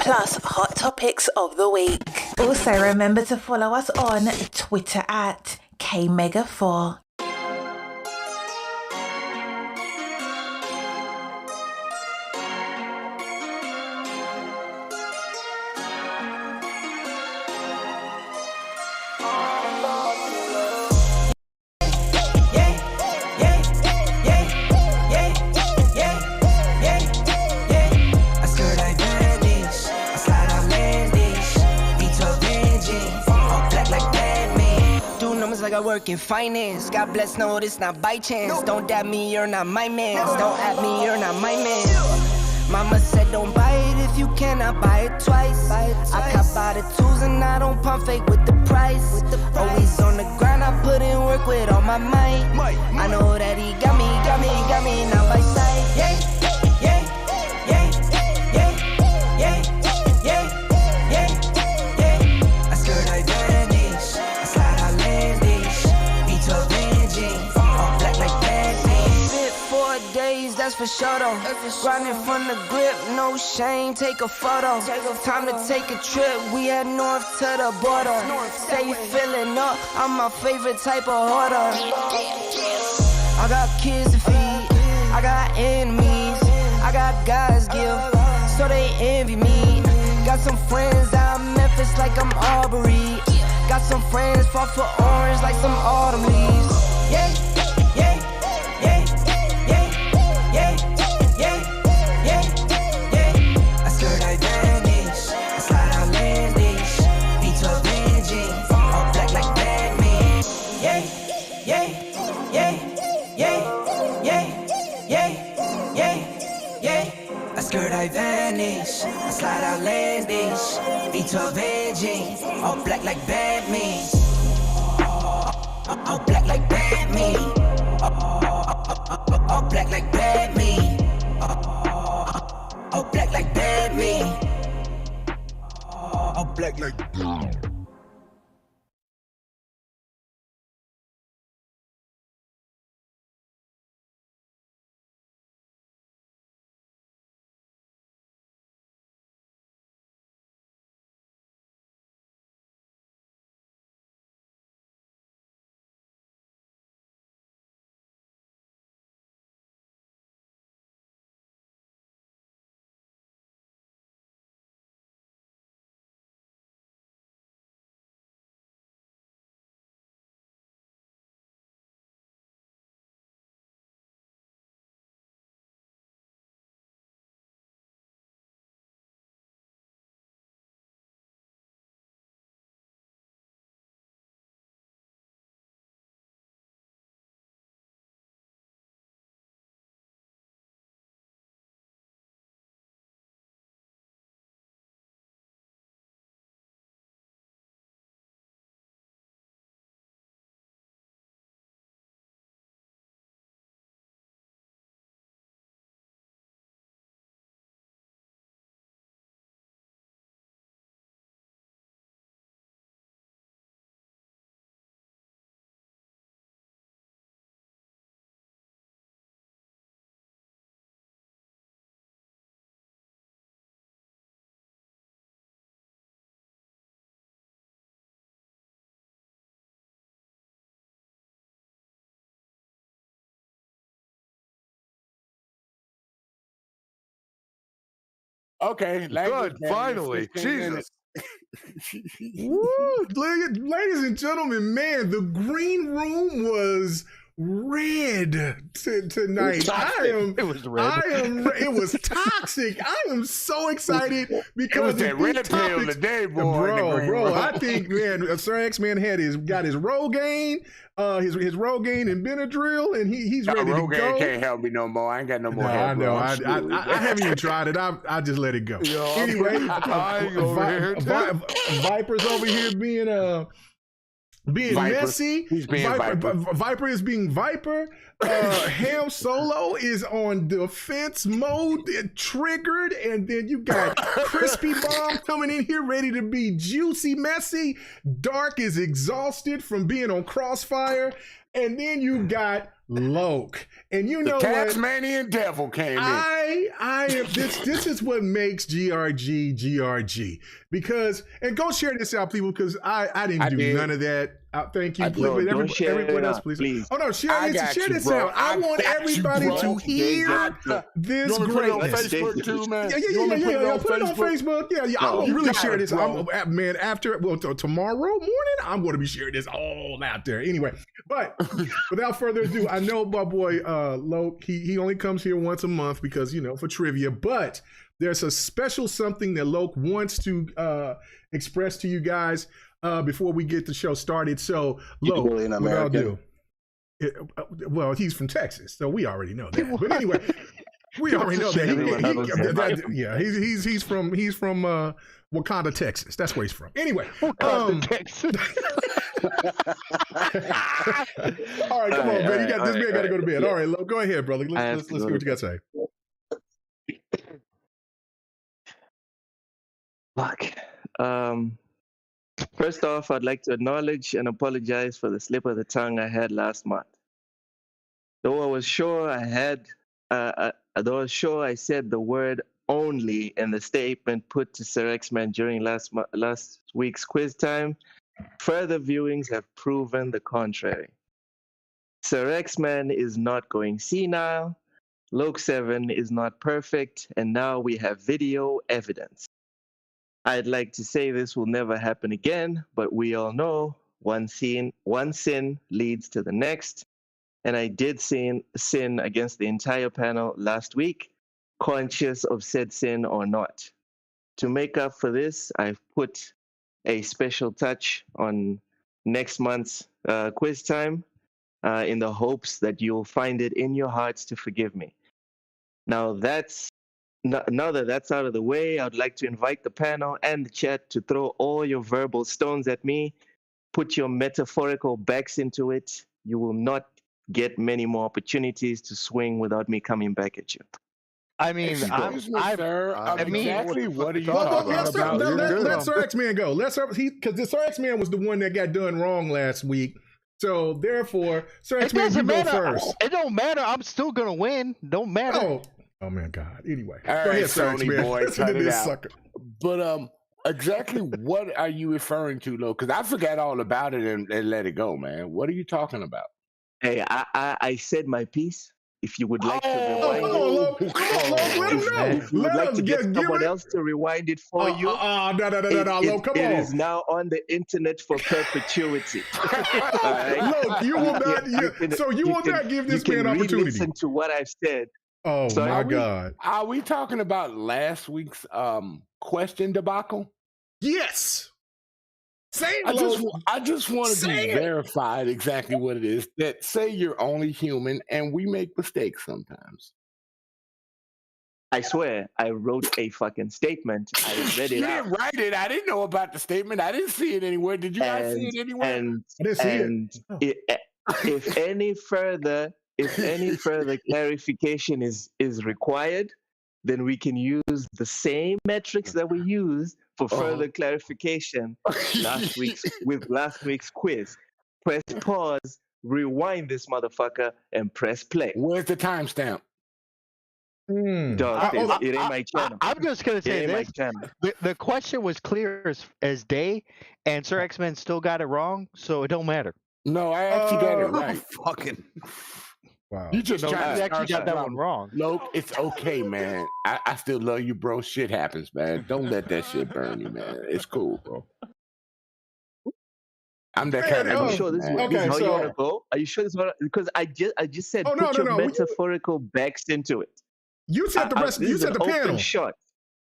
plus hot topics of the week. Also, remember to follow us on Twitter at KMega4. Like I work in finance. God bless, no, this not by chance. Don't dab me, you're not my man. Don't at me, you're not my man. Mama said don't buy it if you cannot buy it twice. I cop by the tools and I don't pump fake with the price. Always on the grind, I put in work with all my might. I know that he got me now by sight. Yeah. That's for sure though. Grinding from the grip, no shame, take a photo. Time to take a trip, we head north to the border. Stay filling up, I'm my favorite type of hoarder. I got kids to feed, I got enemies, I got God's gift, so they envy me. Got some friends out in Memphis like I'm Aubrey. Got some friends fought for orange like some autumn leaves. Yeah. I vanish, I slide outlandish, V12 engine, all black like Batman. All black like Batman. All black like Batman. All black like Batman. All black like Batman. Okay, good. Finally, Jesus. Woo, ladies and gentlemen, man, the green room was red tonight. It was red. It was toxic. I am so excited because it was that red pill today, boy. Bro. I think, man, Sir X-Man got his Rogaine, his Rogaine and Benadryl, and he's ready to go. Rogaine can't help me no more. I ain't got no more. I know. I haven't even tried it. I just let it go. Yo, anyway, Viper's over here being Viper. messy. He's being Viper is being Viper. Ham Solo is on defense mode, triggered, and then you got Crispy Bomb coming in here ready to be juicy messy. Dark is exhausted from being on Crossfire, and then you got Loke. And you know the what? Tasmanian devil came in. I am this is what makes GRG because and go share this out, people, because I didn't do none of that. Thank you. Everyone else, please. Oh no, share this out. I want everybody to hear this greatness. Facebook too, man. Yeah. Put it on Facebook. Yeah. I'm gonna really share this. Man, tomorrow morning, I'm gonna be sharing this all out there. Anyway, but without further ado, I know my boy Loke. He only comes here once a month because for trivia. But there's a special something that Loke wants to express to you guys before we get the show started. So, Loke, what I'll do. Well, he's from Texas, so we already know that. But anyway, we already know that. He's from Wakanda, Texas. That's where he's from. Anyway, Texas. All right, come on, man. This man got to go to bed. All right, Loke, go ahead, brother. Let's hear what you got to say. Fuck. First off, I'd like to acknowledge and apologize for the slip of the tongue I had last month. Though I was sure I said the word only in the statement put to Sir X-Man during last week's quiz time, further viewings have proven the contrary. Sir X-Man is not going senile, Loke 7 is not perfect, and now we have video evidence. I'd like to say this will never happen again, but we all know one sin leads to the next. And I did sin against the entire panel last week, conscious of said sin or not. To make up for this, I've put a special touch on next month's quiz time in the hopes that you'll find it in your hearts to forgive me. Now that that's out of the way, I'd like to invite the panel and the chat to throw all your verbal stones at me. Put your metaphorical backs into it. You will not get many more opportunities to swing without me coming back at you. I mean, exactly what are you talking about? Let Sir X-Man go. Because the Sir X-Man was the one that got done wrong last week. So therefore, Sir X-Man, you go first. It don't matter. I'm still gonna win. Don't matter. Oh man, God. Anyway, all go right, ahead, Sony boy, cut it out. Sucker. But exactly what are you referring to, though? Because I forgot all about it and let it go, man. What are you talking about? Hey, I said my piece. If you would like to rewind if you would like to get someone else to rewind it for you, it is now on the internet for perpetuity. Look, you will not. You will not give this man opportunity. Listen to what I've said. Oh my God! Are we talking about last week's question debacle? Yes. I just want to be verified exactly what it is. That say you're only human and we make mistakes sometimes. I swear, I wrote a fucking statement. I read it. You didn't write it. I didn't know about the statement. I didn't see it anywhere. Did you guys see it anywhere? I didn't see it. If any further clarification is required, then we can use the same metrics that we used for further clarification last week's quiz. Press pause, rewind this motherfucker, and press play. Where's the timestamp? Dog, it ain't my channel. I'm just gonna say this: the question was clear as day, and Sir X-Men still got it wrong, so it don't matter. No, I actually got it right. Fucking. Wow. You just actually got that one wrong. Look, it's okay, man. I still love you, bro. Shit happens, man. Don't let that shit burn you, man. It's cool, bro. I'm that kind of. Are you sure this is how you want to go? Are you sure this is what? Because I just said put your metaphorical backs into it. You said the rest. You said the panel. Shot.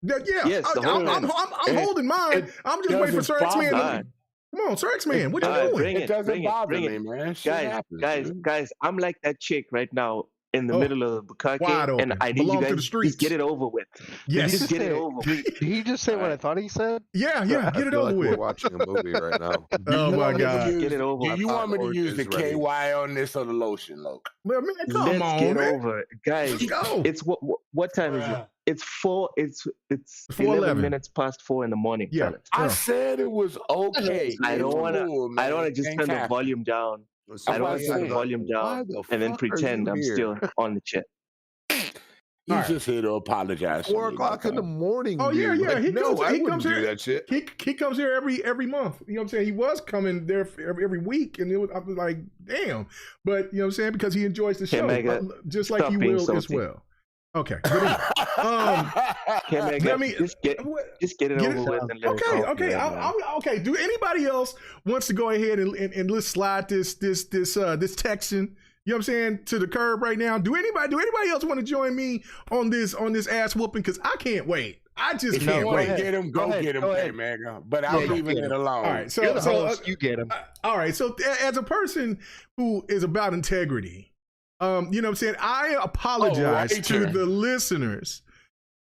Yeah. Yes, I'm holding mine. I'm just waiting for Sir X-Man. Come on, Sir X-Man, what are you doing? It doesn't bother me, man. Guys, I'm like that chick right now in the middle of the bukkake, and I need you guys to just get it over with. Yes. Just get it over with. Did he just say what I thought he said? Yeah, get it over with. We're watching a movie right now. Oh my God. Get it over. Do you want me to use the KY on this or the lotion, Loke? Well, man, Let's get man. over it. Guys, it's what time is it? It's 11 minutes past 4 in the morning. Yeah. I said it was okay. I don't want to just turn the volume down. I don't turn the volume down and then pretend I'm still on the chat. He's just here to apologize. 4 o'clock in the morning. Oh yeah, dude. yeah. Like, He no, comes. I He wouldn't comes do here. that shit. He comes here every month. You know what I'm saying? He was coming there every week, and I was like, damn. But you know what I'm saying, because he enjoys the show, just like you will as well. Okay. Let me just get it over with. And Okay. Do anybody else wants to go ahead and let's slide this Texan? You know what I'm saying, to the curb right now. Do anybody else want to join me on this ass whooping? Because I can't wait. I just can't wait. Get him, go get him, man. But I'm leaving it alone. All right, so you get him. All right, so as a person who is about integrity, you know what I'm saying, I apologize to the listeners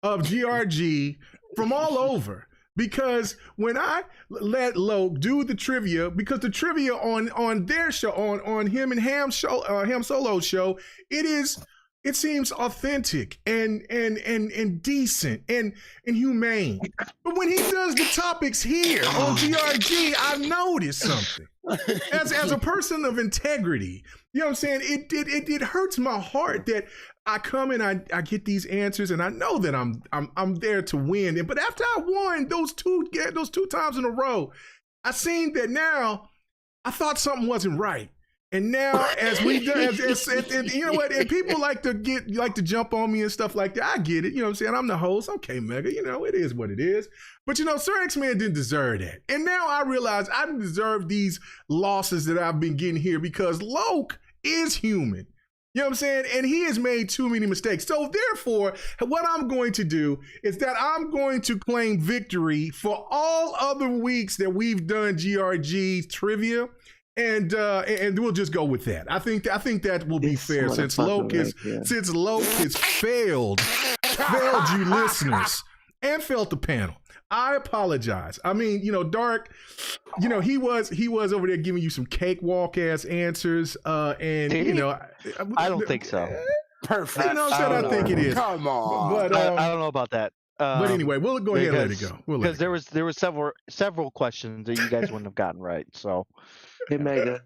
of GRG from all over. Because when I let Loke do the trivia, because the trivia on their show, on him and Ham Solo's show, it seems authentic and decent and humane. But when he does the topics here on GRG, I noticed something. As a person of integrity, you know what I'm saying? It hurts my heart that I come and I get these answers and I know that I'm there to win. But after I won those two times in a row, I seen that now I thought something wasn't right. And now, as we do, and you know what? And people like to jump on me and stuff like that. I get it. You know what I'm saying? I'm the host. Okay, Mega. You know, it is what it is. But you know, Sir X-Man didn't deserve that. And now I realize I didn't deserve these losses that I've been getting here because Loke is human. You know what I'm saying? And he has made too many mistakes. So therefore, what I'm going to do is that I'm going to claim victory for all other weeks that we've done GRG trivia. And we'll just go with that. I think that will be fair since Loke has failed you listeners and failed the panel. I apologize. I mean, you know, Dark, you know, he was over there giving you some cakewalk ass answers. And you know, I don't think so. Perfect. You know, I think it is. Come on. But I don't know about that. But anyway, we'll go ahead and let it go. Because there was several questions that you guys wouldn't have gotten right. So, hey Mega,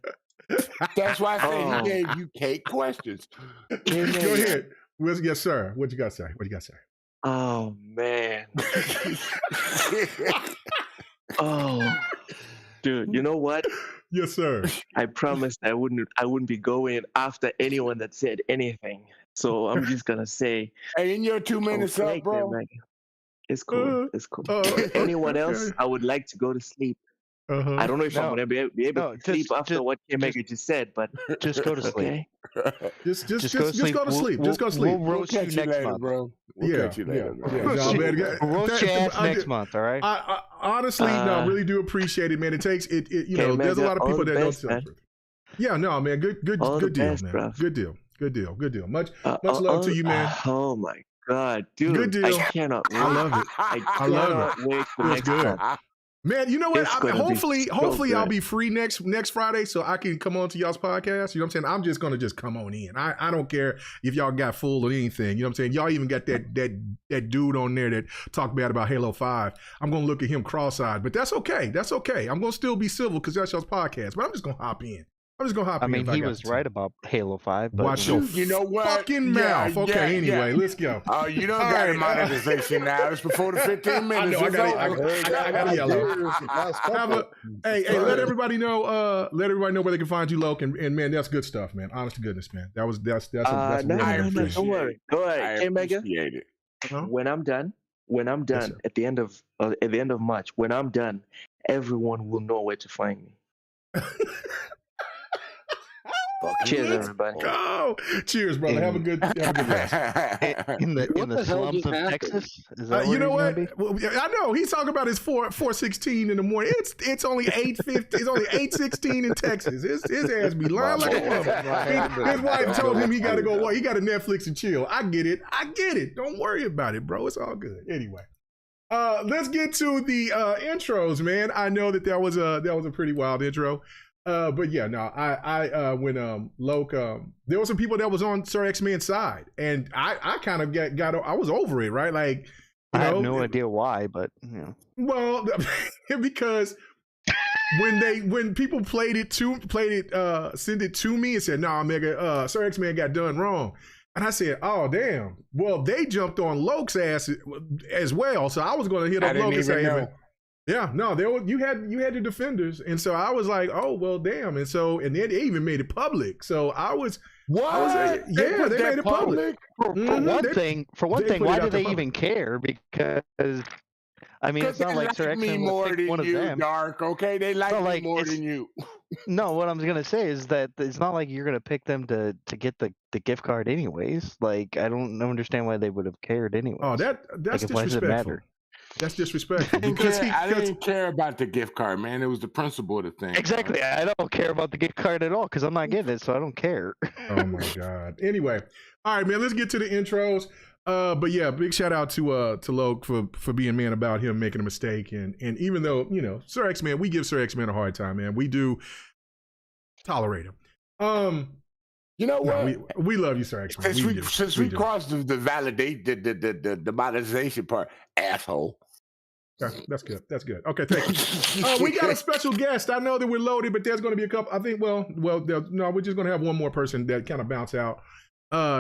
that's why I say he gave you cake questions. Go ahead. Yes, sir. What you got to say? Oh man. Oh, dude. You know what? Yes, sir. I promised I wouldn't be going after anyone that said anything. So I'm just gonna say. Hey, in your 2 minutes up, bro. It's cool. It's cool. Anyone else? I would like to go to sleep. I don't know if I'm gonna be able to sleep after what K-Mega just said, but just go to sleep. Just go to sleep. Just go to sleep. We'll roast you next month, bro. We'll catch you later, bro. We'll roast your ass next month. All right. I honestly, no, I really do appreciate it, man. It takes it. You know, there's a lot of people that don't tell. Yeah, no, man. Good deal, man. Bro. Good deal. Much love to you, man. Oh my God, dude. Good deal. I cannot wait. I love it. I love it. Wait for next time. Man, you know what? Hopefully I'll good. be free next Friday so I can come on to y'all's podcast. You know what I'm saying? I'm just gonna come on in. I don't care if y'all got full or anything. You know what I'm saying? Y'all even got that dude on there that talked bad about Halo 5. I'm gonna look at him cross-eyed, but that's okay. I'm gonna still be civil because that's y'all's podcast. But I'm just gonna hop in. I mean, he was right about Halo 5. But watch your you know what? fucking mouth. Okay, anyway, let's go. Oh, you don't got a monetization now. It's before the 15 minutes. I got yellow. Hey, let everybody know. Let everybody know where they can find you, Loke. And man, that's good stuff, man. Honest to goodness, man. That's no, don't worry. Hey, Mega. Huh? When I'm done, Yes, at the end of March, when I'm done, everyone will know where to find me. Cheers, everybody. Go. Cheers, brother. Have a good rest. In the slums of Texas. Is that you know what? Well, I know he's talking about his 4:16 in the morning. It's only 8:50. It's only 8:16 in Texas. His ass be lying like a woman. His wife told him he got to go. He got to Netflix and chill. I get it. Don't worry about it, bro. It's all good. Anyway. Let's get to the intros, man. I know that was a pretty wild intro. But yeah, no, I when Loke, there were some people that was on Sir X-Man's side, and I kind of got I was over it, right? Like, I have no idea why, but you know. Well, because when people send it to me and said, "Nah, Mega, Sir X-Man got done wrong," and I said, "Oh, damn." Well, they jumped on Loke's ass as well, so I was going to hit up Loke and say, "Yeah, no, you had the defenders," and so I was like, "Oh, well, damn," and they even made it public. So I was. What? They made it public. For one thing, why do they even care? Because I mean, it's not like Sir X-Men more than one of them. Dark, okay? They like me more than you. No, what I'm gonna say is that it's not like you're gonna pick them to get the gift card anyways. Like, I don't understand why they would have cared anyways. Oh, that's disrespectful. Why does it matter? That's disrespectful. I didn't care about the gift card, man. It was the principle of the thing. Exactly. I don't care about the gift card at all because I'm not getting it, so I don't care. Oh my God. Anyway, all right, man. Let's get to the intros. But yeah, big shout out to Loke for being man about him making a mistake, and even though Sir X-Man, we give Sir X-Man a hard time, man. We do tolerate him. You know what? We love you, Sir X-Man. Since we crossed the validate the monetization part, asshole. That's good. That's good. Okay, thank you. We got a special guest. I know that we're loaded, but there's going to be a couple. I think. Well, no, we're just going to have one more person that kind of bounce out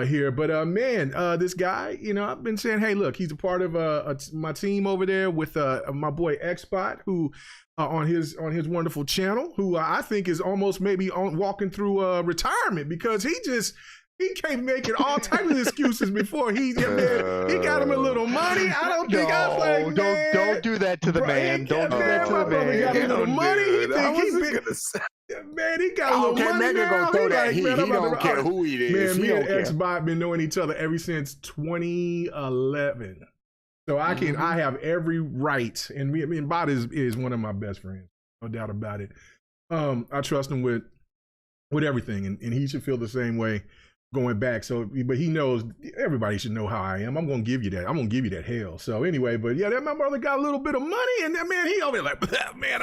here. But man, this guy, I've been saying, hey, look, he's a part of my team over there with my boy Xbot, who on his wonderful channel, who I think is almost maybe walking through retirement because he came making all types of excuses before he got him a little money. I don't think I was like, man, don't do that to the man. Don't do that to the man. He got a little money. Man, he got a little money. Mega gonna throw that heat. He don't care who he is. Man, me and Xbot been knowing each other ever since 2011. So I have every right, and Bot is one of my best friends, no doubt about it. I trust him with everything, and he should feel the same way going back. So, but he knows everybody should know how I am. I'm gonna give you that. I'm gonna give you that hell. So anyway, but yeah, that my brother got a little bit of money, and that man, he over there like, man,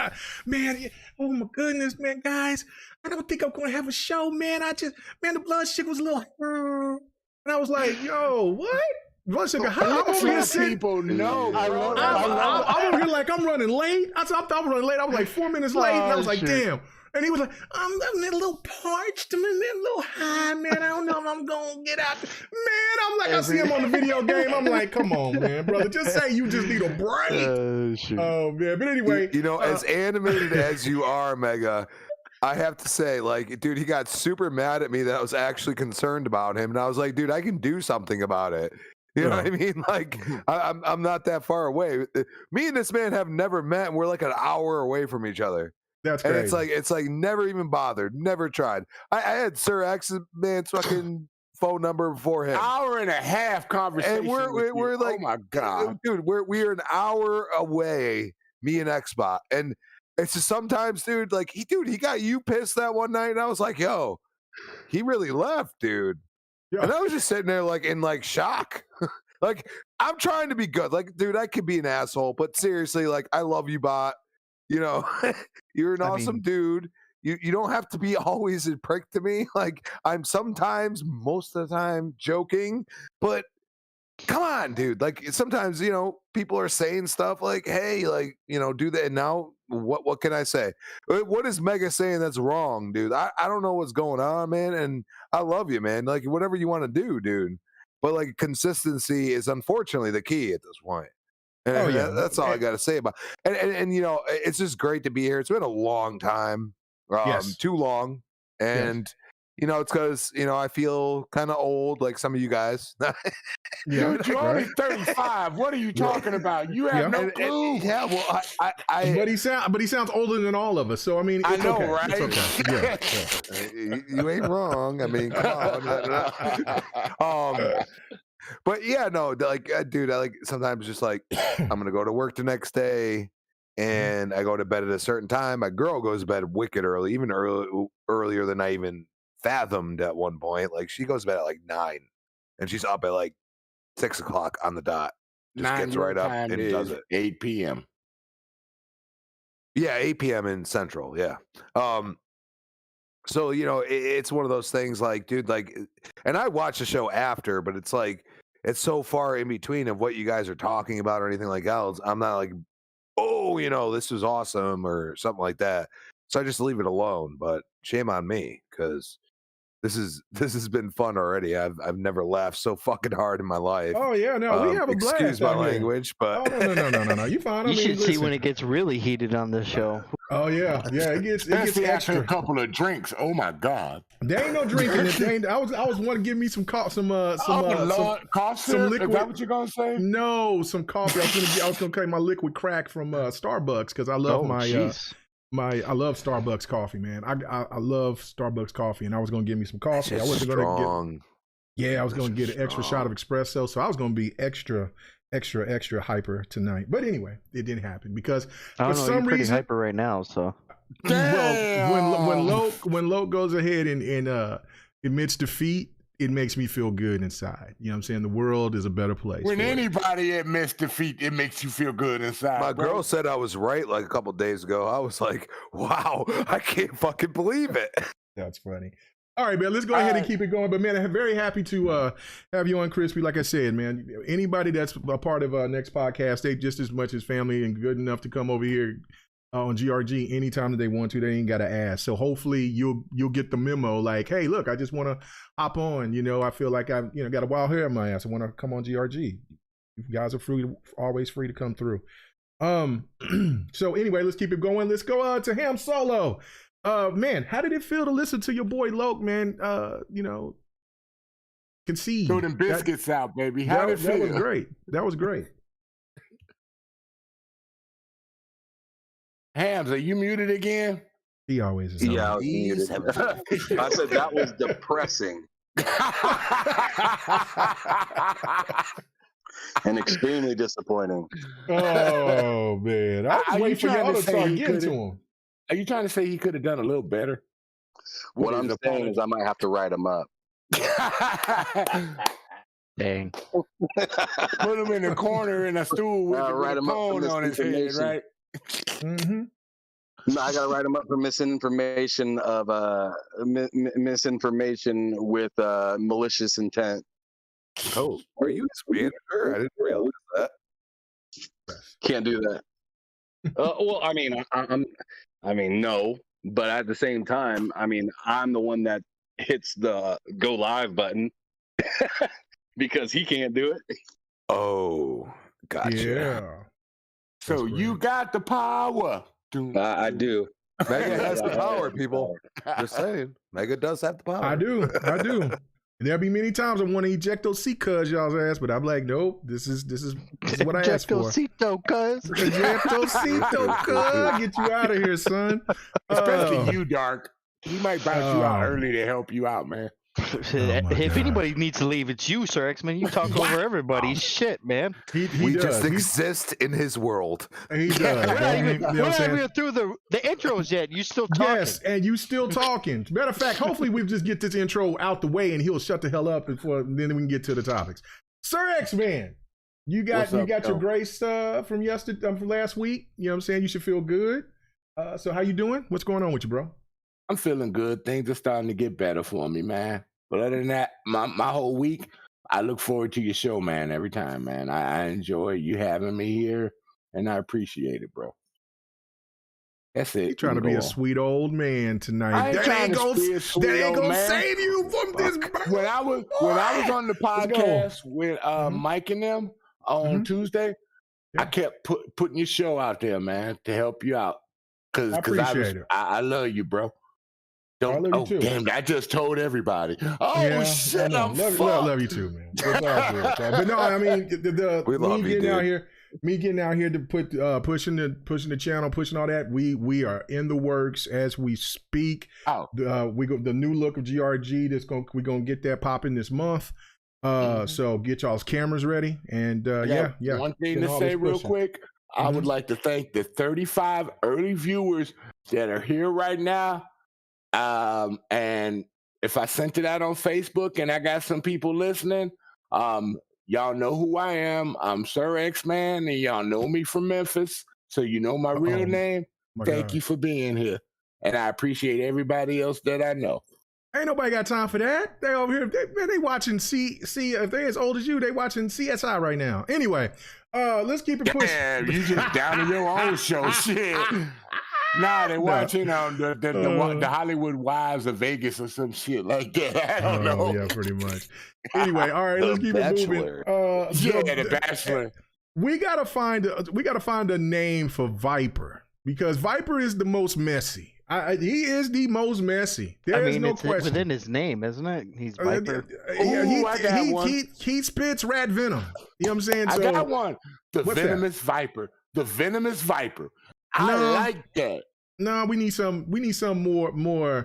oh my goodness, man, guys, I don't think I'm gonna have a show, man. The blood sugar was a little, and I was like, yo, what? Blood sugar, how? I'm over here saying, people know. I'm over here like I'm running late. I thought I was running late. I was like 4 minutes late, and I was like, damn. And he was like, I'm a little parched, I'm a little high, man. I don't know if I'm going to get out. Man, I'm like, I see him on the video game. I'm like, come on, man, brother. Just say you just need a break. Oh, man. But anyway. As animated as you are, Mega, I have to say, like, dude, he got super mad at me that I was actually concerned about him. And I was like, dude, I can do something about it. You know what I mean? Like, I'm not that far away. Me and this man have never met, and we're like an hour away from each other. That's crazy. And it's like never even bothered, never tried. I had Sir X's man's fucking phone number before him. Hour and a half conversation. And we're like, oh my God, dude, we're an hour away, me and Xbot. And it's just sometimes, dude, like he got you pissed that one night, and I was like, yo, he really left, dude. Yeah. And I was just sitting there like in like shock. Like, I'm trying to be good. Like, dude, I could be an asshole, but seriously, like, I love you, Bot. You're an awesome dude. You don't have to be always a prick to me. Like, I'm sometimes, most of the time, joking, but come on, dude. Like, sometimes, people are saying stuff like, hey, like, do that. And now what can I say? What is Mega saying that's wrong, dude? I don't know what's going on, man. And I love you, man. Like, whatever you want to do, dude. But like, consistency is unfortunately the key at this point. And that's all I got to say about it. And it's just great to be here. It's been a long time, too long. And, it's because, I feel kind of old, like some of you guys. You're only 35. What are you talking about? You have no clue. Well, but he sounds older than all of us. So, I mean, it's I know, okay. right? It's okay. You ain't wrong. I mean, come on. But yeah, no, like, dude, I like sometimes just like I'm gonna go to work the next day, and I go to bed at a certain time. My girl goes to bed wicked early, even earlier than I even fathomed at one point. Like, she goes to bed at like 9, and she's up at like 6 o'clock on the dot. Just gets right up and does it. 8 p.m. Yeah, 8 p.m. in Central. Yeah. So, it's one of those things like, dude, like, and I watch the show after, but it's like, it's so far in between of what you guys are talking about or anything like else. I'm not like oh, this was awesome or something like that. So I just leave it alone. But shame on me, because this has been fun already. I've never laughed so fucking hard in my life. Oh yeah, no, we have a blast. Excuse my out here. language, but oh no. You fine? You should see when it gets really heated on this show. Oh yeah, it gets extra. A couple of drinks. Oh my god, there ain't no drinking. I was wanting to give me some cough, some Lord, cough some syrup? liquid. Is that what you're gonna say? No, some coffee. I was gonna take my liquid crack from Starbucks because I love I love Starbucks coffee, man. I love Starbucks coffee, and I was gonna give me some coffee. I wasn't gonna get. I was gonna get an extra shot of espresso, so I was gonna be extra hyper tonight. But anyway, it didn't happen because I don't for know, some you're pretty reason hyper right now. So well, when Loke goes ahead and admits defeat, it makes me feel good inside. You know what I'm saying? The world is a better place. When anybody admits defeat, it makes you feel good inside. My girl said I was right like a couple days ago. I was like, wow, I can't fucking believe it. That's funny. All right, man, let's go ahead and keep it going. But, man, I'm very happy to have you on, Crispy. Like I said, man, anybody that's a part of next podcast, they just as much as family and good enough to come over here on GRG anytime that they want to. They ain't got to ask. So hopefully you'll get the memo like, hey, look, I just want to hop on. I feel like I've got a wild hair in my ass. I want to come on GRG. You guys are always free to come through. So anyway, let's keep it going. Let's go to Ham Solo. Man, how did it feel to listen to your boy Loke, man? Concede. Throw them biscuits out, baby. How did it feel? That was great. That was great. Hams, are you muted again? He always is. Yeah, I was muted. I said that was depressing. And extremely disappointing. Oh, man. I was waiting for y'all to start getting to him. Are you trying to say he could have done a little better? What I'm saying is I might have to write him up. Dang. Put him in the corner in a stool with a cone on his head, right? Mm-hmm. No, I gotta write him up for misinformation with malicious intent. Oh, are you his manager? I didn't realize that. Can't do that. Well, I mean, no, but at the same time, I'm the one that hits the go live button because he can't do it. Oh, gotcha. Yeah. So you got the power. I do. Mega has the power, people. Just saying. Mega does have the power. I do. There'll be many times I want to eject those seat cuz y'all's ass, but I'm like, nope, this is what I asked for. Ejectocito, cuz. Ejectocito, cuz. Get you out of here, son. Especially you, Dark. He might bounce you out early to help you out, man. If anybody needs to leave, it's you, Sir X-Men. You talk over everybody. Shit, man. We just exist in his world. He does. We're not even through the intros yet. You still talking. Yes, and you still talking. Matter of fact, hopefully we just get this intro out the way and he'll shut the hell up then we can get to the topics. Sir X-Man, you got your grace from last week. You know what I'm saying? You should feel good. So how you doing? What's going on with you, bro? I'm feeling good. Things are starting to get better for me, man. But other than that, my whole week, I look forward to your show, man, every time, man. I enjoy you having me here, and I appreciate it, bro. That's it. You're trying to be a sweet old man tonight. That ain't gonna save you from this. When I was on the podcast with Mike and them on Tuesday, I kept putting your show out there, man, to help you out. Because I love you, bro. Damn! I just told everybody. Oh shit! Love you too, man. But no, I mean, me getting out here to put pushing the channel, pushing all that. We are in the works as we speak. The new look of GRG. We're gonna get that popping this month. So get y'all's cameras ready. And yeah. One thing to say real quick. I would like to thank the 35 early viewers that are here right now. And if I sent it out on Facebook and I got some people listening, y'all know who I am. I'm Sir X-Man, and y'all know me from Memphis. So you know my real name. Thank you for being here. And I appreciate everybody else that I know. Ain't nobody got time for that. They over here, they watching see if they as old as you, they watching CSI right now. Anyway, let's keep it pushing. Damn, you just down in your own show, shit. Nah, they watching the Hollywood Wives of Vegas or some shit like that. I don't know. Yeah, pretty much. Anyway, all right, let's keep it moving. The Bachelor. We gotta find a name for Viper because Viper is the most messy. He is the most messy. There is no question. It's within his name, isn't it? He's Viper. He spits rat venom. You know what I'm saying? I got one. The Venomous Viper. The Venomous Viper. I like that. No, we need some more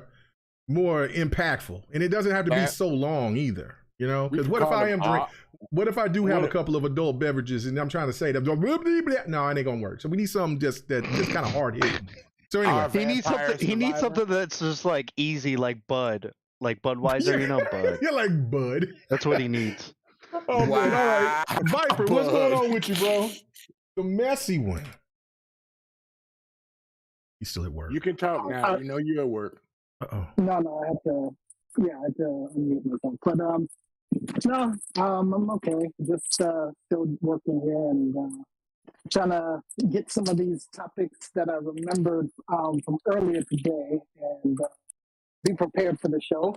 impactful, and it doesn't have to be so long either. You know, because what if I do have a couple of adult beverages and I'm trying to say that? No, it ain't gonna work. So we need something just kind of hard hitting. So anyway, he needs something that's just like easy, like Bud, like Budweiser, you know, Bud. You're like Bud. That's what he needs. Oh, wow. Man, all right, Viper, what's going on with you, bro? The messy one. He's still at work. You can talk now. You know you're at work. Uh-oh. No, I had to unmute myself. But I'm okay. Just still working here and trying to get some of these topics that I remembered from earlier today and be prepared for the show.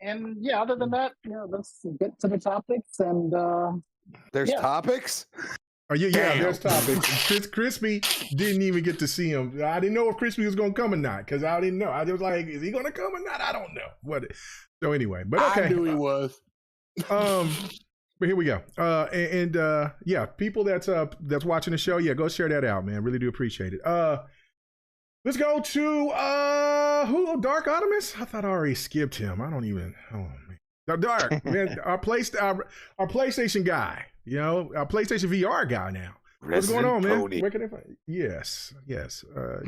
And yeah, other than that, let's get to the topics and there's topics? There's topics. Crispy didn't even get to see him. I didn't know if Crispy was going to come or not because I didn't know. I was like, is he going to come or not? I don't know. So anyway, but okay. I knew he was. But here we go. People that's watching the show, go share that out, man. Really do appreciate it. Let's go to Dark Optimus? I thought I already skipped him. I don't even. Oh man, Dark man, our PlayStation guy. You know, our PlayStation VR guy now. What's going on, man? Where can I find? Yes.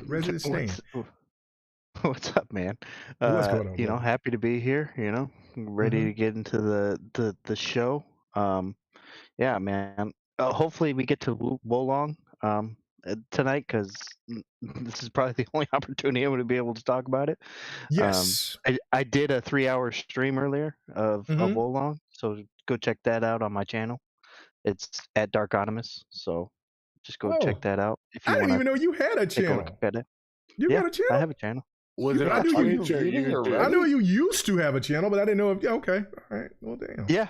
Resident Stain. What's up, man? What's going on? You know, happy to be here. You know, ready to get into the show. Yeah, man. Hopefully we get to Wolong tonight because this is probably the only opportunity I'm going to be able to talk about it. Yes. I did a 3-hour stream earlier of Wolong, so go check that out on my channel. It's at Dark Optimus, so just go check that out. If you I didn't even know you had a channel. You got a channel? I have a channel. I knew you used to have a channel, but I didn't know if. Okay, all right. Well, damn. Yeah,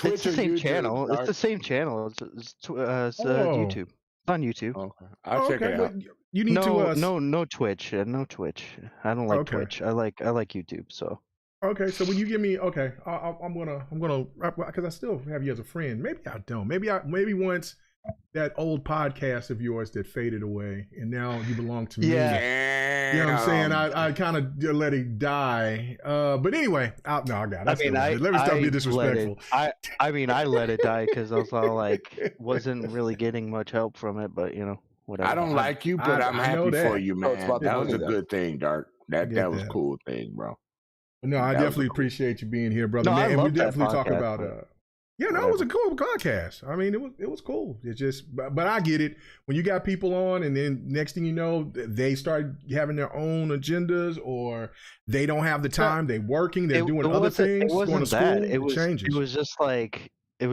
it's the same channel. It's the same channel. It's YouTube. It's on YouTube. Okay, I'll check it out. You need no Twitch. No Twitch. I don't like Twitch. I like YouTube. So. Okay, so when you give me I'm gonna because I still have you as a friend. Maybe I don't. Maybe once that old podcast of yours that faded away, and now you belong to me. Yeah, you know what I'm saying. I kind of let it die. But anyway, I got it. Let me stop being disrespectful. I let it die because I was all like, wasn't really getting much help from it. But whatever. I don't like you, but I'm happy for you, man. That was a good thing, Dark. That was a cool thing, bro. No, I definitely appreciate you being here, brother. Man, and we definitely talk about it was a cool podcast. I mean, it was cool. It's just, but I get it. When you got people on, and then next thing you know, they start having their own agendas, or they don't have the time. They're working. They're doing other things. Going to school. It changes. It was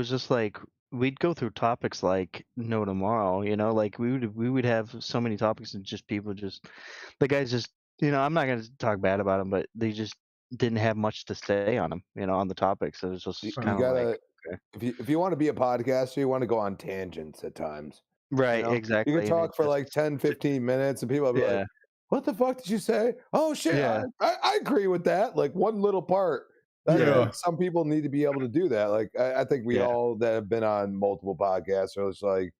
just like we'd go through topics like no tomorrow. Like we would have so many topics, and just people the guys just I'm not going to talk bad about them, but they just didn't have much to say on them, on the topics. So it was just kind of like, if you want to be a podcaster, you want to go on tangents at times. Right, exactly. You can talk for like 10, 15 minutes and people will be like, what the fuck did you say? Oh shit, I agree with that. Like one little part. Some people need to be able to do that. Like I think we all that have been on multiple podcasts are just like,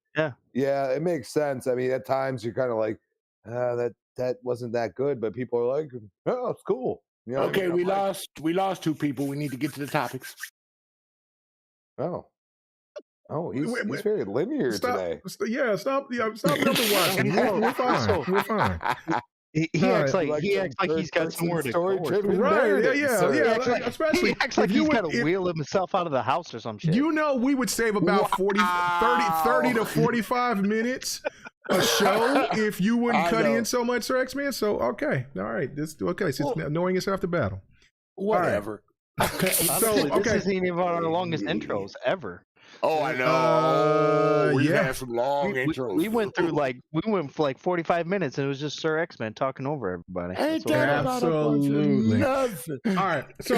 it makes sense. I mean, at times you're kind of like, that wasn't that good, but people are like, oh, it's cool. Okay, we lost 2 people. We need to get to the topics. Oh, he's very linear today. Stop number watching. We're fine. He acts like he's got somewhere to go. Right? Yeah. Especially he acts like he's got to wheel himself out of the house or some shit. We would save about 30 to 45 minutes a show if you wouldn't I cut know. in so much, Sir X-Man. So okay, all right, okay. Since knowing it's after battle, Whatever. Honestly, this isn't even one of our longest intros ever. Oh, I know. We've yeah. had some long intros. We went through for like 45 minutes, and it was just Sir X-Men talking over everybody. Ain't That's what that it was. about a bunch of Absolutely. nothing? All right. So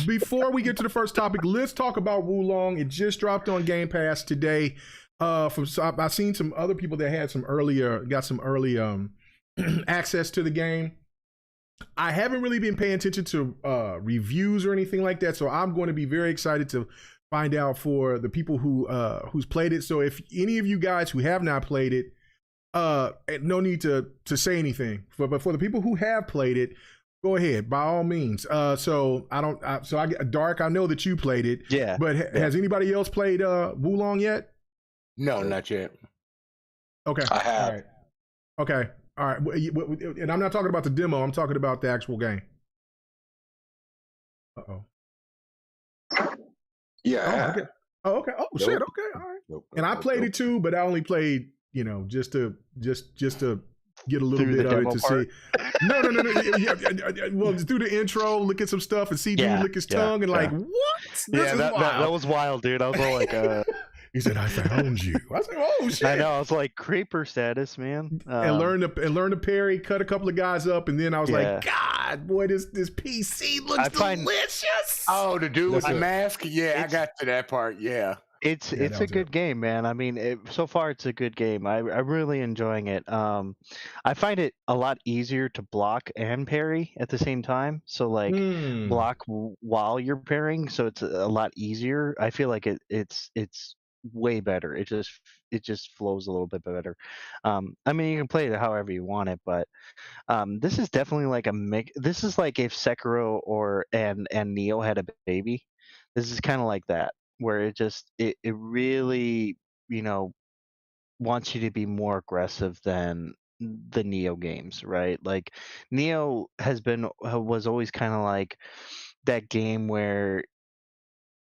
before we get to the first topic, let's talk about Wulong. It just dropped on Game Pass today. I've seen some other people that had got some early access to the game. I haven't really been paying attention to reviews or anything like that, so I'm going to be very excited to find out for the people who's played it. So if any of you guys who have not played it, no need to say anything. But for the people who have played it, go ahead by all means. So Dark, I know that you played it. Yeah. But has anybody else played Wulong yet? No, not yet. Okay. I have. All right. Okay. All right. And I'm not talking about the demo. I'm talking about the actual game. Uh-oh. Yeah. Okay. Oh, okay. Oh, shit. Okay. All right. And I played it too, but I only played, just to get a little bit of it to see. No. Yeah, well, just do the intro, look at some stuff, and see dude lick his tongue, and like, what? This is wild. That was wild, dude. I was all like, He said, "I found you." I was like, "Oh shit!" I know. I was like, creeper status, man. And learn to parry, cut a couple of guys up, and then I was like, "God, boy, this PC looks delicious." Oh, the dude with the mask? Yeah, I got to that part. Yeah. It's a good game, man. I mean, so far it's a good game. I'm really enjoying it. I find it a lot easier to block and parry at the same time. So like block while you're parrying, so it's a lot easier. I feel like it's way better. It just flows a little bit better. I mean, you can play it however you want it, but this is definitely like a mix. This is like if Sekiro and Neo had a baby. This is kind of like that, where it really wants you to be more aggressive than the Neo games, right? Like Neo was always kind of like that game where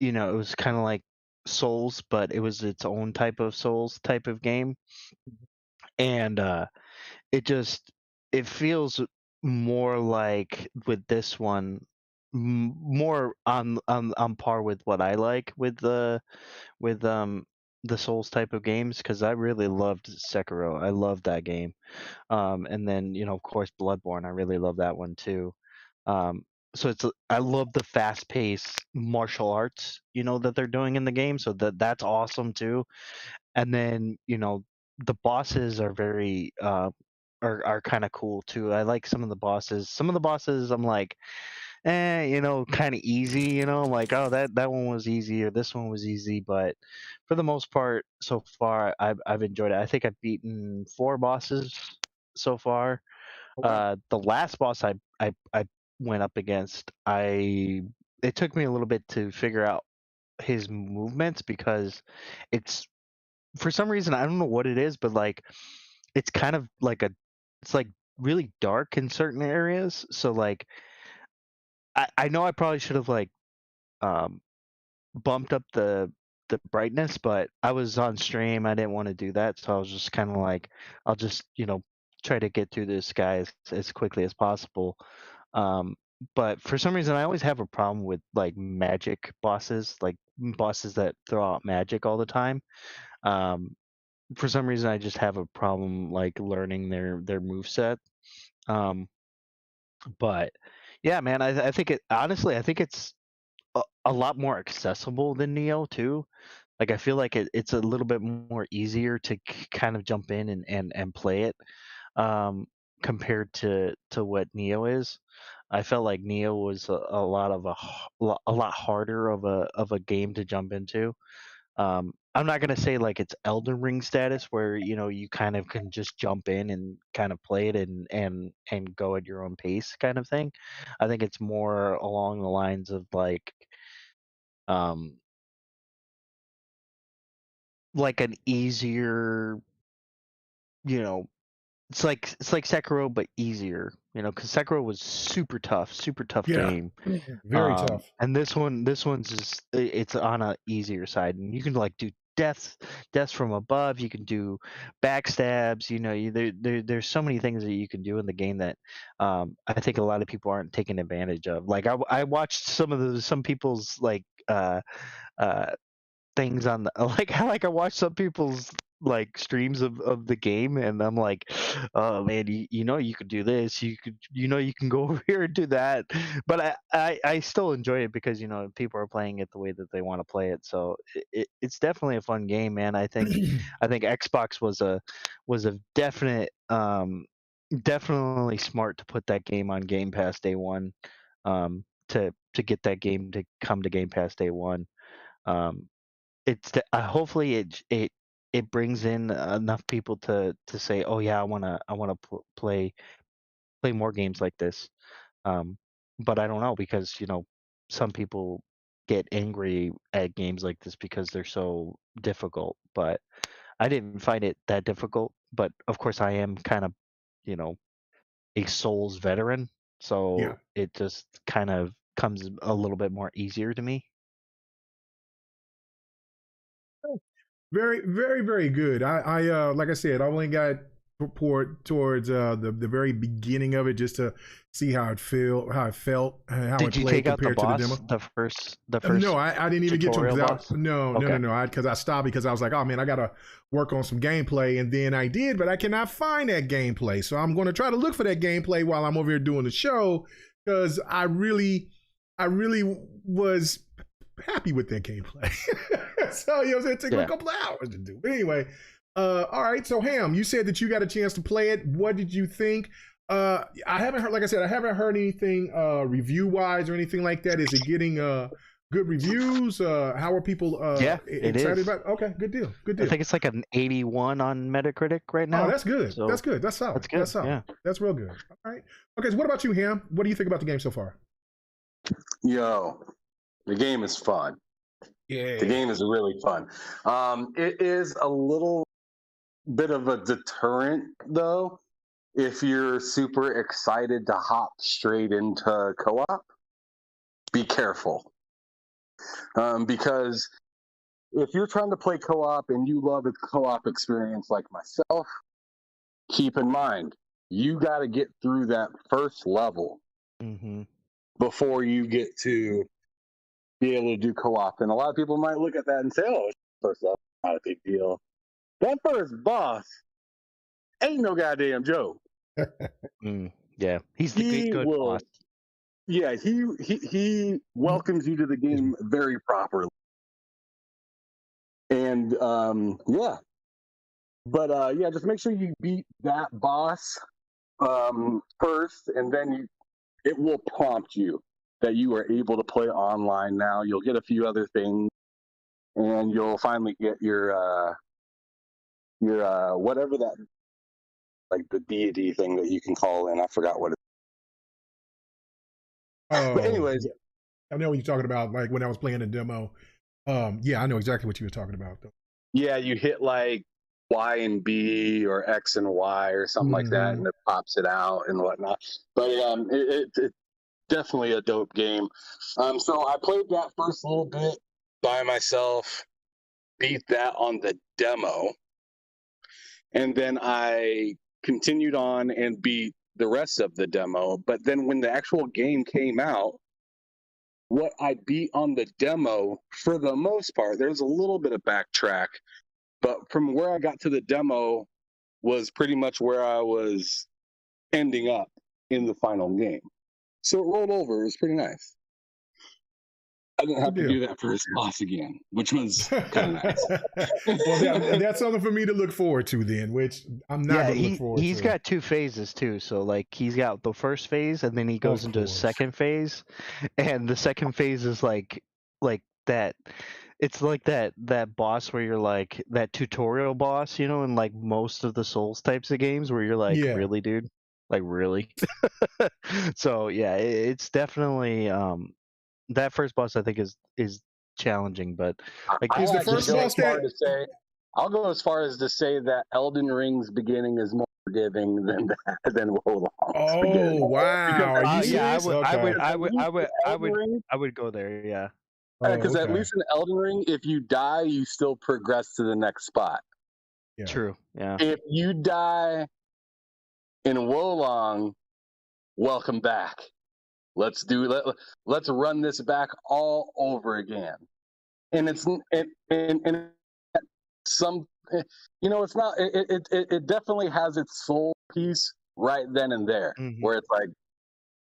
it was kind of like Souls, but it was its own type of Souls type of game, and it feels more like with this one more on par with what I like with the Souls type of games, because I really loved Sekiro. I loved that game, and then of course Bloodborne. I really love that one too. So I love the fast-paced martial arts, that they're doing in the game. So that's awesome too. And then the bosses are very are kind of cool too. I like some of the bosses. Some of the bosses I'm like, kind of easy. I'm like, oh, that one was easy, or this one was easy. But for the most part, so far, I've enjoyed it. I think I've beaten 4 bosses so far. The last boss I went up against, it took me a little bit to figure out his movements, because it's, for some reason, I don't know what it is, but like it's kind of like it's like really dark in certain areas. So like I know I probably should have like bumped up the brightness, but I was on stream. I didn't want to do that, so I was just kind of like, I'll just try to get through this guy as quickly as possible. But for some reason, I always have a problem with like magic bosses, like bosses that throw out magic all the time. For some reason, I just have a problem like learning their moveset. But yeah, man, I think honestly, I think it's a lot more accessible than Neo too. Like I feel like it's a little bit more easier to kind of jump in and play it, compared to what Neo is. I felt like Neo was a lot harder of a game to jump into. I'm not gonna say like it's Elden Ring status, where you kind of can just jump in and kind of play it and go at your own pace kind of thing. I think it's more along the lines of like an easier, it's like Sekiro but easier, because Sekiro was super tough game. Very tough. And this one's just, it's on a easier side, and you can like do deaths from above. You can do backstabs. You know, there's so many things that you can do in the game that I think a lot of people aren't taking advantage of. Like I watched some people's like things on the like I watch some people's like streams of the game, and I'm like, oh man, you know you could do this, you can go over here and do that, but I still enjoy it because you know people are playing it the way that they want to play it. So it's definitely a fun game, man. I think Xbox was a definite definitely smart to put that game on Game Pass day one, to get that game to come to Game Pass day one. Hopefully it brings in enough people to say, oh yeah, I wanna play more games like this. But I don't know, because you know some people get angry at games like this because they're so difficult. But I didn't find it that difficult. But of course, I am kind of, you know, a Souls veteran, so Yeah. it just kind of comes a little bit more easier to me. Very, very, very good. I like I said, I only got poured towards the very beginning of it just to see how it felt, how Did it you played take out the compared to the boss, demo. the first No, I didn't even get to tutorial it boss? no, Okay. because I stopped because I was like, oh man, I gotta work on some gameplay, and then I did, but I cannot find that gameplay. So I'm going to try to look for that gameplay while I'm over here doing the show, because I really was happy with that gameplay. So you know, it took me a couple of hours to do. But anyway, all right. So Ham, you said that you got a chance to play it. What did you think? I haven't heard, like I said, I haven't heard anything review wise or anything like that. Is it getting good reviews? How are people excited about it? Okay, good deal. Good deal. I think it's like an 81 on Metacritic right now. Oh, that's good. So that's good. That's solid. That's good. That's solid. Yeah. That's real good. All right. Okay, so what about you, Ham? What do you think about the game so far? Yo, the game is fun. Yeah. The game is really fun. It is a little bit of a deterrent, though, if you're super excited to hop straight into co-op. Be careful. Because if you're trying to play co-op and you love a co-op experience like myself, keep in mind, you got to get through that first level before you get to be able to do co-op. And a lot of people might look at that and say, oh, first level, not a big deal. That first boss ain't no goddamn joke. Yeah, he's the good boss. Yeah, he welcomes you to the game very properly. And yeah. But yeah, just make sure you beat that boss first, and then it will prompt you that you are able to play online now. You'll get a few other things, and you'll finally get your whatever that, like the deity thing that you can call in. I forgot what it is. Oh, but anyways, I know what you're talking about. Like when I was playing the demo. Yeah, I know exactly what you were talking about, though. Yeah, you hit like Y and B or X and Y or something like that, and it pops it out and whatnot. But it's definitely a dope game. So I played that first little bit by myself, beat that on the demo, and then I continued on and beat the rest of the demo. But then when the actual game came out, what I beat on the demo, for the most part, there's a little bit of backtrack, but from where I got to the demo was pretty much where I was ending up in the final game. So it rolled over. It was pretty nice. I didn't have to do that for his boss again, which was kind of nice. Well, that's something for me to look forward to then, which I'm not going to look forward to. He's got two phases too. So like he's got the first phase, and then he goes into a second phase, and the second phase is like that. It's like that boss where you're like that tutorial boss, you know, in like most of the Souls types of games where you're like, really, dude, like really. So yeah, it's definitely that first boss I think is challenging, but like is the first boss I'll go as far as to say that Elden Ring's beginning is more forgiving than Wolong's. Oh wow! Yeah, I would go there. Yeah. Because at okay. least in Elden Ring, if you die, you still progress to the next spot. Yeah. True. Yeah. If you die in Wolong, welcome back. Let's run this back all over again. And it's and some, it's not. It definitely has its soul piece right then and there, where it's like,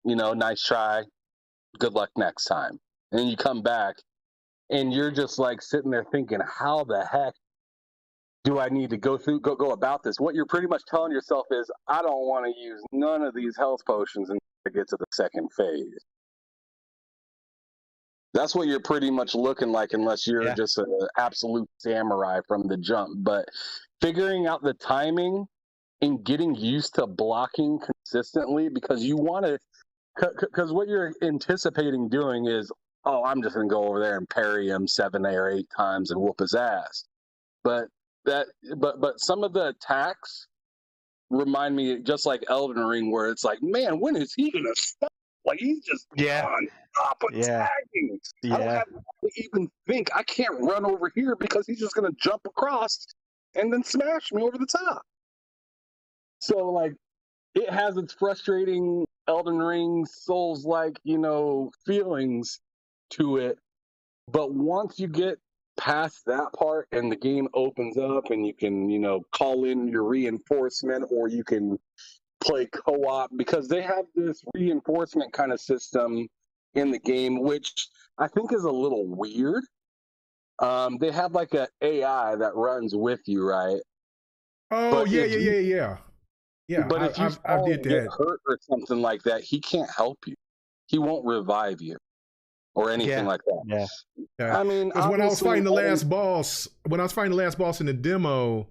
nice try, good luck next time, and then you come back, and you're just like sitting there thinking, how the heck do I need to go about this? What you're pretty much telling yourself is, I don't want to use none of these health potions until I get to the second phase. That's what you're pretty much looking like, unless you're just an absolute samurai from the jump. But figuring out the timing and getting used to blocking consistently, because you want to, because what you're anticipating doing is, oh, I'm just going to go over there and parry him 7 or 8 times and whoop his ass. But some of the attacks remind me just like Elden Ring, where it's like, man, when is he going to stop? Like, he's just on top attacking. I don't have to even think. I can't run over here because he's just going to jump across and then smash me over the top. So, like, it has its frustrating Elden Ring Souls-like, feelings to it. But once you get past that part and the game opens up and you can, call in your reinforcement, or you can play co-op, because they have this reinforcement kind of system in the game, which I think is a little weird. They have like an AI that runs with you, right? Oh, yeah. Yeah, but if you I did get that. hurt or something like that, he can't help you. He won't revive you or anything like that. Yeah. I mean, because when I was fighting the last boss in the demo,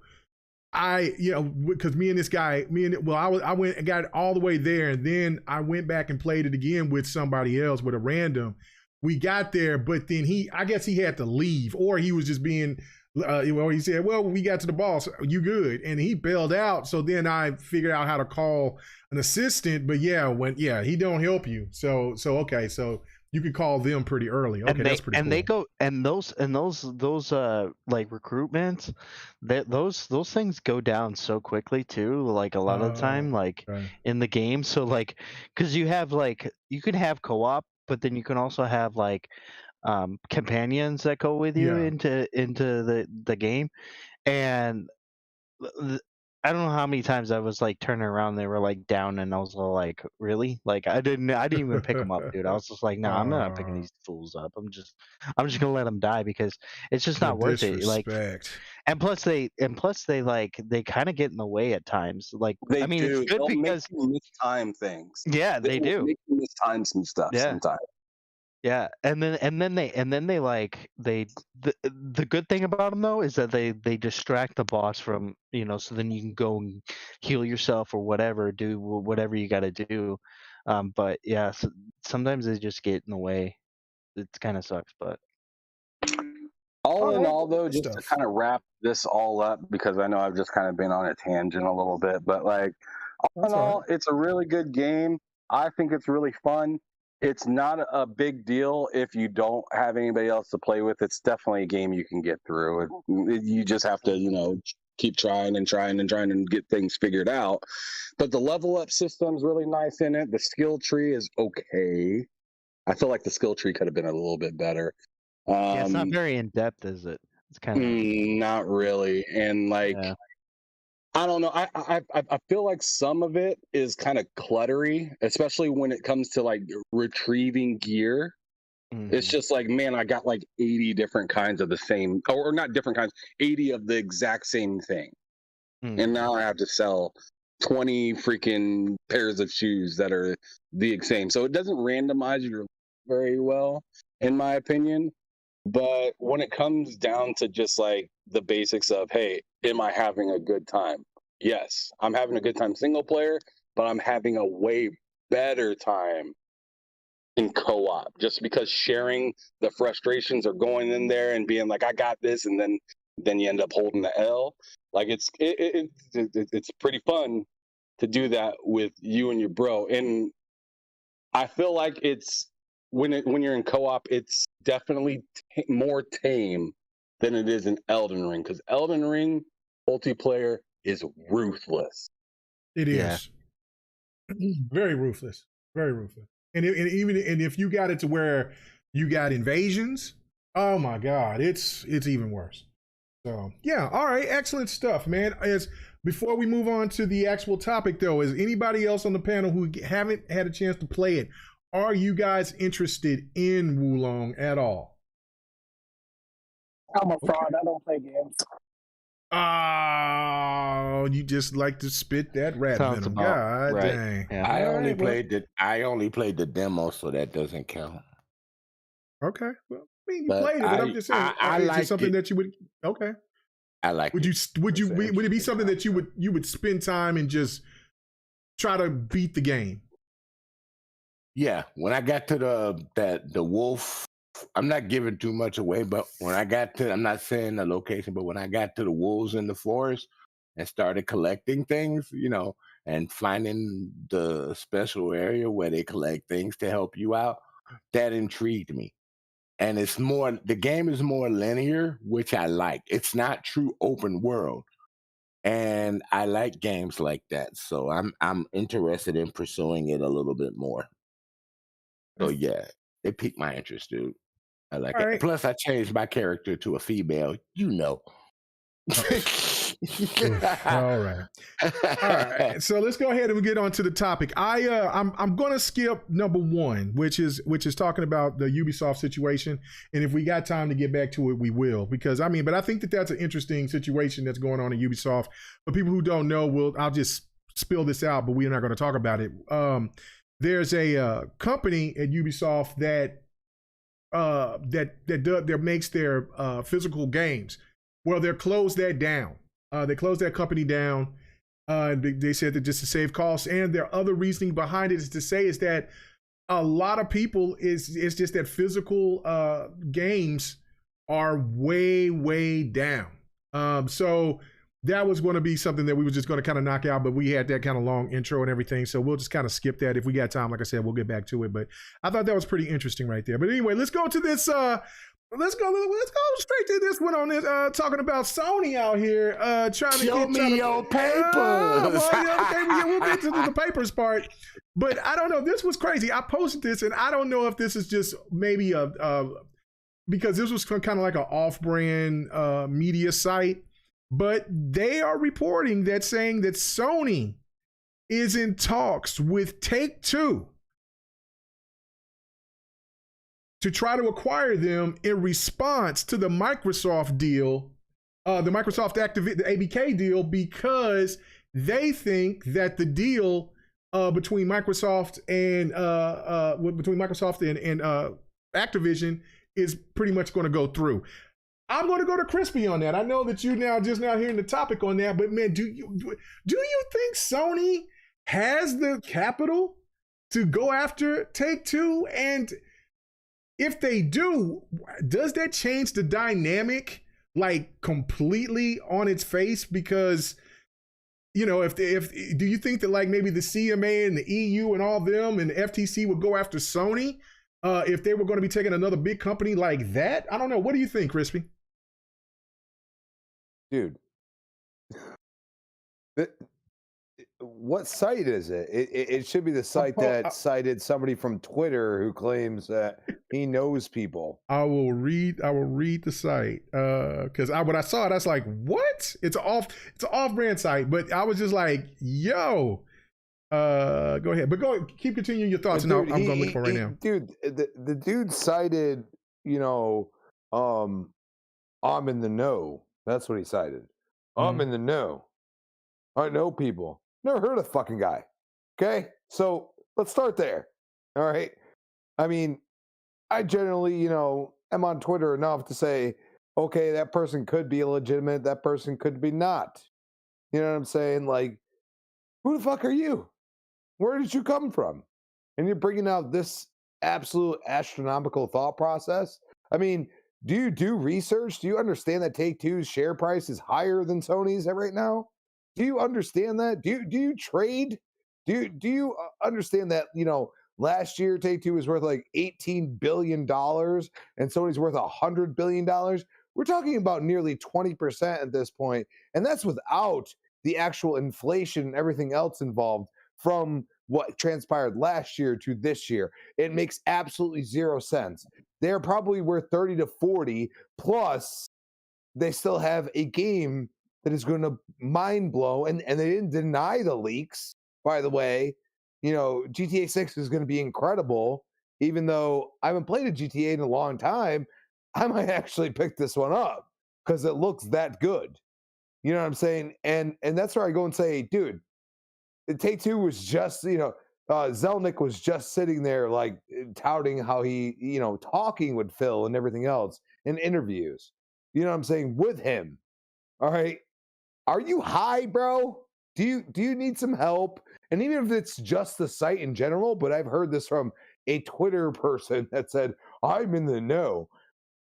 because me and this guy, I went and got all the way there, and then I went back and played it again with somebody else, with a random. We got there, but then I guess he had to leave, or he was just being, he said, well, we got to the boss, you good, and he bailed out. So then I figured out how to call an assistant, but he don't help you. So okay, so you could call them pretty early. Okay, that's pretty cool. And they go, and those like recruitments, those things go down so quickly too. Like a lot of the time, like in the game. So like, because you have you can have co-op, but then you can also have like companions that go with you into the game, and I don't know how many times I was like turning around and they were like down, and I was like, really? Like I didn't even pick them up, dude. I was just like, no, I'm not picking these fools up. I'm just gonna let them die, because it's just not worth it. Like, and plus they kind of get in the way at times. Like, they I mean, do. it's good because make you mistime things. Yeah, they do. Make you mistime some stuff sometimes. Yeah, and then they the good thing about them though is that they distract the boss from, so then you can go and heal yourself or whatever, do whatever you got to do. But yeah, sometimes they just get in the way. It kind of sucks, but all in all, though, just to kind of wrap this all up, because I know I've just kind of been on a tangent a little bit, but like all in all, it's a really good game. I think it's really fun. It's not a big deal if you don't have anybody else to play with. It's definitely a game you can get through. You just have to, keep trying and get things figured out. But the level up system's really nice in it. The skill tree is okay. I feel like the skill tree could have been a little bit better. It's not very in depth, is it? It's kind of not really. And like, I don't know. I feel like some of it is kind of cluttery, especially when it comes to like retrieving gear. It's just like, man, I got like 80 different kinds of the same, or not different kinds, 80 of the exact same thing. And now I have to sell 20 freaking pairs of shoes that are the same. So it doesn't randomize your very well, in my opinion. But when it comes down to just like the basics of, hey, am I having a good time? Yes, I'm having a good time single player, but I'm having a way better time in co-op, just because sharing the frustrations or going in there and being like, I got this, and then you end up holding the L. Like it's pretty fun to do that with you and your bro. And I feel like it's when you're in co-op, it's definitely more tame than it is in Elden Ring, because Elden Ring multiplayer is ruthless. It is very ruthless, very ruthless. And even if you got it to where you got invasions, oh my God, it's even worse. So yeah, all right, excellent stuff, man. Before we move on to the actual topic, though, is anybody else on the panel who haven't had a chance to play it? Are you guys interested in Wulong at all? I'm a fraud. I don't play games. Oh, you just like to spit that rat venom. God dang. Yeah. I only played the demo, so that doesn't count. Okay. Well, I mean, you played it, but I'm just saying, is it something that you would? Okay. I like. Would it be something that you would spend time and just try to beat the game? Yeah. When I got to the wolf, I'm not giving too much away, but when I got to, I'm not saying the location, but when I got to the wolves in the forest and started collecting things, and finding the special area where they collect things to help you out, that intrigued me. And the game is more linear, which I like. It's not true open world. And I like games like that. So I'm interested in pursuing it a little bit more. So yeah, it piqued my interest, dude. I like it. Right. Plus, I changed my character to a female. All right. So let's go ahead and get on to the topic. I'm going to skip number one, which is talking about the Ubisoft situation. And if we got time to get back to it, we will. Because but I think that's an interesting situation that's going on in Ubisoft. For people who don't know, I'll just spill this out, but we're not going to talk about it. There's a company at Ubisoft that makes their physical games. Well, they're closed that down. They closed that company down. They said that just to save costs, and their other reasoning behind it is that a lot of people it's just that physical games are way down. So that was going to be something that we were just going to kind of knock out, but we had that kind of long intro and everything, so we'll just kind of skip that. If we got time, like I said, we'll get back to it. But I thought that was pretty interesting right there. But anyway, let's go to this. Let's go straight to this one on this. Talking about Sony out here trying to show me your papers. We'll get to the papers part. But I don't know. This was crazy. I posted this, and I don't know if this is just maybe because this was kind of like an off-brand media site. But they are reporting saying that Sony is in talks with Take-Two to try to acquire them in response to the Microsoft deal, the Microsoft the ABK deal, because they think that the deal between Microsoft and Activision is pretty much going to go through. I'm going to go to Crispy on that. I know that you just now hearing the topic on that, but man, do you think Sony has the capital to go after Take-Two? And if they do, does that change the dynamic like completely on its face? Because if do you think that like maybe the CMA and the EU and all them and the FTC would go after Sony if they were going to be taking another big company like that? I don't know. What do you think, Crispy? Dude, what site is it? It should be the site that cited somebody from Twitter who claims that he knows people. I will read the site because when I saw it, I was like, "What?" It's an off-brand site, but I was just like, "Yo." Go ahead, but keep continuing your thoughts. Dude, I'm going to look for right now. Dude, the dude cited, I'm in the know. That's what he cited. I'm in the know. I know people. Never heard of the fucking guy. Okay? So let's start there. All right? I mean, I generally, am on Twitter enough to say, okay, that person could be legitimate. That person could be not. You know what I'm saying? Like, who the fuck are you? Where did you come from? And you're bringing out this absolute astronomical thought process? I mean, do you do research? Do you understand that Take-Two's share price is higher than Sony's right now? Do you understand that? Do you trade? Do you understand that, last year Take-Two was worth like $18 billion and Sony's worth $100 billion. We're talking about nearly 20% at this point, and that's without the actual inflation and everything else involved from what transpired last year to this year. It makes absolutely zero sense. They're probably worth 30 to 40, plus they still have a game that is going to mind blow, and they didn't deny the leaks, by the way. You know, GTA 6 is going to be incredible, even though I haven't played a GTA in a long time. I might actually pick this one up because it looks that good. You know what I'm saying? And that's where I go and say, dude, Take-Two was just, Zelnick was just sitting there like touting how he, talking with Phil and everything else in interviews. You know what I'm saying? With him. All right. Are you high, bro? Do you need some help? And even if it's just the site in general, but I've heard this from a Twitter person that said, I'm in the know.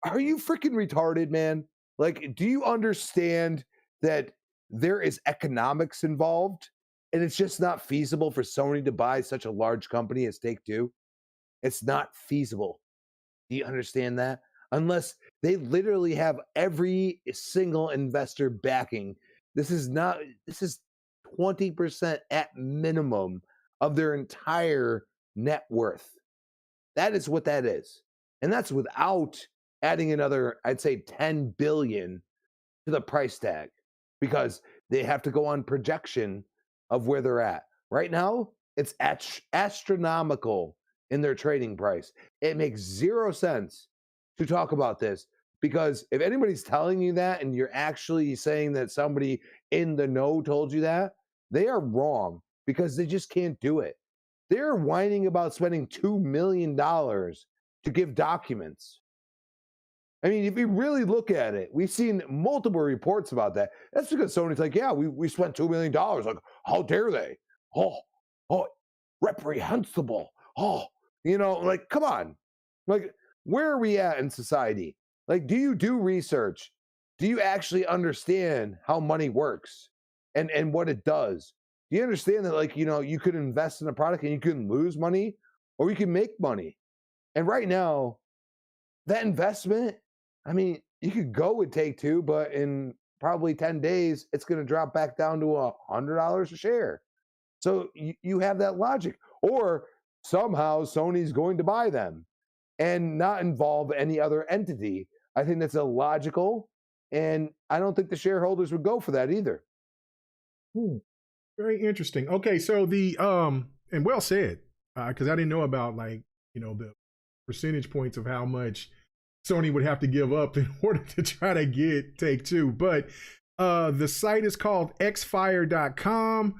Are you freaking retarded, man? Like, do you understand that there is economics involved and it's just not feasible for Sony to buy such a large company as Take-Two? It's not feasible. Do you understand that? Unless they literally have every single investor backing. This is 20% at minimum of their entire net worth. That is what that is. And that's without adding another, I'd say 10 billion to the price tag, because they have to go on projection of where they're at. Right now, it's astronomical in their trading price. It makes zero sense to talk about this, because if anybody's telling you that and you're actually saying that somebody in the know told you that, they are wrong, because they just can't do it. They're whining about spending $2 million to give documents. I mean, if you really look at it, we've seen multiple reports about that. That's because Sony's like, yeah, we spent $2 million. Like, how dare they? Oh, reprehensible. Like, come on. Like, where are we at in society? Like, do you do research? Do you actually understand how money works and what it does? Do you understand that, like, you could invest in a product and you can lose money or you can make money? And right now, that investment, I mean, you could go with Take-Two, but in probably 10 days, it's going to drop back down to $100 a share. So you have that logic. Or somehow Sony's going to buy them and not involve any other entity. I think that's illogical, and I don't think the shareholders would go for that either. Very interesting. Okay, so the and well said, because I didn't know about the percentage points of how much Sony would have to give up in order to try to get Take-Two. But the site is called xfire.com,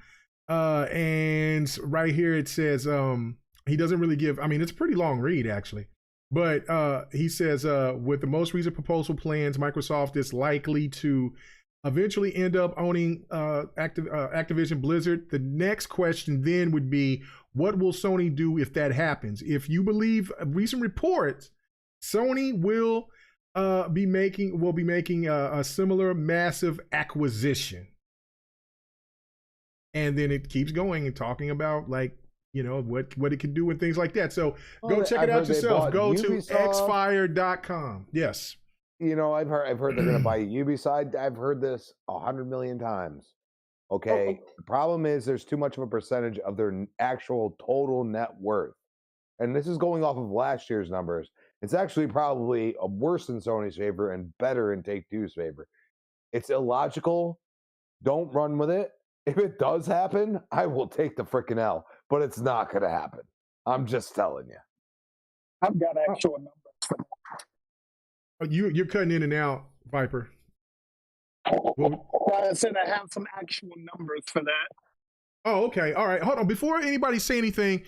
and right here it says he doesn't really give. I mean, it's a pretty long read actually. But he says, with the most recent proposal plans, Microsoft is likely to eventually end up owning Activision Blizzard. The next question then would be, what will Sony do if that happens? If you believe recent reports, Sony will be making a similar massive acquisition. And then it keeps going and talking about what it can do and things like that. So go check it out yourself. Go to xfire.com. Yes. I've heard they're going to buy Ubisoft. I've heard this 100 million times. Okay. The problem is there's too much of a percentage of their actual total net worth. And this is going off of last year's numbers. It's actually probably worse in Sony's favor and better in Take-Two's favor. It's illogical. Don't run with it. If it does happen, I will take the freaking L, but it's not going to happen. I'm just telling you. I've got actual numbers for that. You're cutting in and out, Viper. Well, I said I have some actual numbers for that. Oh, okay. All right. Hold on. Before anybody say anything,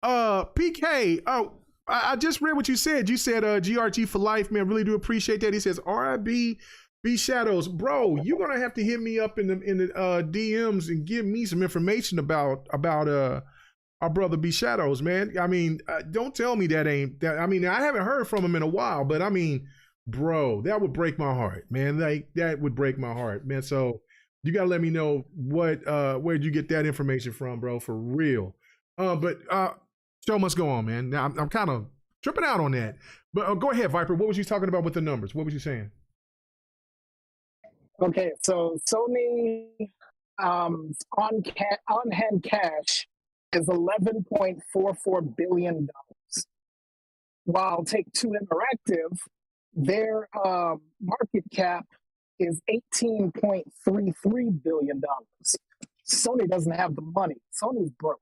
PK, I just read what you said. You said GRG for life, man. Really do appreciate that. He says RIB B Shadows, bro. You're gonna have to hit me up in the DMs and give me some information about our brother B Shadows, man. I mean, don't tell me that ain't that. I mean, I haven't heard from him in a while, but I mean, bro, that would break my heart, man. Like that would break my heart, man. So you gotta let me know where'd you get that information from, bro, for real. But Show must go on, man. Now I'm kind of tripping out on that. But go ahead, Viper. What was you talking about with the numbers? What was you saying? Okay, so Sony on-hand cash is $11.44 billion, while Take-Two Interactive, their market cap is $18.33 billion. Sony doesn't have the money. Sony's broke.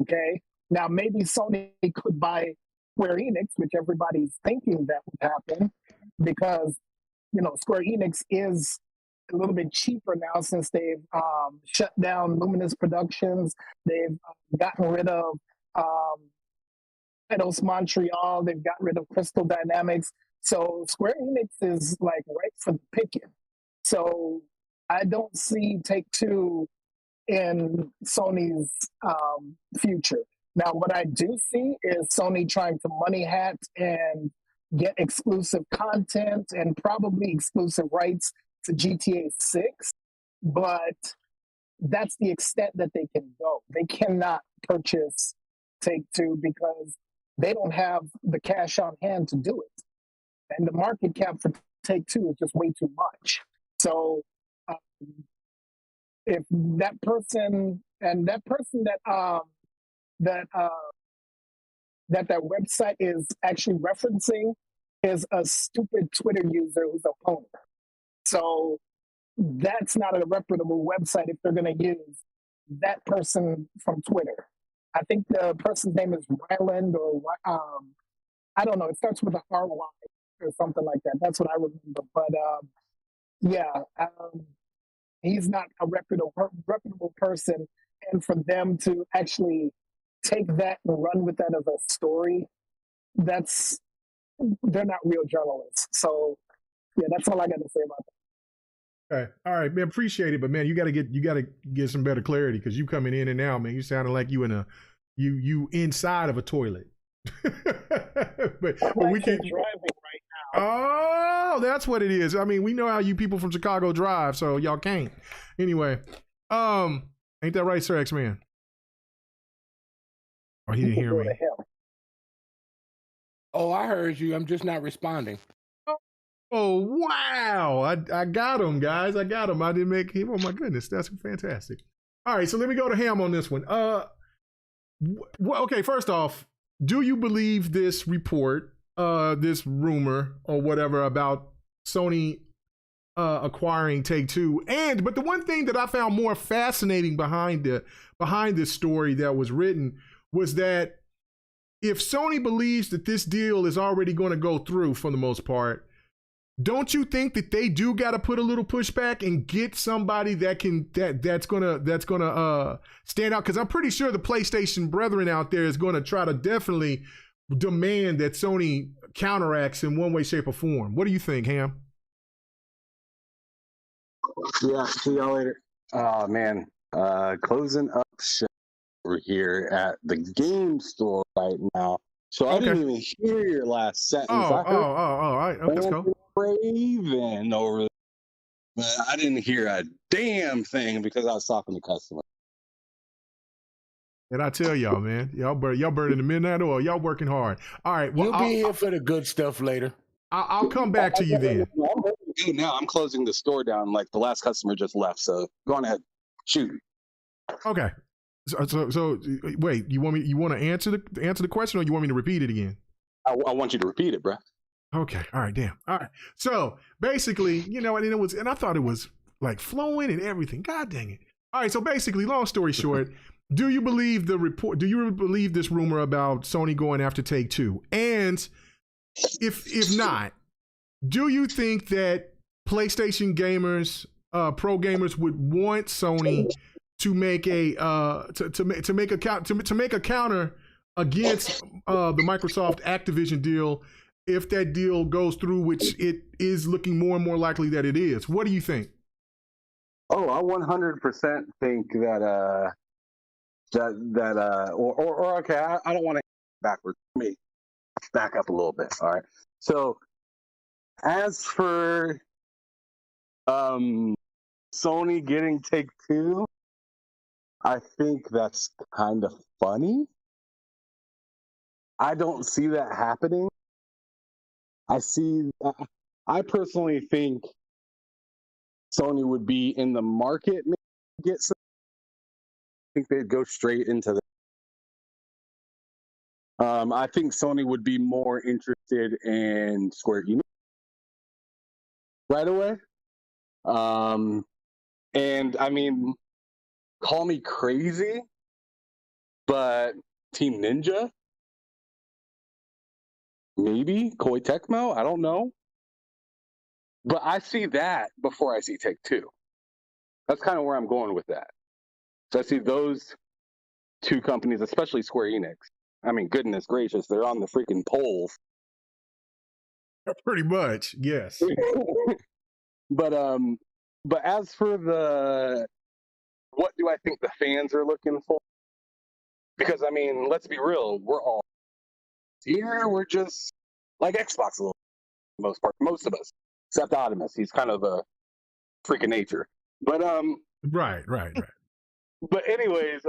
Okay, now maybe Sony could buy Square Enix, which everybody's thinking that would happen, because Square Enix is a little bit cheaper now since they've shut down Luminous Productions. They've gotten rid of Eidos Montreal. They've got rid of Crystal Dynamics. So Square Enix is like right for the picking. So I don't see Take-Two in Sony's future. Now, what I do see is Sony trying to money hat and get exclusive content and probably exclusive rights to GTA 6, but that's the extent that they can go. They cannot purchase Take-Two because they don't have the cash on hand to do it. And the market cap for Take-Two is just way too much. So if that person that website is actually referencing is a stupid Twitter user who's a pony. So that's not a reputable website if they're going to use that person from Twitter. I think the person's name is Ryland, or I don't know. It starts with a RY or something like that. That's what I remember. But he's not a reputable person. And for them to actually take that and run with that as a story, they're not real journalists. So yeah, that's all I got to say about that. All right, man. Appreciate it, but man, you got to get some better clarity, because you coming in and out, man. You sounding like you you inside of a toilet. but we can't driving right now. Oh, that's what it is. I mean, we know how you people from Chicago drive, so y'all can't. Anyway, ain't that right, Sir X-Man? Oh, he didn't hear me. Oh, I heard you. I'm just not responding. Oh, wow. I got him, guys. I got him. I didn't make him. Oh, my goodness. That's fantastic. All right, so let me go to Ham on this one. Okay, first off, do you believe this report, this rumor or whatever about Sony acquiring Take-Two? But the one thing that I found more fascinating behind this story that was written was that if Sony believes that this deal is already going to go through for the most part, don't you think that they do got to put a little pushback and get somebody that's gonna stand out? Because I'm pretty sure the PlayStation brethren out there is going to try to definitely demand that Sony counteracts in one way, shape, or form. What do you think, Ham? Yeah, see y'all later. Oh man, closing up shop over here at the game store right now. So I didn't even hear your last sentence. All right. Okay, let's go. Raven over there, but I didn't hear a damn thing because I was talking to customers. And I tell y'all, man, y'all burning the midnight oil. Y'all working hard. All right, well, you'll be here for the good stuff later. I'll come back to you then. Now I'm closing the store down. Like the last customer just left, so go on ahead, shoot. Okay. So wait, you want to answer the question, or you want me to repeat it again? I want you to repeat it, bro. Okay. All right. Damn. All right. So basically, and I thought it was like flowing and everything. God dang it. All right. So basically, long story short, do you believe the report? Do you believe this rumor about Sony going after Take-Two? And if not, do you think that PlayStation gamers, pro gamers, would want Sony to make a counter against the Microsoft Activision deal if that deal goes through, which it is looking more and more likely that it is? What do you think? Oh, I 100% think that okay, I don't want to backwards. Let me back up a little bit. All right. So as for Sony getting Take-Two, I think that's kind of funny I don't see that happening. I personally think Sony would be in the market, maybe get some. I think they'd go straight into the. I think Sony would be more interested in Square Enix right away. And I mean, call me crazy, but Team Ninja, maybe Koei Tecmo, I don't know. But I see that before I see Take-Two. That's kind of where I'm going with that. So I see those two companies, especially Square Enix. I mean, goodness gracious, they're on the freaking polls. Pretty much, yes. But as for what do I think the fans are looking for? Because I mean, let's be real, we're all here. We're just like Xbox a little, for the most part, most of us, except Optimus. He's kind of a freak of nature. But Right. But anyways,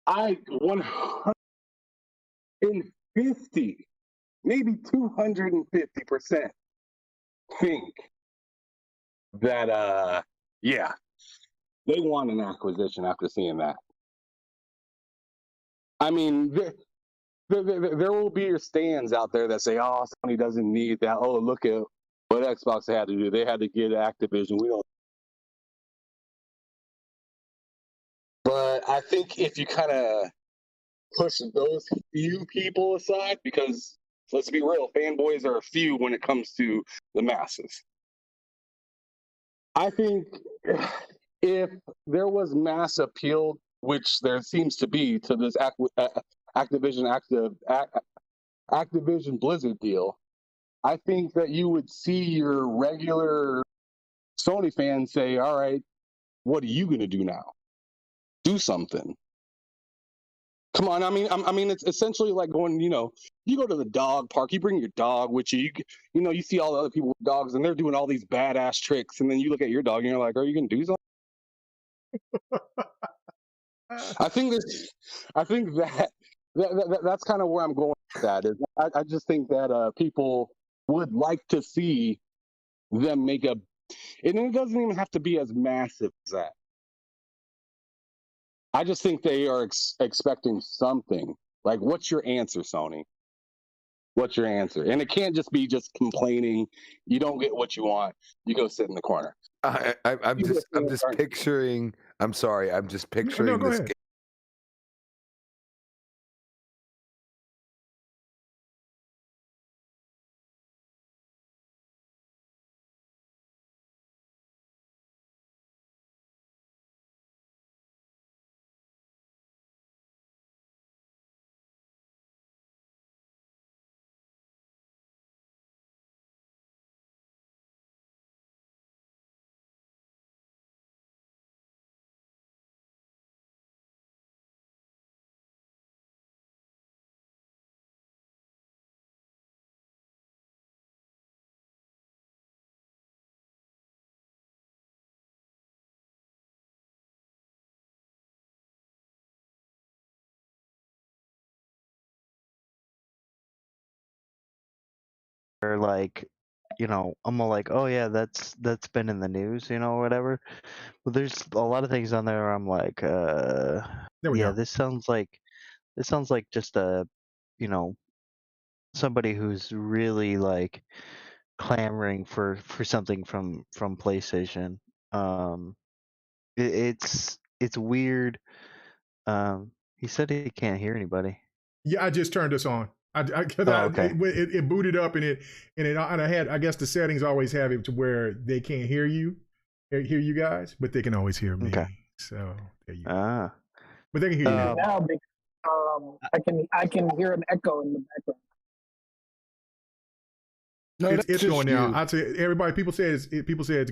I 150, maybe 250% think that yeah, they want an acquisition after seeing that. I mean, there will be your stands out there that say, "Oh, Sony doesn't need that. Oh, look at what Xbox had to do. They had to get Activision. We don't." But I think if you kind of push those few people aside, because let's be real, fanboys are few when it comes to the masses. I think if there was mass appeal, which there seems to be to this Activision Blizzard deal, I think that you would see your regular Sony fans say, "All right, what are you going to do now? Do something." Come on, I mean, it's essentially like going, you go to the dog park, you bring your dog with you, you see all the other people with dogs, and they're doing all these badass tricks, and then you look at your dog, and you're like, "Are you going to do something?" I think that's kind of where I'm going with that. Is I just think that people would like to see them make and it doesn't even have to be as massive as that. I just think they are expecting something. Like, what's your answer, Sony? What's your answer? And it can't just be just complaining. You don't get what you want. You go sit in the corner. I'm just picturing. I'm sorry. I'm just picturing No, go this. ahead. Or like, I'm all like, "Oh yeah, that's been in the news, or whatever." But there's a lot of things on there where I'm like, There we yeah, go. this sounds like just a, somebody who's really like clamoring for something from PlayStation. It's weird. He said he can't hear anybody. Yeah, I just turned this on. Okay. It booted up and I had, I guess the settings always have it to where they can't hear you guys, but they can always hear me. Okay. So there you go. Ah. But they can hear you. Now I can hear an echo in the background. No, It's going now. I'd say everybody. People say it's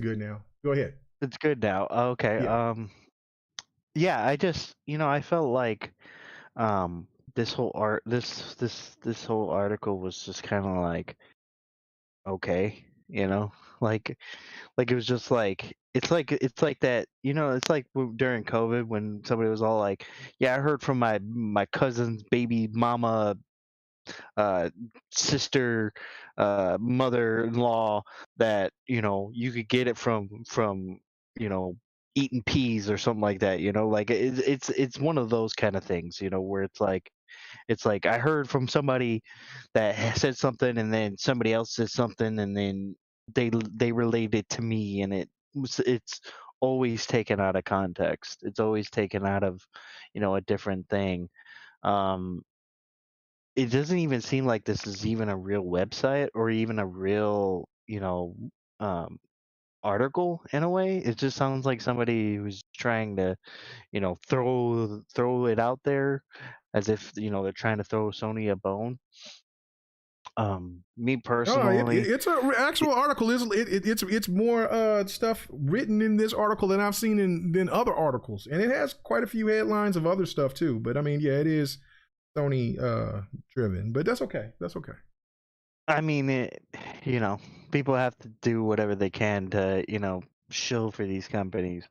good now. Go ahead. It's good now. Okay. Yeah. Yeah, I just, I felt like this whole whole article was just kind of like, okay, Like it was just like it's like that, it's like during COVID when somebody was all like, yeah, I heard from my cousin's baby mama, uh sister, mother-in-law, that you could get it from you know eating peas or something like that, like it's one of those kind of things, where it's like I heard from somebody that said something, and then somebody else said something, and then they relate it to me, and it's always taken out of context. It's always taken out of a different thing. Um, it doesn't even seem like this is even a real website or even a real um, article in a way. It just sounds like somebody who's trying to throw it out there as if they're trying to throw Sony a bone. Me No, personally, it's an actual article. It's more stuff written in this article than I've seen than other articles, and it has quite a few headlines of other stuff too. But I mean, yeah, it is Sony driven, but that's okay. That's okay. I mean, people have to do whatever they can to shill for these companies.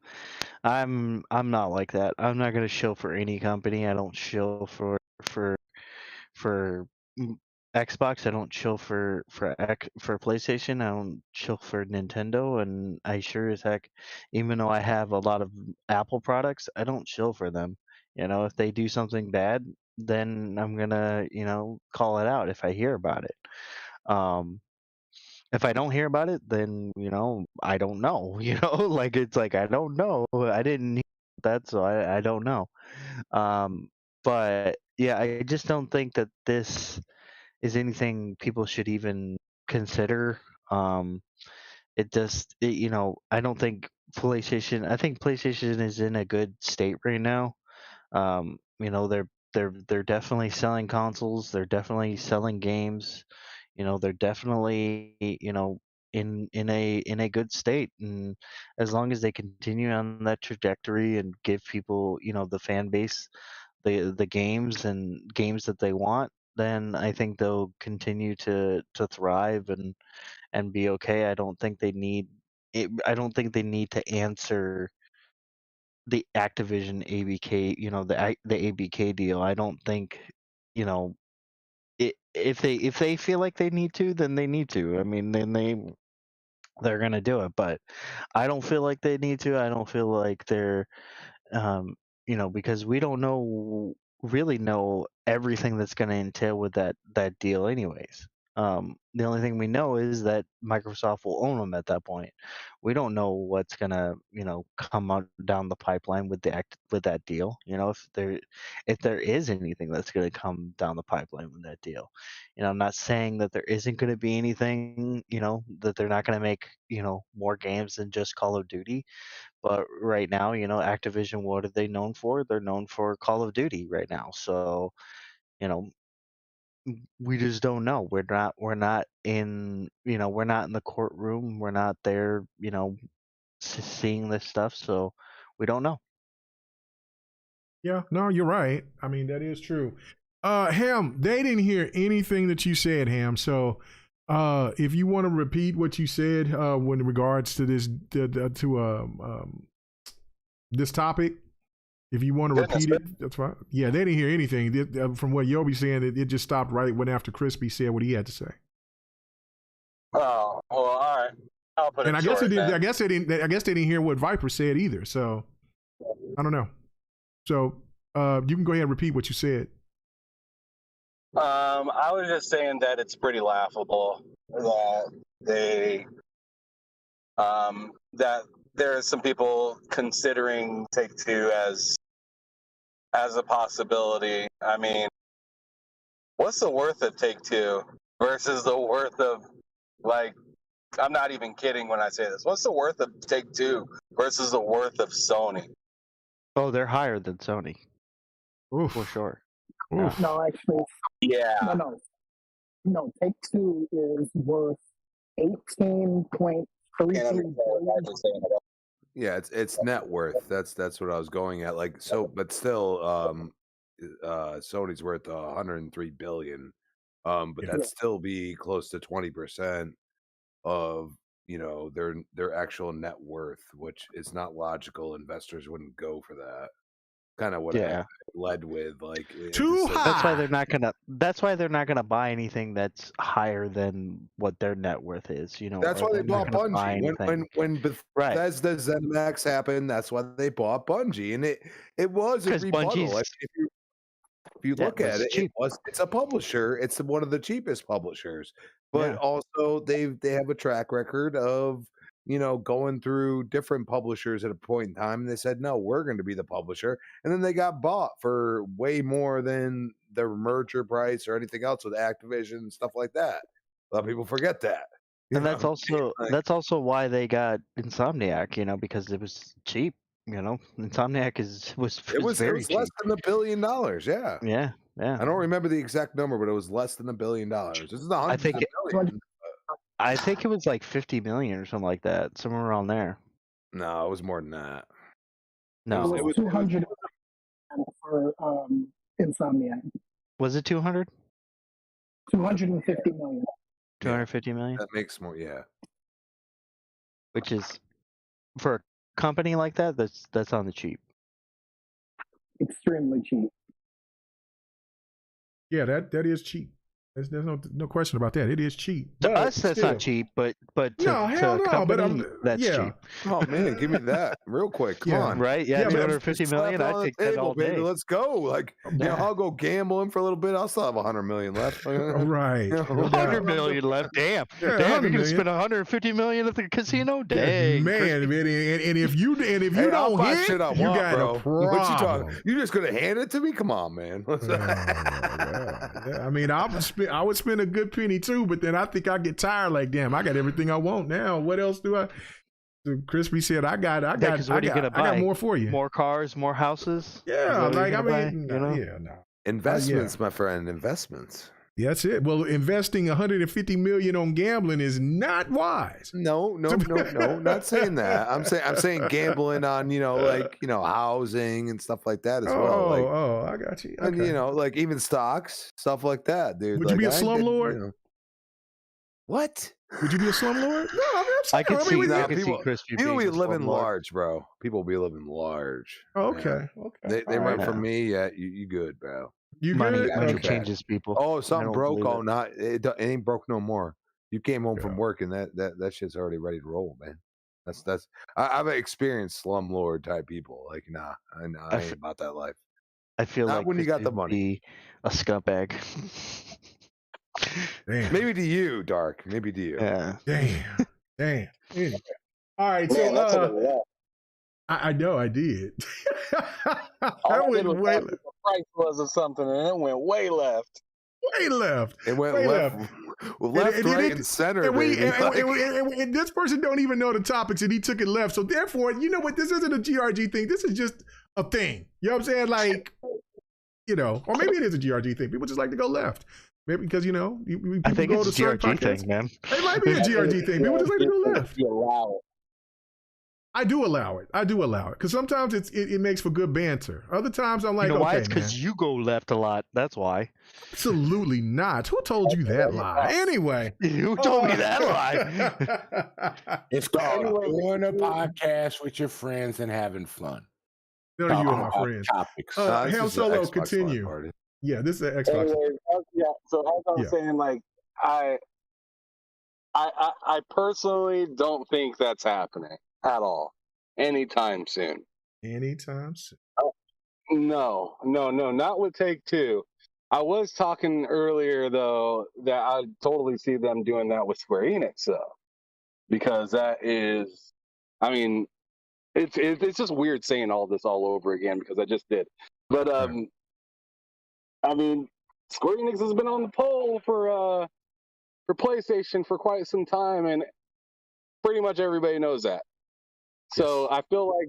I'm not like that. I'm not gonna shill for any company. I don't shill for Xbox. I don't chill for PlayStation. I don't chill for Nintendo, and I sure as heck, even though I have a lot of Apple products, I don't chill for them. If they do something bad, then I'm gonna call it out if I hear about it. Um, if I don't hear about it, then I don't know. Like it's like I don't know. I didn't hear that, so I don't know. But yeah, I just don't think that this is anything people should even consider. Um, I don't think PlayStation. I think PlayStation is in a good state right now. They're definitely selling consoles. They're definitely selling games. They're definitely in a good state, and as long as they continue on that trajectory and give people the fan base the games and games that they want, then I think they'll continue to thrive and be okay. I don't think they need it. I don't think they need to answer the Activision ABK, the ABK deal. I don't think, you know, if they feel like they need to, then they need to. I mean, then they're gonna do it. But I don't feel like they need to. I don't feel like they're because we don't really know everything that's going to entail with that deal anyways. The only thing we know is that Microsoft will own them at that point. We don't know what's going to come out down the pipeline with with that deal. If there is anything that's going to come down the pipeline with that deal. I'm not saying that there isn't going to be anything, that they're not going to make more games than just Call of Duty. But right now, Activision, what are they known for? They're known for Call of Duty right now. So, you know, we just don't know. We're not in the courtroom. We're not there, seeing this stuff. So we don't know. Yeah, no, you're right. I mean, that is true. Ham, they didn't hear anything that you said, Ham. So, if you want to repeat what you said, in regards to this, this topic, if you want to repeat it, that's fine. Yeah, they didn't hear anything. From what Yobi said, it just stopped right when after Crispy said what he had to say. Oh, well, all right. I'll put And it I guess short, they didn't. then. I guess they didn't hear what Viper said either. So I don't know. So you can go ahead and repeat what you said. I was just saying that it's pretty laughable that that there are some people considering Take-Two as a possibility. I mean, what's the worth of Take-Two versus the worth of, like, I'm not even kidding when I say this. What's the worth of Take-Two versus the worth of Sony? Oh, they're higher than Sony. Oof. For sure. Oof. No, actually, Yeah. no. Take-Two is worth 18.33 billion. Yeah, it's net worth. That's what I was going at. Like, so, but still, Sony's worth 103 billion. But Yeah. that'd still be close to 20% of their actual net worth, which is not logical. Investors wouldn't go for that. Kind of what I led with, like too high. That's why they're not gonna buy anything that's higher than what their net worth is. That's why they bought Bungie. When Bethesda ZeniMax happened, that's why they bought Bungie, and it was a rebuttal. Like, if you look at it, it's a publisher. It's one of the cheapest publishers, but also they have a track record of going through different publishers at a point in time, and they said, no, we're going to be the publisher. And then they got bought for way more than their merger price or anything else with Activision and stuff like that. A lot of people forget that. And that's also why they got Insomniac, because it was cheap. Insomniac was very cheap. Less than $1 billion. Yeah. Yeah. I don't remember the exact number, but it was less than $1 billion. This is $100 million. I think it was like 50 million or something like that, somewhere around there. No, it was more than that. No, it was 200 for Insomniac. Was it 200? 250 million. 250 million. That makes more, yeah. Which is for a company like that, that's on the cheap. Extremely cheap. Yeah, that is cheap. There's no question about that. It is cheap. To us, that's not cheap, but to a company, that's cheap. Oh man, give me that real quick. Come on, right? Yeah, 250 million. I take that all day. Baby. Let's go. Like, I'll go gambling for a little bit. I'll still have 100 million left. Right, 100 million left. Damn, you're gonna spend 150 million at the casino. Dang, man. And if you don't hit, you got a problem. What you talking? You just gonna hand it to me? Come on, man. I mean, I would spend a good penny too, but then I think I get tired. Like, damn, I got everything I want now. What else do I? So Crispy said, I got more for you. More cars, more houses. Yeah, investments, my friend, investments. That's it. Well, investing 150 million on gambling is not wise. No, not saying that. I'm saying gambling on, housing and stuff like that as well. I got you. Okay. And like even stocks, stuff like that, dude. Would you be a slumlord? What? Would you be a slumlord? No, I can see Crispy. People be living large, bro. People be living large. Okay. They run from me. Yeah, you good, bro. You money good? changes people. Oh, something broke. It ain't broke no more. You came home from work and that shit's already ready to roll, man. I've experienced slumlord type people. Like, nah, I ain't about that life. I feel not like when you got the money. A scumbag. Damn. Maybe to you, Dark. Maybe to you. Yeah. Damn. Anyway. All right. So I know I did. I went way left. The price was or something, and it went way left. Way left. It went left, right, and center. And this person don't even know the topics, and he took it left. So therefore, you know what? This isn't a GRG thing. This is just a thing. You know what I'm saying? Like, or maybe it is a GRG thing. People just like to go left. Maybe because I think it's a GRG thing, man. It might be a GRG thing. People just like to go left. I do allow it because sometimes it makes for good banter. Other times I'm like, why? It's because you go left a lot. That's why. Absolutely not. Who told you that lie? Anyway, who told me that lie? It's called doing a podcast with your friends and having fun. None of you are my friends. Topics. Ham Solo, continue. Yeah, this is an Xbox. Anyway, so as I'm saying, like I personally don't think that's happening at all anytime soon. Anytime soon. No, not with Take-Two. I was talking earlier though that I totally see them doing that with Square Enix though, because that is, I mean, it's just weird saying all this all over again because I just did, but I mean, Square Enix has been on the pole for PlayStation for quite some time, and pretty much everybody knows that. So I feel like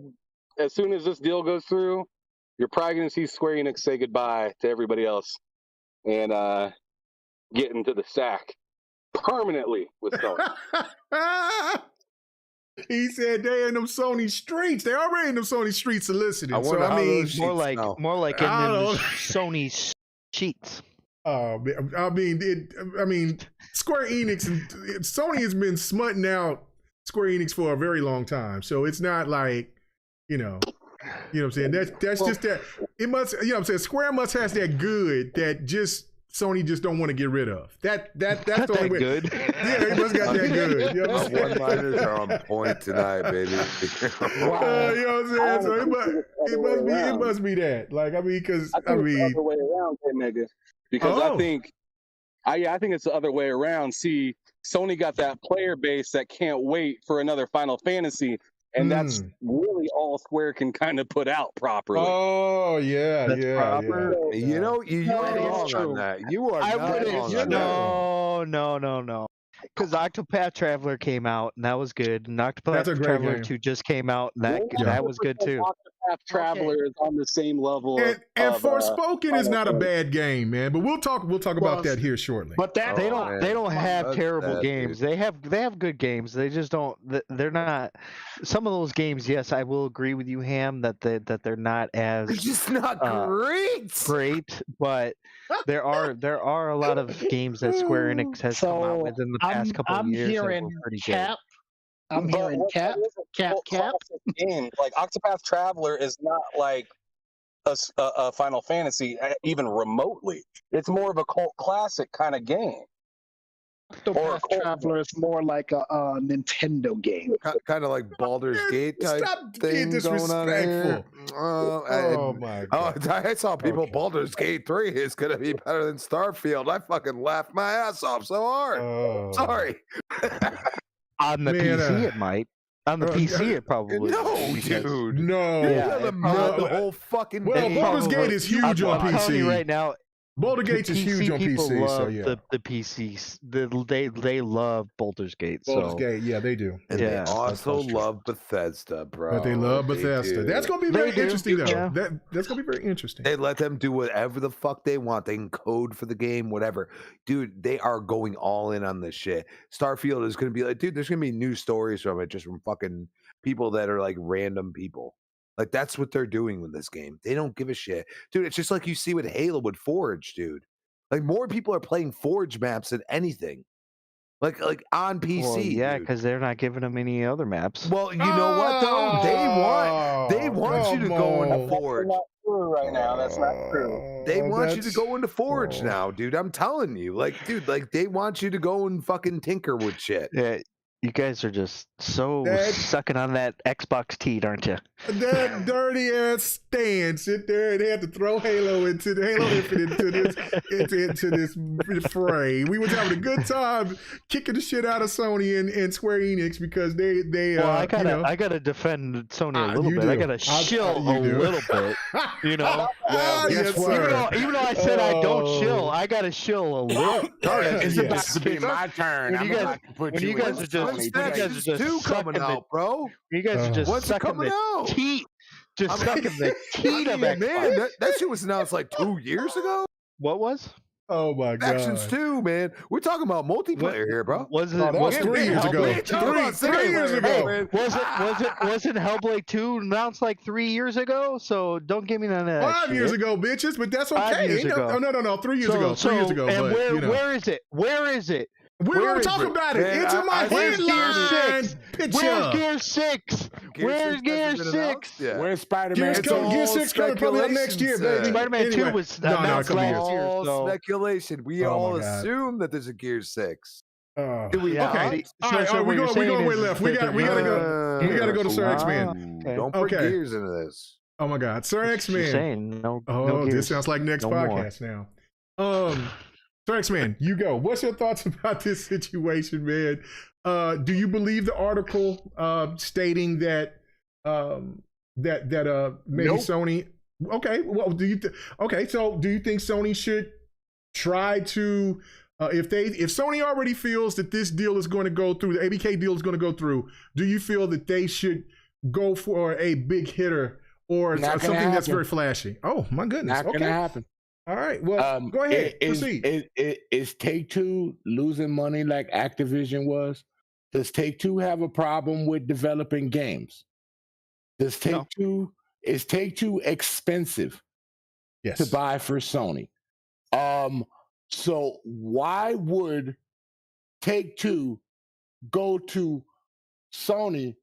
as soon as this deal goes through, you're probably going to see Square Enix say goodbye to everybody else and get into the sack permanently with Sony. He said they in them Sony streets. They already in them Sony streets soliciting. So I mean, more like in them Sony sheets. I mean, Square Enix and Sony has been smutting out Square Enix for a very long time. So it's not like, you know what I'm saying? That's just that it must, you know what I'm saying? Square must has that good that just Sony just don't want to get rid of. That's the only way. Good. Yeah, they must got that good. You know what I'm saying? One-liners are on point tonight, baby. You know what I'm saying? So it must be that. Like, I mean, because I mean, it's the other way around, nigga. Because I think it's the other way around. See, Sony got that player base that can't wait for another Final Fantasy, and that's really all Square can kind of put out properly. Oh yeah, That's proper. yeah. You know, you are wrong on that. You are not wrong on that. No. Because Octopath Traveler came out, and that was good. And Octopath Traveler 2 just came out, and that was good too. Octopath Traveler is on the same level. And Forspoken is not a bad game, man. But we'll talk about that here shortly. But that they don't have terrible games. Dude. They have good games. They just don't. They're not. Some of those games, yes, I will agree with you, Ham, that they're not as. It's just not great, but there are a lot of games that Square Enix has come out with in the past couple of years. Hearing Cap. I'm hearing Cap. Game. Like Octopath Traveler is not like a Final Fantasy, even remotely. It's more of a cult classic kind of game. Octopath Traveler is more like a Nintendo game. Kind of like Baldur's Gate type thing going on here. Oh my god! I saw people. Baldur's Gate 3 is gonna be better than Starfield. I fucking laughed my ass off so hard. Sorry. On the PC, it might. On the PC, it probably. No, dude. No. Yeah, the whole fucking. Well, Baldur's Gate is huge on PC. I'm telling you right now. Baldur's Gate is huge on PC. Love So yeah, the PCs. They love Baldur's Gate. Baldur's Gate, yeah, they do. And Yeah. they also love Bethesda, bro. But they love Bethesda. That's gonna be very interesting, though. Yeah. That's gonna be very interesting. They let them do whatever the fuck they want. They can code for the game, whatever. Dude, they are going all in on this shit. Starfield is going to be like, dude, there's going to be new stories from it just from fucking people that are like random people. Like, that's what they're doing with this game. They don't give a shit. Dude, it's just like you see with Halo with Forge, dude. Like, more people are playing Forge maps than anything. Like on PC. Well, yeah, dude. because they're not giving them any other maps. Well, you know what though? They want you to go into Forge. That's not true right now. That's not true. They want you to go into Forge now, dude. I'm telling you, like, dude, like they want you to go and fucking tinker with shit. Yeah, you guys are just so sucking on that Xbox teat, aren't you? That dirty ass stand sit there and they had to throw Halo into the Halo Infinite into this fray. We was having a good time kicking the shit out of Sony and Square Enix because they well, I gotta defend Sony a little bit. do. I gotta shill a little bit. You know, yes, sir. even though I said I don't shill, I gotta shill a little. It's about to be my turn. When you guys are just two coming out, bro. You guys are just What's sucking coming out? the teat. Just sucking the teat of Xbox. Man, that shit was announced like 2 years ago. What was? Oh my god! Factions 2, man. We're talking about multiplayer here, bro. Was it? That was 3 years ago. Three years ago. Wasn't Hellblade 2 announced like 3 years ago? So don't give me none of that. 5 years ago, bitches. But that's okay. 5 years ago. Oh no, 3 years ago. 3 years ago. And but, where is it? Where is it? We're going to talk about it. Man, It's in my headline picture. Where's Gear 6? Where's Gear 6? Where's Spider-Man? Gear 6 coming probably out next year, baby. Spider-Man 2 was announced last year. All speculation. We all assume that there's a Gear 6. Do we? Okay. All right. We're going way left. We gotta go to Sir X-Man. Don't bring Gears into this. Oh my God, Sir X-Man. No this sounds like next podcast now. Sir X-Man, you go. What's your thoughts about this situation, man? Do you believe the article stating that maybe Sony? Okay, well, so do you think Sony should try to if Sony already feels that this deal is going to go through, the ABK deal is going to go through, do you feel that they should go for a big hitter or something that's very flashy? Oh my goodness, not gonna happen. All right, well, go ahead. Proceed. Is Take-Two losing money like Activision was? Does Take-Two have a problem with developing games? Is Take-Two expensive to buy for Sony? So why would Take-Two go to Sony,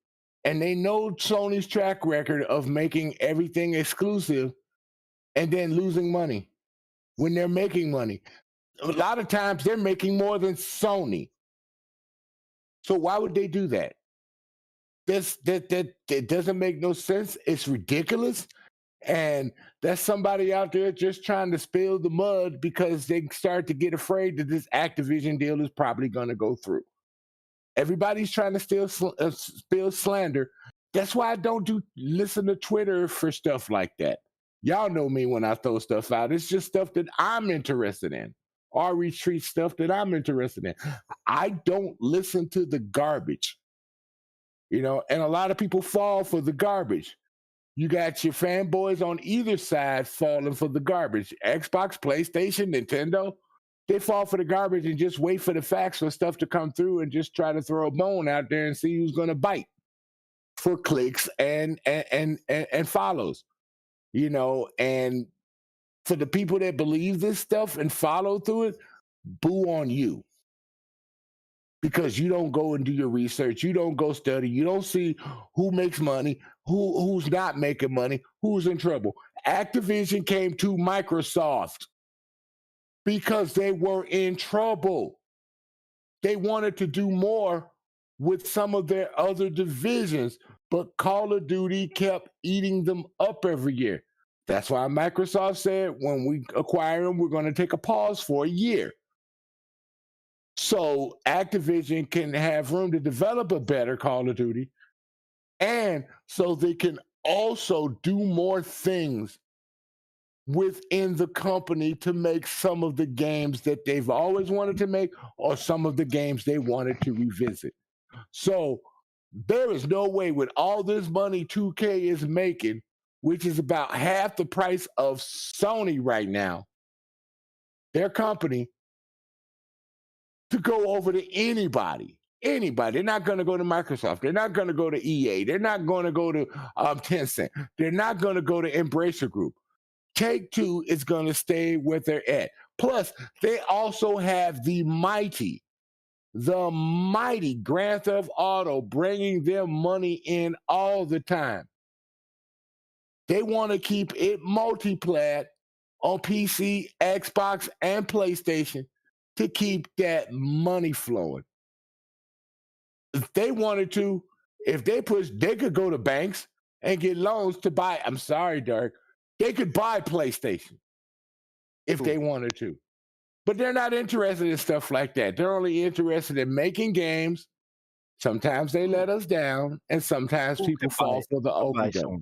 and they know Sony's track record of making everything exclusive and then losing money when they're making money. A lot of times they're making more than Sony. So why would they do that? That doesn't make no sense. It's ridiculous. And that's somebody out there just trying to spill the mud because they start to get afraid that this Activision deal is probably going to go through. Everybody's trying to spill slander. That's why I don't listen to Twitter for stuff like that. Y'all know me when I throw stuff out. It's just stuff that I'm interested in, or retweet stuff that I'm interested in. I don't listen to the garbage, and a lot of people fall for the garbage. You got your fanboys on either side falling for the garbage. Xbox, PlayStation, Nintendo, they fall for the garbage and just wait for the facts for stuff to come through and just try to throw a bone out there and see who's going to bite for clicks and follows. And for the people that believe this stuff and follow through it, boo on you. Because you don't go and do your research, you don't go study, you don't see who makes money, who's not making money, who's in trouble. Activision came to Microsoft because they were in trouble. They wanted to do more with some of their other divisions, but Call of Duty kept eating them up every year. That's why Microsoft said, when we acquire them, we're going to take a pause for a year. So Activision can have room to develop a better Call of Duty, and so they can also do more things within the company to make some of the games that they've always wanted to make, or some of the games they wanted to revisit. So there is no way, with all this money 2K is making, which is about half the price of Sony right now, their company, to go over to anybody. They're not going to go to Microsoft. They're not going to go to EA. They're not going to go to Tencent. They're not going to go to Embracer Group. Take-Two is going to stay where they're at. Plus, they also have the mighty Grand Theft Auto bringing them money in all the time. They want to keep it multi-plat on PC, Xbox, and PlayStation to keep that money flowing. If they wanted to, they could go to banks and get loans to buy. I'm sorry, Dirk. They could buy PlayStation if they wanted to. But they're not interested in stuff like that. They're only interested in making games. Sometimes they let us down, and sometimes people fall for the okie doke.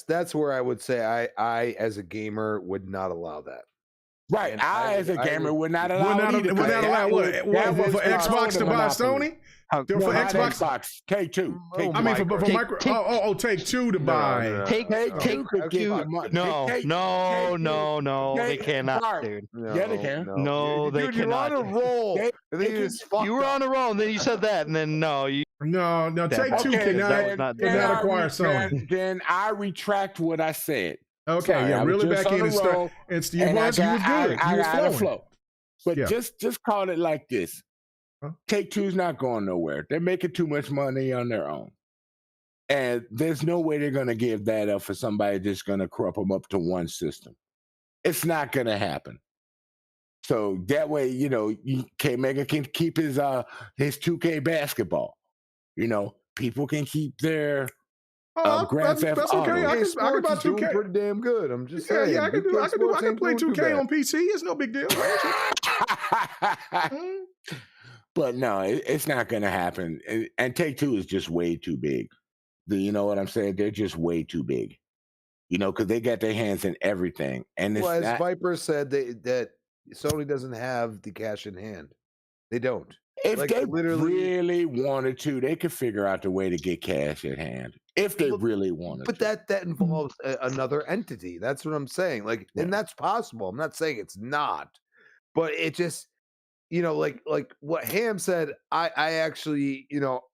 That's where I would say I as a gamer would not allow that. Right, I as a gamer would not allow it either. Would not allow what? For Xbox to buy Sony? For Xbox, Take-Two. I mean, for Micro. Take-Two to buy. Take-Two. No, they cannot, dude. Yeah, they can. No, they cannot. You're on a roll. You were on a roll, and then you said that, and then no. No, Take-Two cannot acquire Sony. Then I retract what I said. Okay, sorry, yeah, really back in and start. You was good. You was flowing. But just call it like this. Take-Two's not going nowhere. They're making too much money on their own. And there's no way they're going to give that up for somebody just going to crop them up to one system. It's not going to happen. So that way, K-Mega can keep his 2K basketball. People can keep their Grand Theft Auto. Okay. I can buy 2K. Doing pretty damn good. I'm just saying. Yeah, I can play 2K on PC. It's no big deal. But no, it's not going to happen. And Take-Two is just way too big. You know what I'm saying? They're just way too big. Because they got their hands in everything. And as Viper said, that Sony doesn't have the cash in hand. They don't. If they really wanted to, they could figure out the way to get cash at hand. If they really wanted to. But that involves another entity. That's what I'm saying. And that's possible. I'm not saying it's not. But it just, like what Ham said, I actually,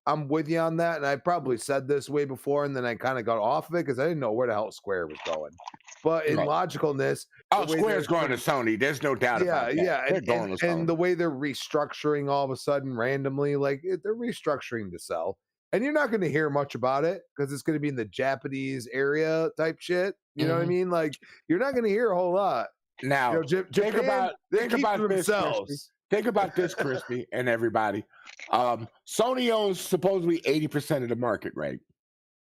I'm with you on that. And I probably said this way before, and then I kind of got off of it because I didn't know where the hell Square was going. But in logicalness, Square's going to Sony. There's no doubt about that. Yeah, and the way they're restructuring all of a sudden randomly, they're restructuring to sell. and you're not going to hear much about it because it's going to be in the Japanese area type shit. You know what I mean? Like, you're not going to hear a whole lot. Now, think about themselves. Think about this, Crispy, and everybody. Sony owns supposedly 80% of the market, right?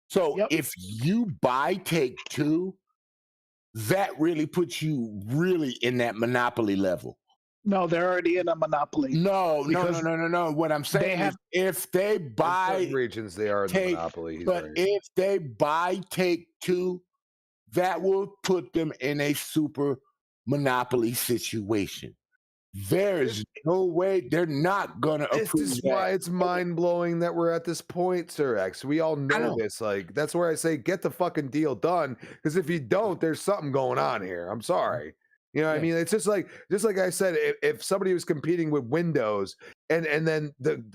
So if you buy Take-Two, that really puts you really in that monopoly level. No, they're already in a monopoly. No. What I'm saying is, if they buy in certain regions, they are in the monopoly. But if they buy Take-Two, that will put them in a super monopoly situation. There's no way they're not gonna approve. This is why it's mind blowing that we're at this point, Sir X. We all know this. Like, that's where I say get the fucking deal done. Because if you don't, there's something going on here. I'm sorry. You know what I mean? It's just like I said, if somebody was competing with Windows and then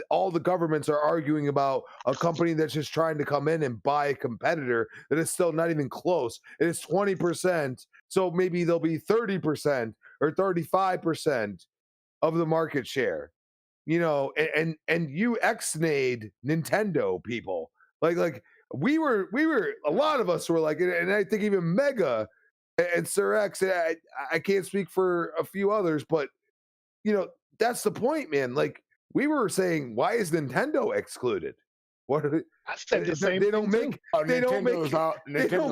all the governments are arguing about a company that's just trying to come in and buy a competitor that is still not even close. It is 20%. So maybe there'll be 30% or 35% of the market share. You know, and you ex-nayed Nintendo people. Like we were a lot of us were like, and I think even Mega and Sir X, I can't speak for a few others, but you know, that's the point, man. Like, we were saying, why is Nintendo excluded? What are I said the same they don't thing make too. they don't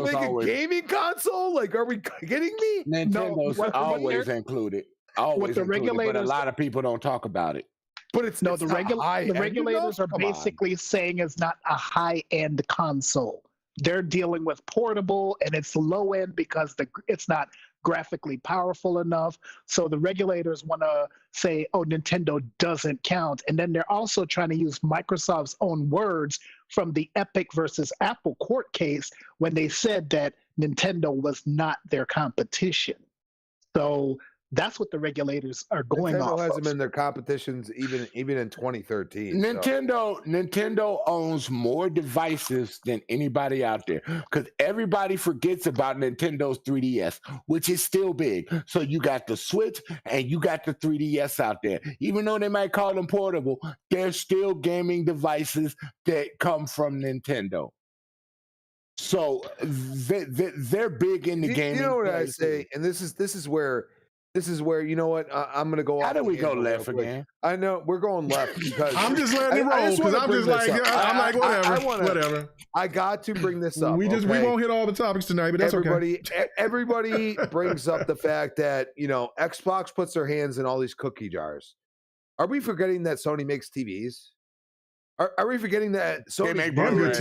make a gaming console? Like, are we kidding me? Nintendo's always included. Always included, but a lot of people don't talk about it. But it's the regulators are basically saying it's not a high-end console. They're dealing with portable and it's low end because it's not graphically powerful enough. So the regulators want to say, oh, Nintendo doesn't count. And then they're also trying to use Microsoft's own words from the Epic versus Apple court case when they said that Nintendo was not their competition. So that's what the regulators are going Nintendo off hasn't of. been their competitions even in 2013. Nintendo owns more devices than anybody out there because everybody forgets about Nintendo's 3DS, which is still big. So you got the Switch and you got the 3DS out there. Even though they might call them portable, they're still gaming devices that come from Nintendo. So they're big in the gaming. You know what I say, and this is where. You know what? I'm going to go. How do we go left again? I know we're going left because I'm just letting it roll because I'm just like, whatever. I got to bring this up. We won't hit all the topics tonight, but that's okay. Everybody brings up the fact that, you know, Xbox puts their hands in all these cookie jars. Are we forgetting that Sony makes TVs? Are we forgetting that Sony make damn good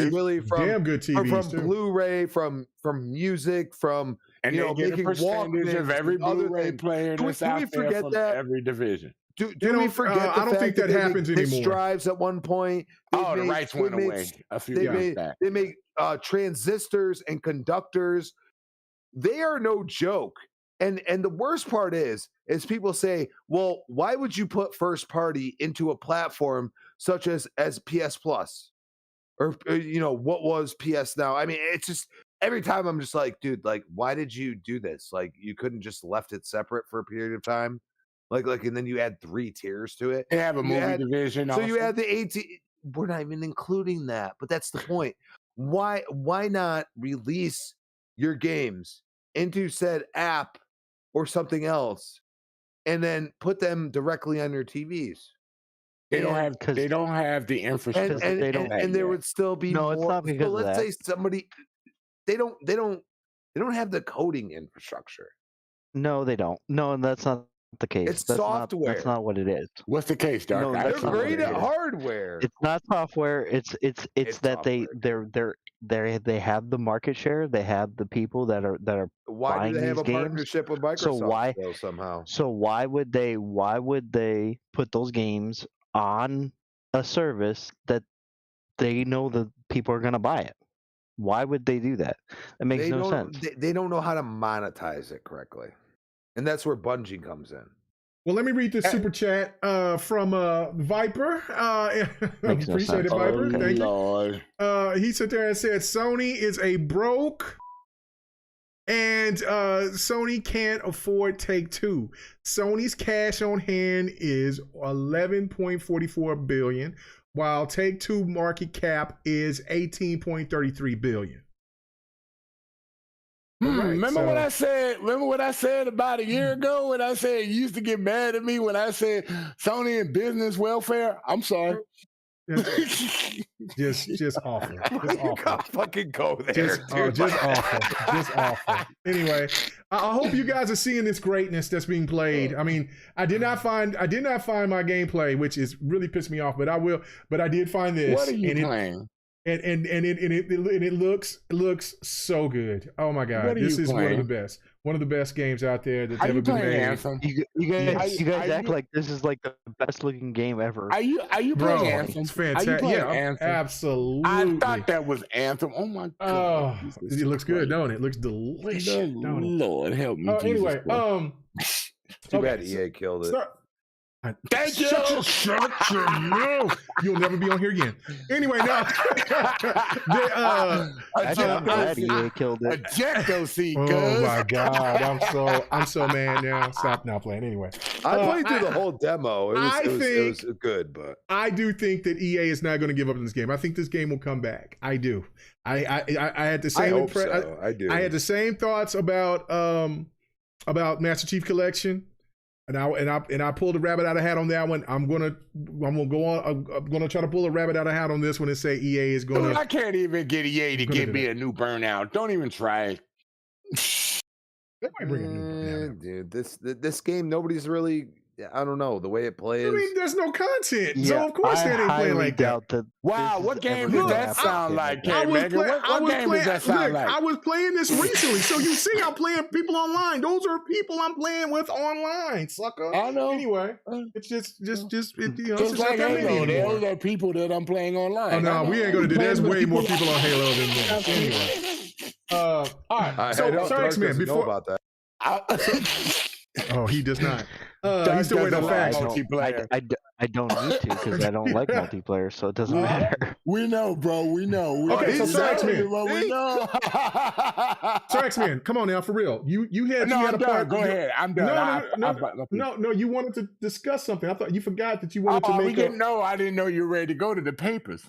TVs, from Blu-ray, from music, from and you know, get making a percentage of every Blu-ray player that's out there from every division. Do we forget? I don't think that happens anymore. Disk drives at one point. The rights went away a few years back. They make transistors and conductors. They are no joke. And the worst part is people say, well, why would you put first party into a platform such as PS Plus? Or you know, what was PS Now? I mean, it's just every time I'm just like, dude, like, why did you do this? Like, you couldn't just left it separate for a period of time. Like, and then you add 3 tiers to it. They have a movie division. So you add the 18. We're not even including that, but that's the point. Why not release your games into said app or something else, and then put them directly on your TVs? They don't have the infrastructure. And there would still be more. It's not because let's say somebody they don't have the coding infrastructure. No, they don't. No, that's not the case. It's that's software. That's not what it is. What's the case, Dark? No, they're great at hardware. It's not software. It's that software. they have the market share. They have the people that are why buying do they have these a games. partnership with Microsoft somehow? So why would they put those games on a service that they know that people are going to buy it? Why would they do that? It makes no sense. They don't know how to monetize it correctly. And that's where Bungie comes in. Well, let me read this super chat from Viper. Appreciate it, Viper. Thank you. He sat there and said, Sony is a broke and Sony can't afford Take-Two. Sony's cash on hand is $11.44 billion. while Take-Two market cap is $18.33 billion. Right, remember what I said? Remember what I said about a year ago when I said you used to get mad at me when I said Sony and business welfare? I'm sorry. Just awful. Just awful. Can't fucking go there. Just awful. Just awful. Anyway, I hope you guys are seeing this greatness that's being played. I mean, I did not find my gameplay, which is really pissed me off, but I will. But I did find this. What are you playing? And it looks so good. Oh my god, this is one of the best games out there that's ever been made. Anthem? You guys act like this is like the best looking game ever. Are you playing Anthem? It's fantastic. Yeah, Anthem? Absolutely. I thought that was Anthem. Oh my god. Oh, it looks good, don't it? It looks delicious. Lord help me. Anyway, too bad EA killed it. Thank you. Shut your mouth. You'll never be on here again. Anyway, now EA killed it. Ejecto seat. Oh my god, I'm so mad now. Stop now playing. Anyway, I played through the whole demo. It was good, but I do think that EA is not going to give up on this game. I think this game will come back. I do. I had the same. I do. I had the same thoughts about Master Chief Collection. And I pulled a rabbit out of hat on that one. I'm gonna go on. I'm gonna try to pull a rabbit out of hat on this one and say EA is gonna. Dude, I can't even get EA to give me a new Burnout. Don't even try it. They might bring a new Burnout. Dude, this game, nobody's really. I don't know the way it plays. I mean, there's no content, so of course they ain't playing like that. Wow, what game does that sound like, Megan? What game does that sound like? I was playing this recently, so you see, I'm playing people online. Those are people I'm playing with online, sucker. I know. Anyway, it's just like Halo. Those are people that I'm playing online. Oh no, we ain't gonna do. There's way more people on Halo than that. Anyway, all right. So, sorry, X-Men. Before about that. Oh, he does not. He's still waiting on facts. I don't need to because I don't like multiplayer, so it doesn't matter. We know, bro. We know. Okay, so X-Men. We know. X-Men, come on now, for real. You had I'm a done. part. Go ahead. I'm done. No. You wanted to discuss something. I thought you forgot that you wanted to make. I didn't know you were ready to go to the papers.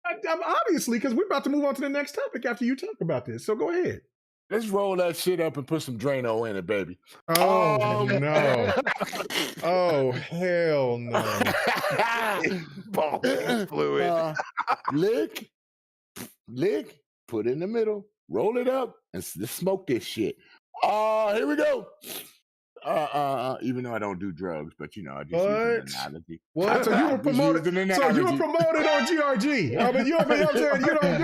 I'm obviously, because we're about to move on to the next topic after you talk about this. So go ahead. Let's roll that shit up and put some Drano in it, baby. Oh, no. Oh, hell no. Fluid. Lick, put it in the middle, roll it up, and let's smoke this shit. Here we go. Even though I don't do drugs, but I just use an analogy. What? So you were promoted? So you were promoted on GRG? I mean, you don't do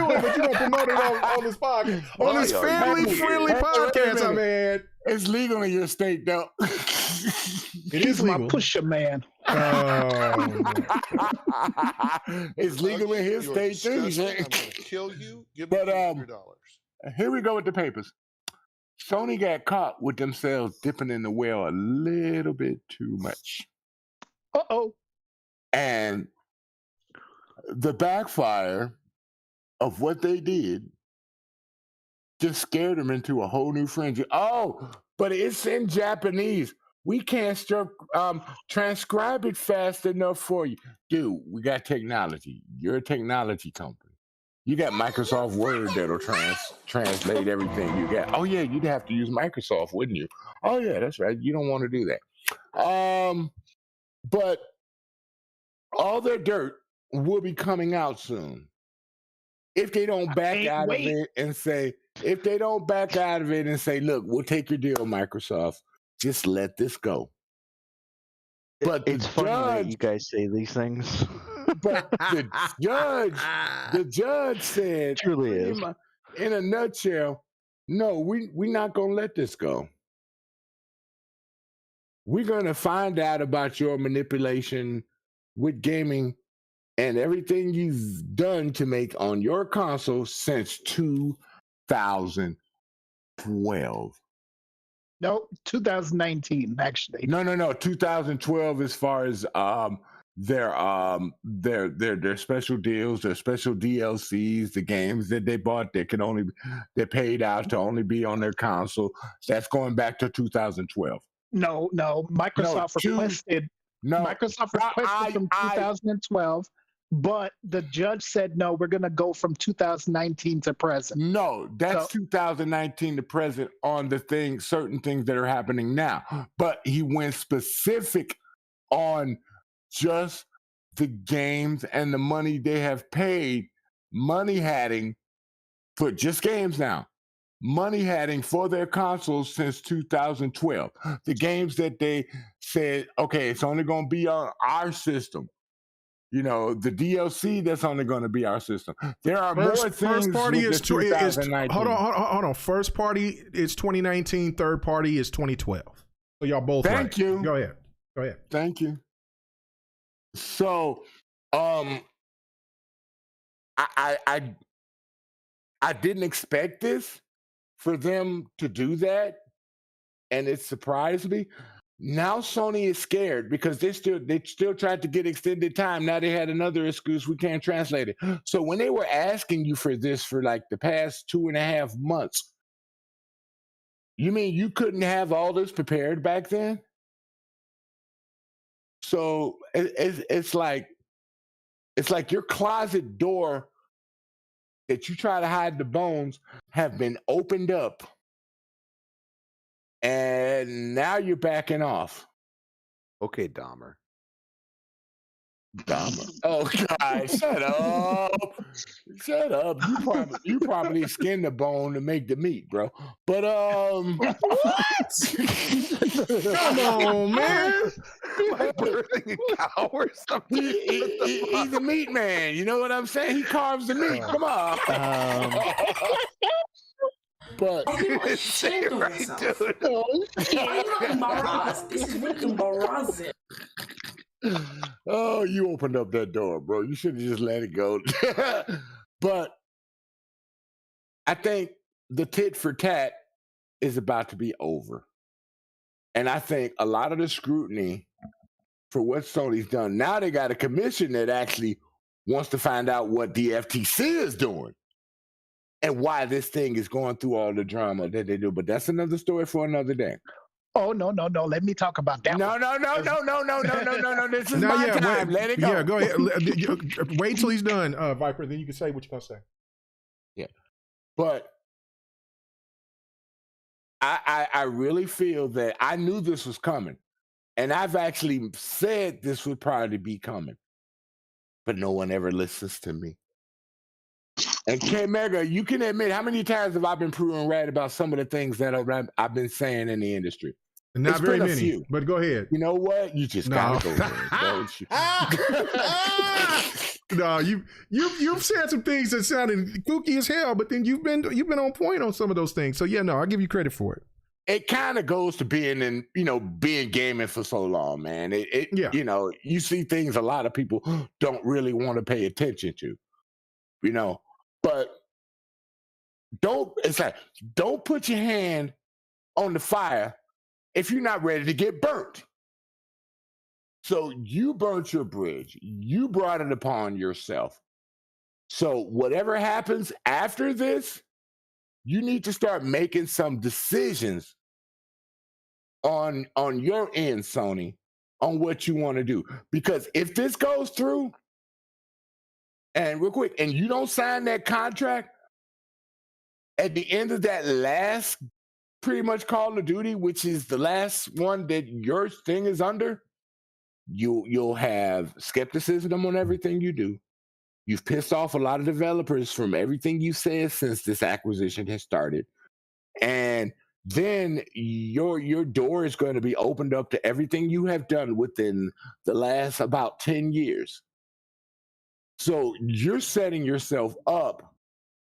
it, but you don't promote it on this podcast, on this family-friendly podcast. I mean, it's legal in your state, though. It is legal. My pusher man. It's legal in his state too. I'm gonna kill you. Give me $100. Here we go with the papers. Sony got caught with themselves dipping in the well a little bit too much. Uh-oh. And the backfire of what they did just scared them into a whole new frenzy. Oh, but it's in Japanese. We can't transcribe it fast enough for you. Dude, we got technology. You're a technology company. You got Microsoft Word that'll translate everything you got. Oh, yeah, you'd have to use Microsoft, wouldn't you? Oh, yeah, that's right. You don't want to do that. But all their dirt will be coming out soon. If they don't back out of it and say, look, we'll take your deal, Microsoft. Just let this go. But it's funny that you guys say these things. But the judge said, truly is. In a nutshell, no, we're not going to let this go. We're going to find out about your manipulation with gaming and everything you've done to make on your console since 2012. No, 2019, actually. No. 2012 as far as their special deals, their special DLCs, the games that they bought that they're paid out to only be on their console. That's going back to 2012. No. Microsoft requested from 2012 But the judge said, no, we're going to go from 2019 to present. No, that's 2019 to present on the certain things that are happening now. But he went specific on just the games and the money they have paid, money hatting for just games now. Money hatting for their consoles since 2012. The games that they said, okay, it's only going to be on our system. You know, the DLC that's only going to be our system. There are more things. First party with is the 2019. Hold on. First party is 2019. Third party is 2012. So y'all both. Thank you. Go ahead. Thank you. So, I didn't expect this for them to do that, and it surprised me. Now Sony is scared because they still tried to get extended time. Now they had another excuse, we can't translate it. So when they were asking you for this for like the past 2.5 months, you mean you couldn't have all this prepared back then? So it's like your closet door that you try to hide the bones have been opened up. And now you're backing off. Okay, Dahmer. Oh God! Shut up! Shut up! You probably skinned the bone to make the meat, bro. But what? Come on, man! Am I birthing a cow or something? He's a meat man. You know what I'm saying? He carves the meat. Come on. But This is embarrassing. Oh, you opened up that door, bro. You should have just let it go. But I think the tit for tat is about to be over. And I think a lot of the scrutiny for what Sony's done, now they got a commission that actually wants to find out what the FTC is doing and why this thing is going through all the drama that they do. But that's another story for another day. Oh, no. Let me talk about that. No. This is my time. Let it go. Yeah, go ahead. Wait till he's done, Viper. Then you can say what you're going to say. Yeah. But I really feel that I knew this was coming. And I've actually said this would probably be coming. But no one ever listens to me. And K-Mega, you can admit, how many times have I been proven right about some of the things that I've been saying in the industry? Not very many, but go ahead. You know what? You just gotta go there, don't you? No, you've said some things that sounded kooky as hell, but then you've been on point on some of those things. So yeah, no, I'll give you credit for it. It kind of goes to being gaming for so long, man. You see things a lot of people don't really want to pay attention to, but don't put your hand on the fire if you're not ready to get burnt. So you burnt your bridge. You brought it upon yourself. So whatever happens after this, you need to start making some decisions on your end, Sony, on what you want to do. Because if this goes through, and real quick, and you don't sign that contract, at the end of that last pretty much Call of Duty, which is the last one that your thing is under, you'll have skepticism on everything you do. You've pissed off a lot of developers from everything you said since this acquisition has started. And then your door is going to be opened up to everything you have done within the last about 10 years. So you're setting yourself up.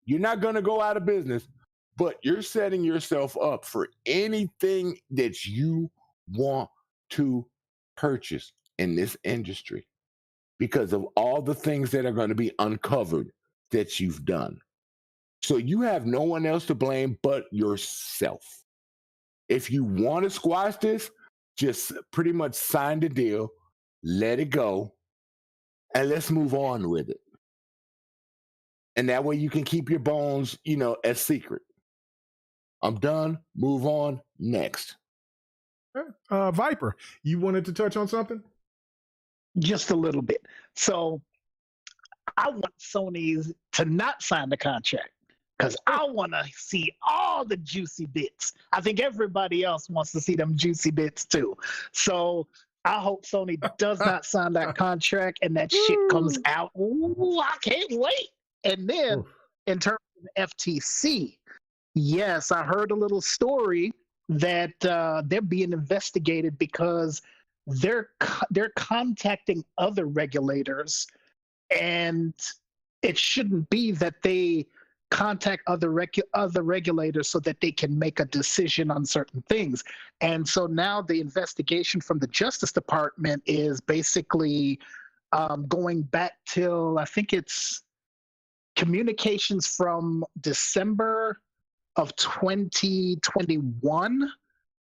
You're not going to go out of business, but you're setting yourself up for anything that you want to purchase in this industry because of all the things that are going to be uncovered that you've done. So you have no one else to blame but yourself. If you want to squash this, just pretty much sign the deal, let it go, and let's move on with it. And that way you can keep your bones, as secret. I'm done. Move on. Next. Viper, you wanted to touch on something? Just a little bit. So I want Sony to not sign the contract because I want to see all the juicy bits. I think everybody else wants to see them juicy bits too. So I hope Sony does not sign that contract and that shit comes out. Ooh, I can't wait. And then in terms of the FTC, yes, I heard a little story that they're being investigated because they're contacting other regulators, and it shouldn't be that they contact other regulators so that they can make a decision on certain things. And so now the investigation from the Justice Department is basically going back till, I think it's communications from December of 2021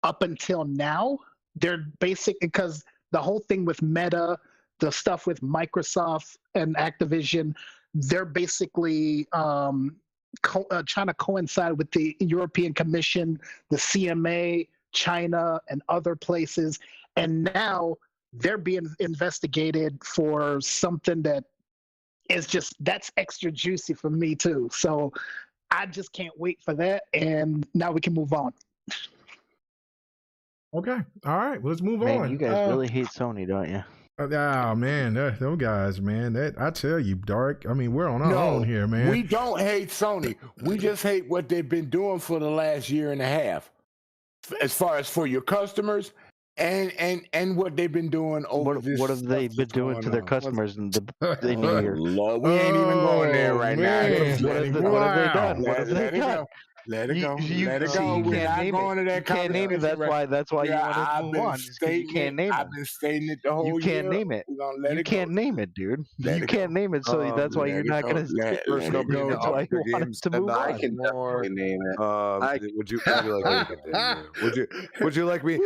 up until now. They're basically, because the whole thing with Meta, the stuff with Microsoft and Activision, they're basically trying to coincide with the European Commission, the CMA, China, and other places. And now they're being investigated for something that is just, that's extra juicy for me too. So I just can't wait for that. And now we can move on. Okay. All right. Let's move Man, on. you guys really hate Sony, don't you? Oh man, those guys, man. That I tell you, Dark. I mean, we're on our own here, man. We don't hate Sony. We just hate what they've been doing for the last year and a half, as far as for your customers and what they've been doing over this. What have they been doing to their customers in the new year? Lord, we ain't even going there right now. What have they done? What have they done? Let it go. Let it go. We're not going to that. You can't name it. That's why you want to move on. You can't name it. I've been stating it the whole year. You can't name it. You can't name it, dude. You can't name it. So that's why you're not going to. That's why you want us to move on. I can definitely name it. Would you like me?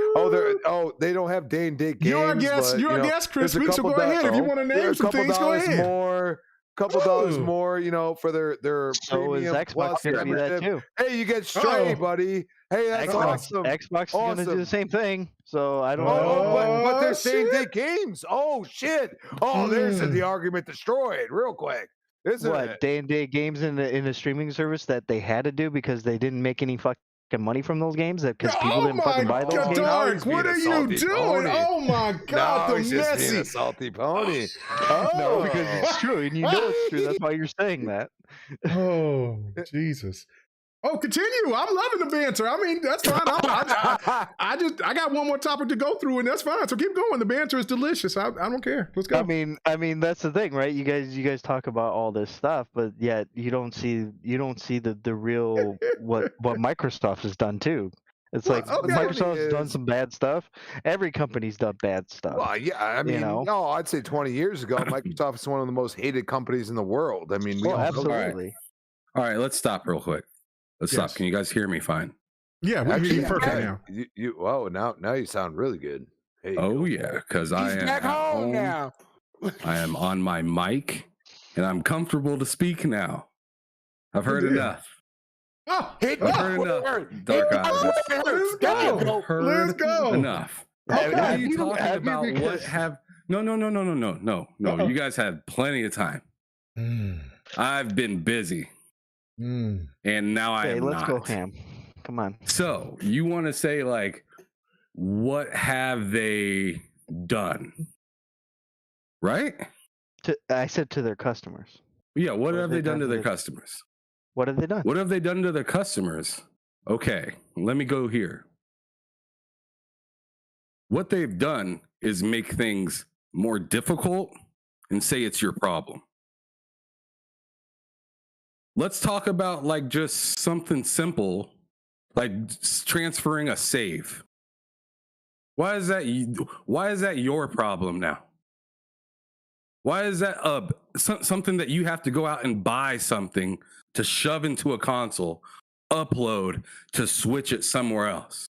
They don't have day and date games. You're a guest, Crispy. So go ahead if you want to name some things. Go ahead. Couple dollars more, for their so premium is Xbox gonna do that too? Hey, you get Stray, buddy. Hey, that's awesome. Xbox is gonna do the same thing. So I don't know. But they're same day games. Oh shit. There's the argument destroyed real quick. What day and date games in the streaming service that they had to do because they didn't make any fucking money from those games because people didn't fucking buy those games. Dark, what are you doing? Oh my god, no, the he's messy. just being a salty pony. No, because it's true, and you know it's true. That's why you're saying that. Oh Jesus. Oh, continue. I'm loving the banter. I mean, that's fine. I got one more topic to go through, and that's fine. So keep going. The banter is delicious. I don't care. Let's go. I mean, that's the thing, right? You guys talk about all this stuff, but yet you don't see the real what Microsoft has done too. It's like Microsoft's done some bad stuff. Every company's done bad stuff. Well, yeah, I mean, no, I'd say 20 years ago, Microsoft is one of the most hated companies in the world. I mean, absolutely. All right, let's stop real quick. Let's stop. Can you guys hear me fine? Yeah, we hear you perfect now. Now you sound really good. Yeah, because I am back home now. I am on my mic, and I'm comfortable to speak now. I've heard enough. Oh, I've heard enough. Dark Eyes. Let's go. Enough. What are you talking about? What have? No. You guys had plenty of time. I've been busy. And now I am let's not. go ham. Come on. So you want to say what have they done? Right? I said to their customers. Yeah, what have they done to their customers? What have they done? What have they done to their customers? Okay, let me go here. What they've done is make things more difficult and say it's your problem. Let's talk about just something simple, like transferring a save. Why is that your problem now? Why is that something that you have to go out and buy something to shove into a console, upload to switch it somewhere else?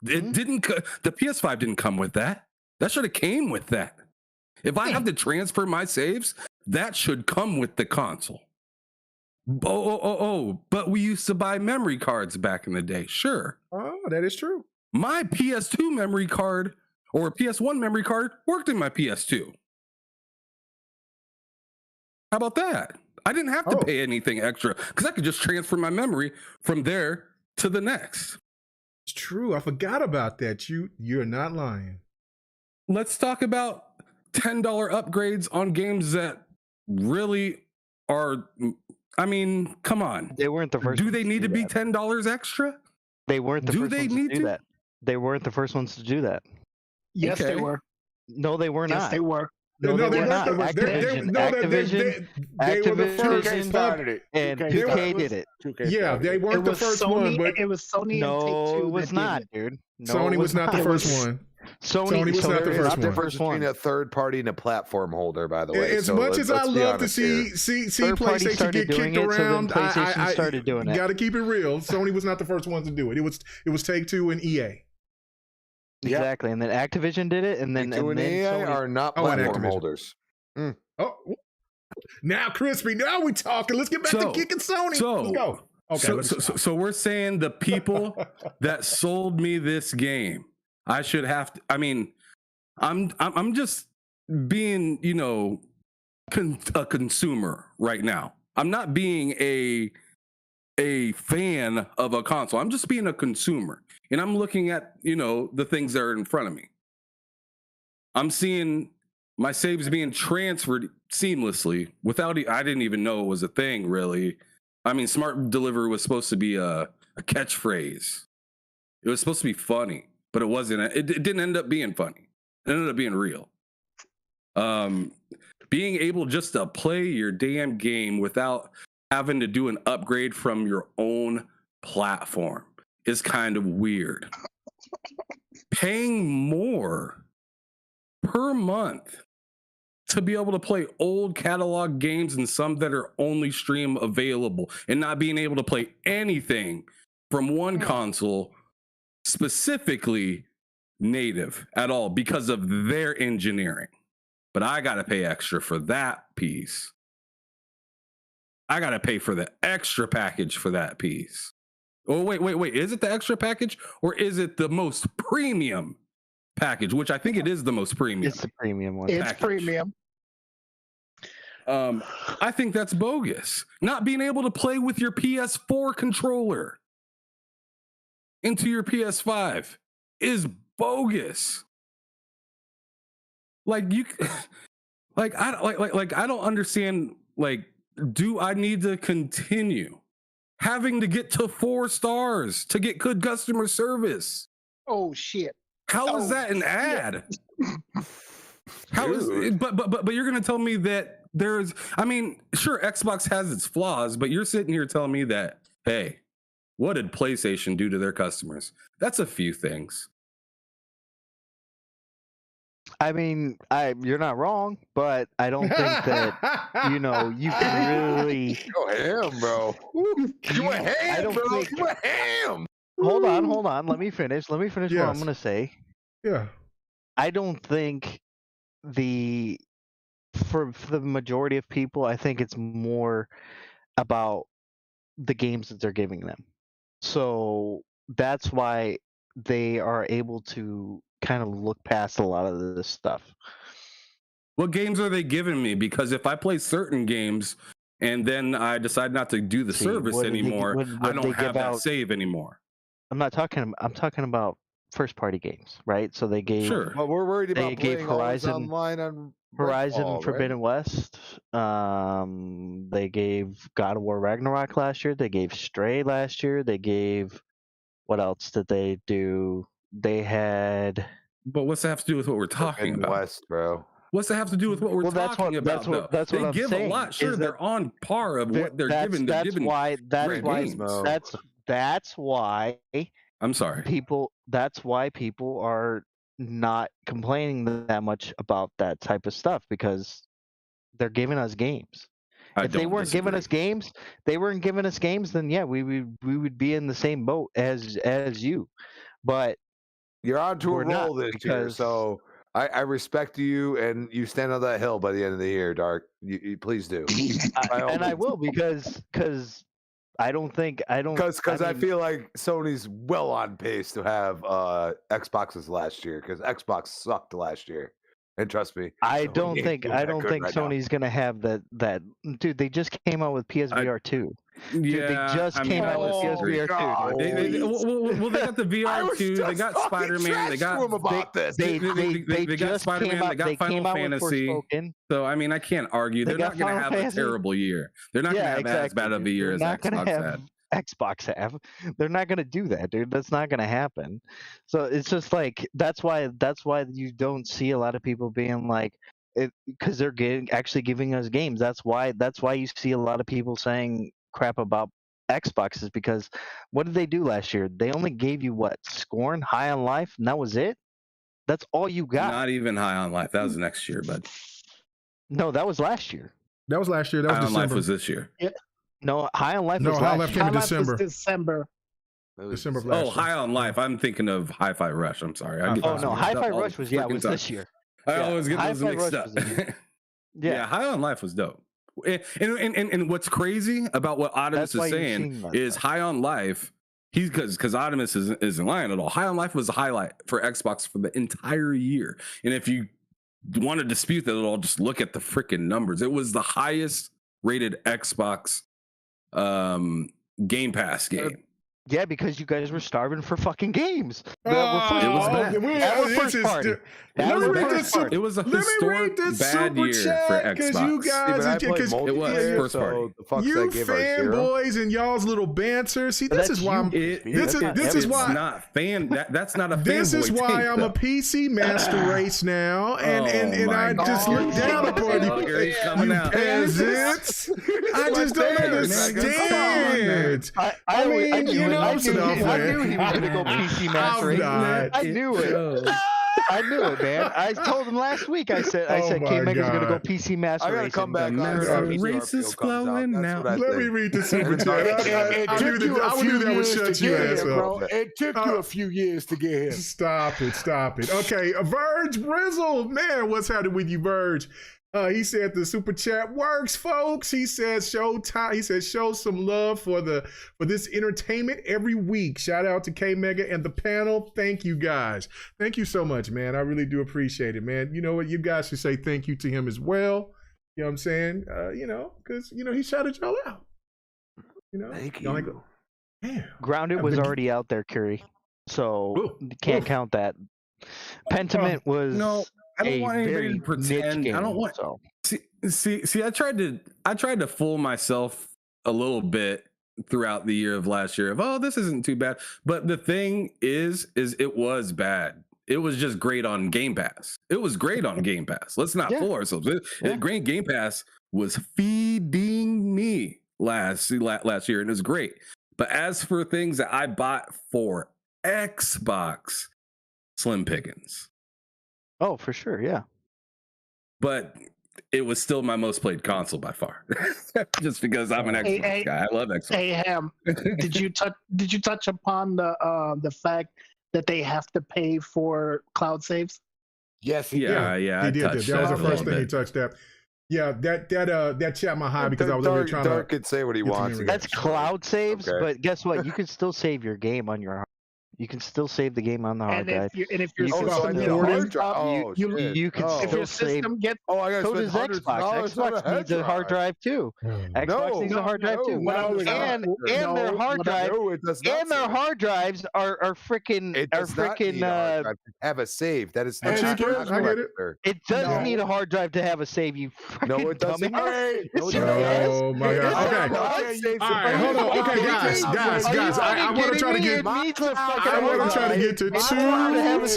It didn't. The PS5 didn't come with that. That should have came with that. If I have to transfer my saves, that should come with the console. But we used to buy memory cards back in the day. Sure. Oh, that is true. My PS2 memory card or PS1 memory card worked in my PS2. How about that? I didn't have to pay anything extra because I could just transfer my memory from there to the next. It's true. I forgot about that. You're not lying. Let's talk about $10 upgrades on games that really are. I mean, come on. They weren't the first. Do they need to be $10 extra? They weren't the first ones to do that. They weren't the first ones to do that. Yes, they were. No, they were not. Yes, they were. No, they were not. Activision They were the first. Started it. And 2K did it. Yeah, they weren't the first one. But it was Sony. No, and Take-Two it was not, dude. No, Sony was not the first one. Sony was not the first one. Between a third party and a platform holder, by the way. As much as I love to see PlayStation get kicked around, PlayStation started doing it. Got to keep it real. Sony was not the first one to do it. It was Take-Two and EA. Exactly, and then Activision did it, and then Take-Two and EA Sony are not platform holders. Oh, now Crispy, now we talking. Let's get back to kicking Sony. Let's go. Okay, so we're saying the people that sold me this game, I should have to. I mean, I'm just being, a consumer right now. I'm not being a fan of a console. I'm just being a consumer, and I'm looking at the things that are in front of me. I'm seeing my saves being transferred seamlessly without. I didn't even know it was a thing, really. I mean, smart delivery was supposed to be a catchphrase. It was supposed to be funny, but it wasn't. It didn't end up being funny. It ended up being real. Being able just to play your damn game without having to do an upgrade from your own platform is kind of weird. Paying more per month to be able to play old catalog games and some that are only stream available and not being able to play anything from one console, specifically native at all, because of their engineering. But I got to pay extra for that piece. I got to pay for the extra package for that piece. Oh, wait. Is it the extra package or is it the most premium package? Which I think it is the most premium. It's the premium one. It's premium. I think that's bogus. Not being able to play with your PS4 controller into your PS5 is bogus. I don't understand. Do I need to continue having to get to 4 stars to get good customer service? Oh shit! How is that an ad? How is it? But you're gonna tell me that there's? I mean, sure, Xbox has its flaws, but you're sitting here telling me that, hey, what did PlayStation do to their customers? That's a few things. I mean, you're not wrong, but I don't think that you can really go ham, bro. You a ham, bro. You a ham. Hold on. Let me finish what I'm gonna say. Yeah. I don't think for the majority of people, I think it's more about the games that they're giving them. So that's why they are able to kind of look past a lot of this stuff. What games are they giving me? Because if I play certain games and then I decide not to do the service anymore, I don't have that save anymore. I'm talking about first party games, right? So they gave But we're worried about gave Horizon online on Horizon Forbidden West. They gave God of War Ragnarok last year. They gave Stray last year. They gave, what else did they do? They had. But what's that have to do with what we're talking about? West, bro. What's that have to do with what we're talking about? That's what they I'm give saying. A lot. Sure, they're on par of what they're giving. That's why. I'm sorry. That's why people are not complaining that much about that type of stuff, because they're giving us games. If they weren't giving us games, then yeah, we would be in the same boat as you. But you're on to a roll this year, so I respect you, and you stand on that hill by the end of the year, Dark. You please do. I will, because I feel like Sony's well on pace to have Xboxes last year, because Xbox sucked last year. And trust me, I don't ain't think doing that good right now. Sony's gonna have that. Dude, they just came out with PSVR 2. Dude, they just came out with PSVR 2. Well, they got the VR 2. They got Spider-Man. They got They got just Spider-Man. came out. They got They Final came out with Fantasy. Forspoken. So I mean, I can't argue. They They're got not going to Final have a Fantasy. terrible year. They're not going to have as bad of a year as They're not gonna Xbox have had. Xbox have. They're not gonna do that, dude. That's not gonna happen. So it's just like that's why you don't see a lot of people being like, because they're actually giving us games. That's why you see a lot of people saying crap about Xbox, is because what did they do last year? They only gave you what? Scorn, High on Life, and that was it. That's all you got. Not even High on Life. That was next year, but no, that was last year. That was last year. That was High on December. Life was this year. Yeah. No, High on Life was High on last Life year. came in December. December. December of last year. High on Life. I'm thinking of Hi-Fi Rush. I'm sorry. Oh no, Hi-Fi Rush was this year. I always get those mixed up. Yeah, High on Life was dope. And what's crazy about what Optimus is saying is High on Life. He's because Optimus isn't lying at all. High on Life was a highlight for Xbox for the entire year. And if you want to dispute that at all, just look at the freaking numbers. It was the highest rated Xbox Game Pass game. Yeah, because you guys were starving for fucking games. It was bad. It was a historic bad year for Xbox. You guys, it was first party. You fanboys and y'all's little banter. See, this is why this is why not fan. That's not a fanboy. This is why I'm a PC master race now, and I just look down upon you peasants. I just don't understand. I mean, you know, I knew he was gonna go PC master race. I knew it. I knew it, man. I told him last week. I said, K Mega's gonna go PC master race. I gotta come back. Race is flowing now. Let me read the super chat. I knew that would shut you ass up. It took you a few years to get here. Stop it. Okay, Verge Brizzle, man, what's happening with you, Verge? He said the super chat works, folks. He said show some love for this entertainment every week. Shout out to K Mega and the panel. Thank you guys. Thank you so much, man. I really do appreciate it, man. You know what? You guys should say thank you to him as well. You know what I'm saying? Because he shouted y'all out. Thank you. Grounded was already out there, Curry. So you can't count that. Pentiment was no. I don't want anybody to pretend. Game, I don't want. So. See. I tried to fool myself a little bit throughout the year of last year. This isn't too bad. But the thing is it was bad. It was just great on Game Pass. It was great on Game Pass. Let's not fool ourselves. Great Game Pass was feeding me last year, and it was great. But as for things that I bought for Xbox, slim pickings. Oh, for sure, yeah. But it was still my most played console by far, just because I'm an Xbox guy. I love Xbox. Hey, Ham, did you touch upon the fact that they have to pay for cloud saves? Yes, he did. He did. That was the first thing he touched. That. Yeah, that chat my high because I was over trying to. Dark can say what he wants. That's cloud saves, but guess what? You can still save your game on your. You can still save the game on the hard drive. And if your system you can still save. So does Xbox. Xbox needs a hard drive too. Xbox needs a hard drive too. And their hard drive and their hard drives are freaking have a save. That is I get it. It does need a hard drive to have a save. You no, it doesn't. Oh my god. Okay. All right, hold on. Okay, guys. I want to try to get. I want to try to get to two topics.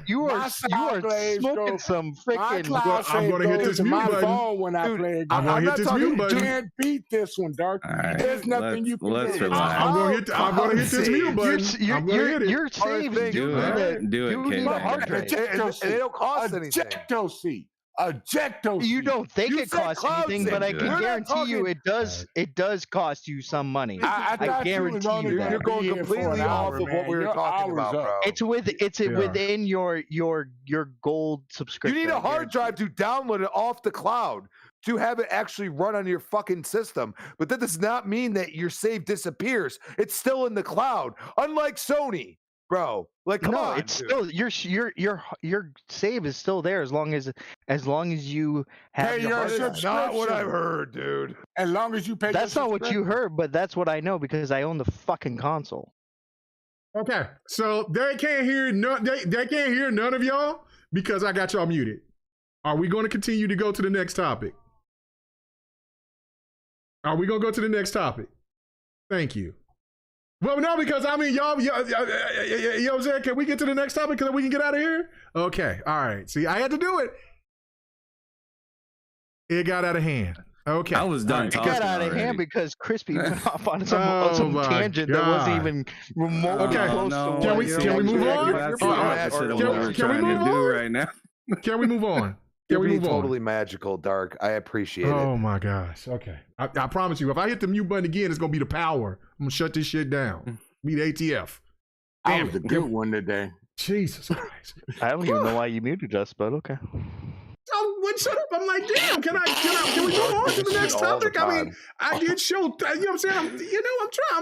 You are smoking some freaking. I'm going to hit this mute button. When I play I'm going to hit this mute button. You can't beat this one, Dark. There's nothing you can do. I'm going to hit this mute button. I'm going to hit it. You're saving. Do it. They don't cost anything. You don't think it costs anything, but I can guarantee you it does. It does cost you some money. I guarantee you that. You're going completely off of what we were talking about, bro. It's within your gold subscription. You need a hard drive to download it off the cloud to have it actually run on your fucking system. But that does not mean that your save disappears. It's still in the cloud. Unlike Sony, bro. Like, come on, it's dude. still your save is still there as long as you have. Hey, your your hard drive. That's not what I've heard, dude. As long as you pay. That's not what you heard, but that's what I know because I own the fucking console. Okay, so they can't hear they can't hear none of y'all because I got y'all muted. Are we going to continue to go to the next topic? Are we going to go to the next topic? Thank you. Well, no, because I mean, y'all, you know what I'm saying? Can we get to the next topic so that we can get out of here? Okay, all right. See, I had to do it. It got out of hand. Okay. I was done. It got out of hand because Crispy went off on some tangent that wasn't even remotely close to Can we move on? Can we move on right now? Can we move on? You're being totally magical, Dark. I appreciate it. Oh my gosh. Okay. I promise you, if I hit the mute button again, it's gonna be the power. I'm gonna shut this shit down. Be the ATF. That was a good one today. Jesus Christ. I don't even know why you muted us, but okay. Shut up. I'm like, damn, can we move on to the next topic? I mean, I did show, you know what I'm saying?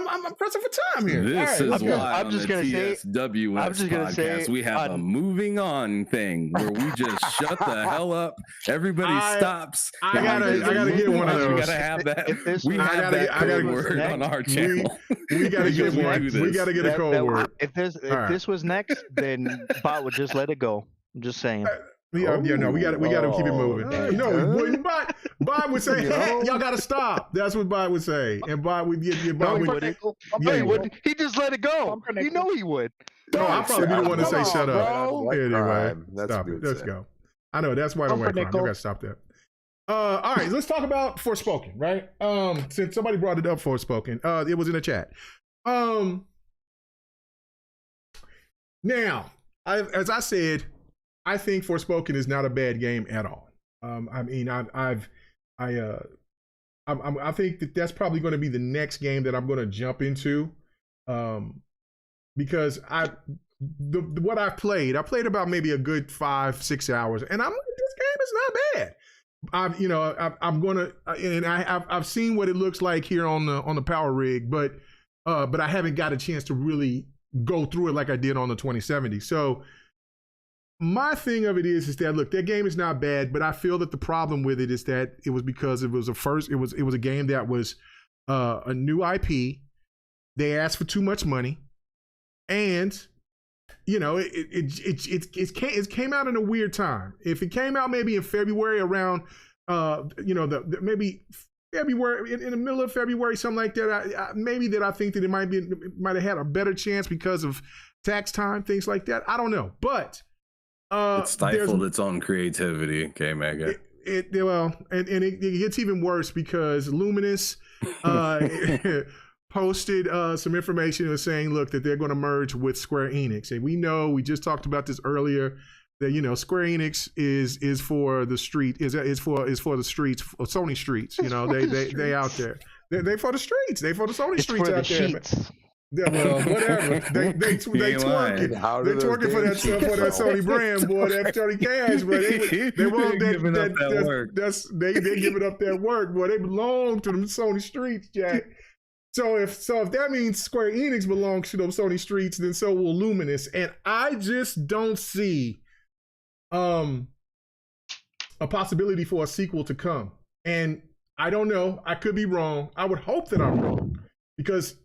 I'm pressing for time here. This is why I'm just going to say, podcast, we have a moving on thing where we just shut the hell up. Everybody stops. I gotta get one of those. We gotta have that. We have that code word on our channel. We gotta get one. We gotta get a code word. If this was next, then Bot would just let it go. I'm just saying. No, we got to keep it moving. No, we wouldn't. Bob would say, hey, y'all got to stop. That's what Bob would say. And Bob would get Bob would. He just let it go. You know he would. No, I'll probably be the one to say shut up. Anyway, That's stop it. Let's go. I know, that's why I'm waiting. I got to stop that. All right, let's talk about Forspoken, right? Since somebody brought it up, Forspoken. It was in the chat. Now, as I said, I think Forspoken is not a bad game at all. I mean, I think that's probably going to be the next game that I'm going to jump into, because what I played about maybe a good 5-6 hours, and I'm like, this game is not bad. I've seen what it looks like here on the Power Rig, but I haven't got a chance to really go through it like I did on the 2070. So my thing of it is that, look, that game is not bad, but I feel that the problem with it is that it was because it was a game that was a new IP. They asked for too much money, and it came out in a weird time. If it came out maybe in February around maybe February, in the middle of February, something like that, I think that it might have had a better chance because of tax time, things like that. I don't know, but it stifled its own creativity. Okay, Mega. It gets even worse because Luminous posted some information and was saying, look, that they're going to merge with Square Enix, and we just talked about this earlier, that Square Enix is for the street, is for the streets, Sony streets. They out there. They for the streets. They for the Sony streets out there. Yeah, well, whatever. They twerking. They twerking for that Sony brand, boy. That Sony cash, but they won't. They're giving up their work, boy. They belong to them Sony streets, Jack. So if that means Square Enix belongs to those Sony streets, then so will Luminous. And I just don't see a possibility for a sequel to come. And I don't know. I could be wrong. I would hope that I'm wrong, because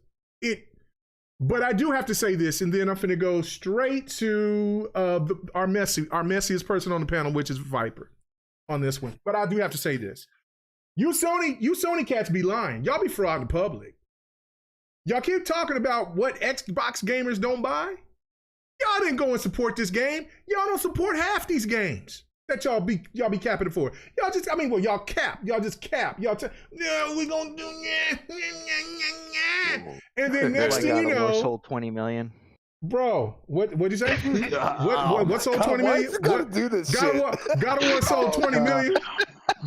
but I do have to say this, and then I'm finna go straight to our messiest person on the panel, which is Viper, on this one. But I do have to say this: you Sony cats be lying. Y'all be frauding the public. Y'all keep talking about what Xbox gamers don't buy. Y'all didn't go and support this game. Y'all don't support half these games that y'all be capping it for. Y'all just, y'all cap. Y'all just cap. Y'all we gonna do and then next thing you know, sold 20 million. Bro, what you say? What sold 20 million? Gotta do this shit. God of War sold 20 million.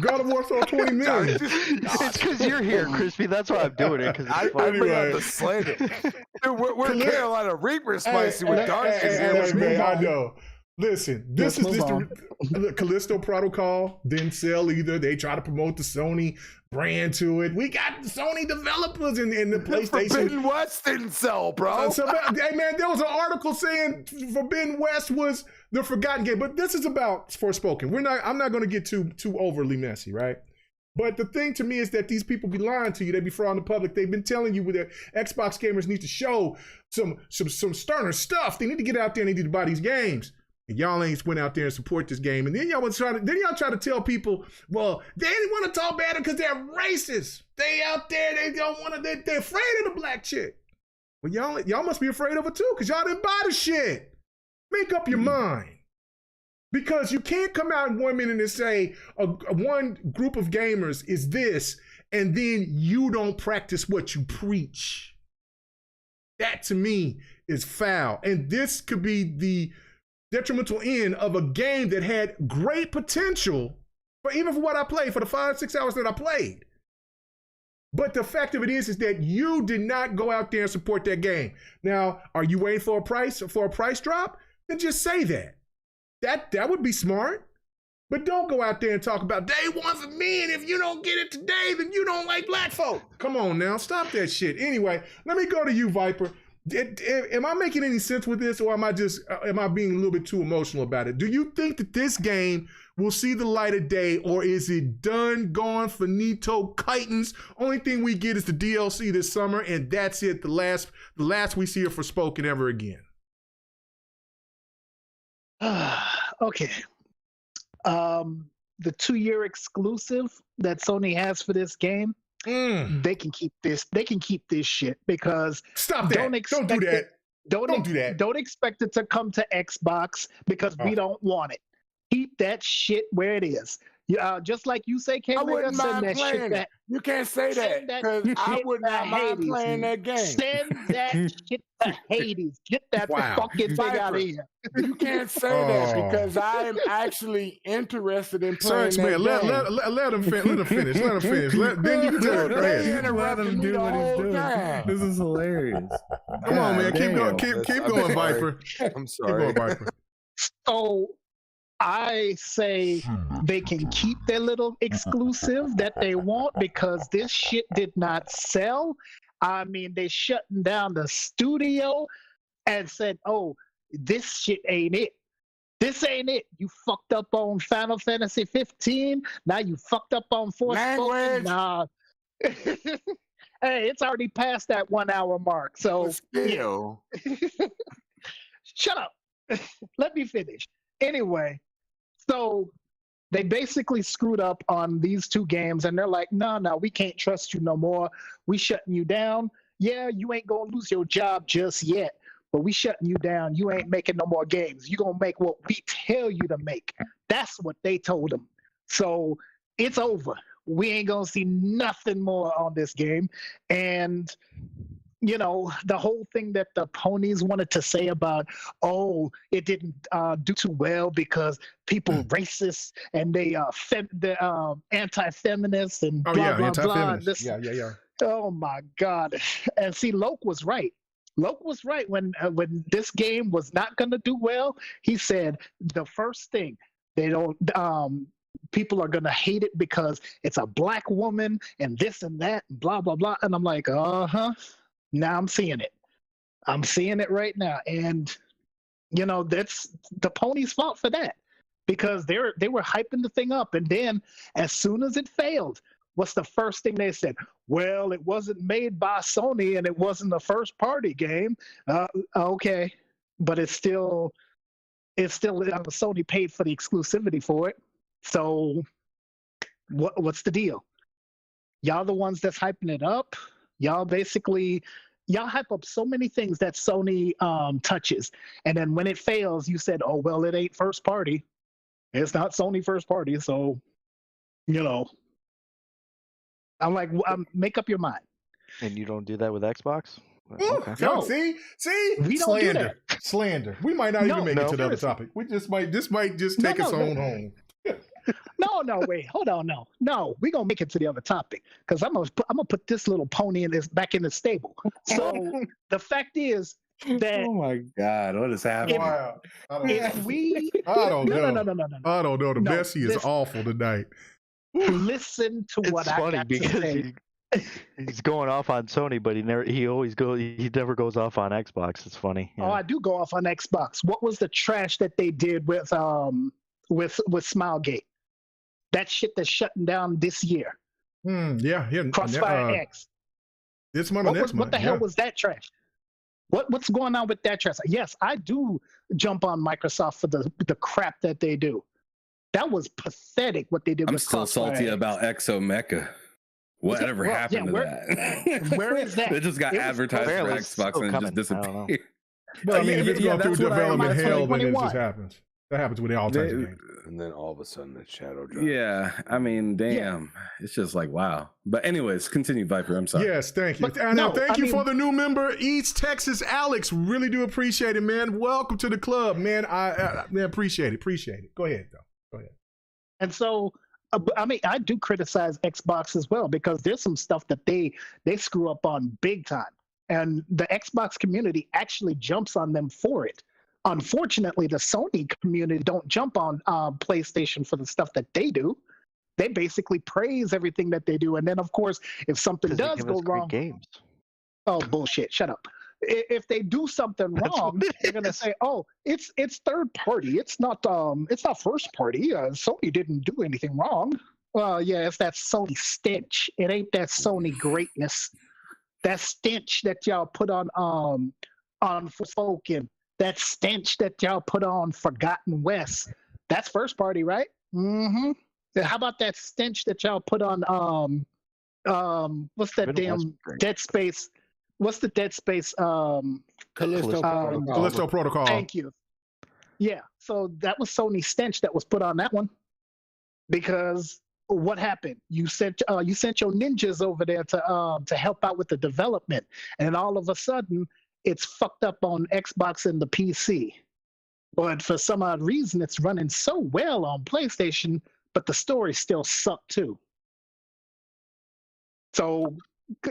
God of War sold 20 million. It's because you're here, Crispy. That's why I'm doing it. Because I bring out the slander. Dude, we're Carolina Reaper spicy with Dark. I know. Listen, this the Callisto Protocol didn't sell either. They try to promote the Sony brand to it. We got Sony developers in the PlayStation. Forbidden West didn't sell, bro. Hey man, there was an article saying Forbidden West was the forgotten game, but this is about Forspoken. I'm not going to get too overly messy, right? But the thing to me is that these people be lying to you. They be frauding the public. They've been telling you that Xbox gamers need to show some sterner stuff. They need to get out there and they need to buy these games. And y'all ain't went out there and support this game. And then y'all try to tell people, well, they didn't want to talk about it because they're racist. They out there, they don't want to, they're afraid of the black chick. Well, y'all must be afraid of it too, because y'all didn't buy the shit. Make up your mind. Because you can't come out in 1 minute and say one group of gamers is this, and then you don't practice what you preach. That to me is foul. And this could be the detrimental end of a game that had great potential, but even for what I played, for the 5-6 hours that I played. But the fact of it is that you did not go out there and support that game. Now, are you waiting for a price drop? Then just say that. That would be smart. But don't go out there and talk about day one for me, and if you don't get it today, then you don't like black folk. Come on now, stop that shit. Anyway, let me go to you, Viper. Am I making any sense with this, or am I being a little bit too emotional about it? Do you think that this game will see the light of day, or is it done, gone, finito, chitons? Only thing we get is the DLC this summer, and that's it. The last we see of Forspoken ever again. Okay. The 2-year exclusive that Sony has for this game, they can keep this. They can keep this shit because stop that. Don't do that. Don't do that. Don't expect it to come to Xbox because we don't want it. Keep that shit where it is. Just like you say, I wouldn't mind playing it. You can't say that because I would not mind playing that game. Send that shit to Hades. Get that fucking thing out of here. You can't say that because I am actually interested in playing that game. Let him finish. Let him finish. Then you can tell him. Let him do what he's doing. This is hilarious. Come on, man. Keep going, Viper. I'm sorry. Keep going, Viper. So I say they can keep their little exclusive that they want because this shit did not sell. I mean, they shutting down the studio and said, oh, this shit ain't it. This ain't it. You fucked up on Final Fantasy 15. Now you fucked up on Forspoken. Nah. Hey, it's already past that 1 hour mark. So still. Shut up. Let me finish. Anyway, so they basically screwed up on these two games, and they're like, no, we can't trust you no more. We shutting you down. Yeah, you ain't going to lose your job just yet, but we shutting you down. You ain't making no more games. You going to make what we tell you to make. That's what they told them. So it's over. We ain't going to see nothing more on this game. And you know, the whole thing that the ponies wanted to say about, oh, it didn't do too well because people racist and they anti-feminist and blah, blah, blah. Yeah. Oh, my God. And see, Loke was right. Loke was right when this game was not going to do well. He said the first thing, people are going to hate it because it's a black woman and this and that, and blah, blah, blah. And I'm like, uh-huh. Now I'm seeing it. I'm seeing it right now. And, you know, that's the pony's fault for that because they were hyping the thing up. And then as soon as it failed, what's the first thing they said? Well, it wasn't made by Sony and it wasn't a first party game. Okay. But it's still Sony paid for the exclusivity for it. So what's the deal? Y'all the ones that's hyping it up. Y'all hype up so many things that Sony touches. And then when it fails, you said, oh, well, it ain't first party. It's not Sony first party. So, you know, I'm like, make up your mind. And you don't do that with Xbox? Okay. No. See? We don't do that. Slander. We might not even make it to the other topic. This might just take us on home. No, wait, hold on, no, we're gonna make it to the other topic because I'm gonna put this little pony back in the stable. So the fact is, that Oh my God, what is happening? Wow. if we I don't know. no. I don't know. The No, Messi is listen. awful tonight. Listen to It's what I funny got to because say. he's going off on Sony, but he never goes off on Xbox. It's funny. Oh, I do go off on Xbox. What was the trash that they did with Smilegate? That shit that's shutting down this year. Yeah. Crossfire X. This month or next month. What the hell was that trash? What's going on with that trash? Yes, I do jump on Microsoft for the crap that they do. That was pathetic what they did I'm with still Crossfire salty X. about Exo Mecha. Whatever happened to that? Where is that? It just got advertised for Xbox and it just disappeared. Well, I mean, if it's going through development hell, then it 2021. just happens. That happens with all types of games. And then all of a sudden, the shadow drops. Yeah, I mean, damn. It's just like, wow. But anyways, continue, Viper. I'm sorry. Yes, thank you. But And no, thank I you mean- for the new member, East Texas Alex. Really do appreciate it, man. Welcome to the club, man. I appreciate it. Go ahead, though. Go ahead. And so, I mean, I do criticize Xbox as well because there's some stuff that they screw up on big time. And the Xbox community actually jumps on them for it. Unfortunately, the Sony community don't jump on PlayStation for the stuff that they do. They basically praise everything that they do. And then, of course, if something does go wrong... games. Oh, bullshit. Shut up. If they do something wrong, they're gonna say, "Oh, it's third party. It's not first party. Sony didn't do anything wrong." Well, yeah, it's that Sony stench. It ain't that Sony greatness. That stench that y'all put on Forspoken. That stench that y'all put on Forgotten West. That's first party, right? Mm-hmm. How about that stench that y'all put on what's that damn Dead Space? What's the Dead Space? Callisto Protocol. Thank you. Yeah, so that was Sony stench that was put on that one. Because what happened? You sent your ninjas over there to help out with the development, and all of a sudden it's fucked up on Xbox and the PC. But for some odd reason, it's running so well on PlayStation, but the story still sucked too. So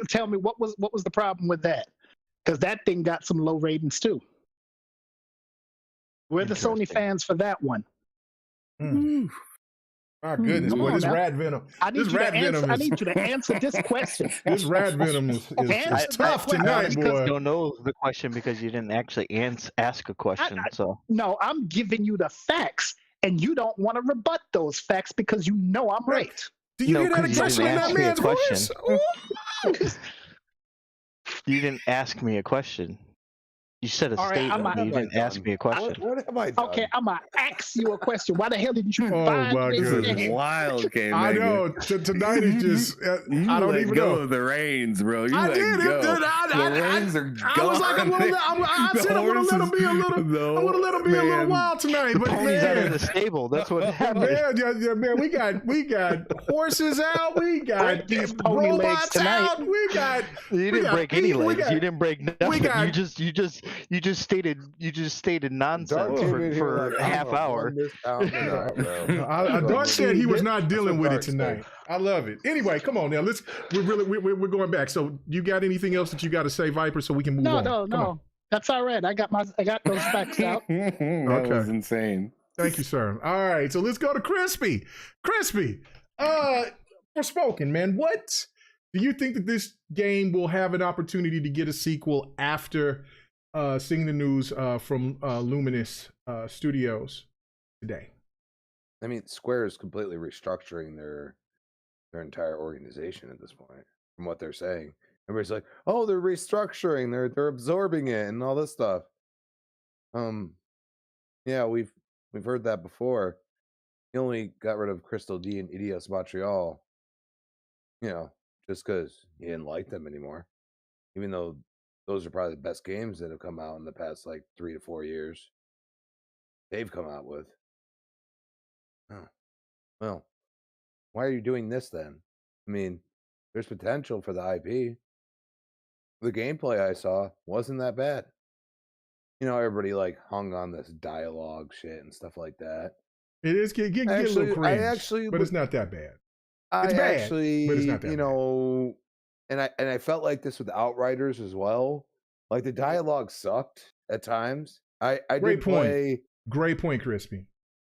tell me what was the problem with that? Because that thing got some low ratings too. We're the Sony fans for that one. My goodness, boy, this rat venom. I need you to answer this question. This rat venom is tough tonight, boy. You don't know the question because you didn't actually ask a question. No, I'm giving you the facts, and you don't want to rebut those facts because you know I'm right. Do you hear that expression in that man's voice? You didn't ask me a question. You said a statement, but you didn't ask me a question. What have I done? Okay, I'm going to ask you a question. Why the hell didn't you find me? This is wild, K. I know. Tonight is just, I don't even know. The reins, bro. You I let did. go. The reins are gone. I was like, I said I want to let him be a little wild tonight. But Pony's out of the stable. That's what happened. Man, we got horses out. We got these pony legs tonight. out. We got. You didn't break any legs. You didn't break nothing. You just stated nonsense for a half hour. Dark said he was not dealing with it tonight. I love it. Anyway, come on now. We're going back. So you got anything else that you got to say, Viper, so we can move on? No. That's all right. I got those facts out. That was insane. Thank you, sir. All right, so let's go to Crispy. Crispy, Forspoken, man. What do you think that this game will have an opportunity to get a sequel after seeing the news from Luminous Studios today? I mean, Square is completely restructuring their entire organization at this point, from what they're saying. Everybody's like, "Oh, they're restructuring, they're absorbing it, and all this stuff." Yeah, we've heard that before. He only got rid of Crystal D and Idios Montreal, just because he didn't like them anymore, even though those are probably the best games that have come out in the past 3 to 4 years. They've come out with. Oh, well, why are you doing this then? I mean, there's potential for the IP. The gameplay I saw wasn't that bad. Everybody hung on this dialogue shit and stuff like that. It is getting a little cringe, but it's not that bad. It's bad, but it's not that bad. And I felt like this with Outriders as well. Like the dialogue sucked at times. I Great did point. play. Great point, Crispy.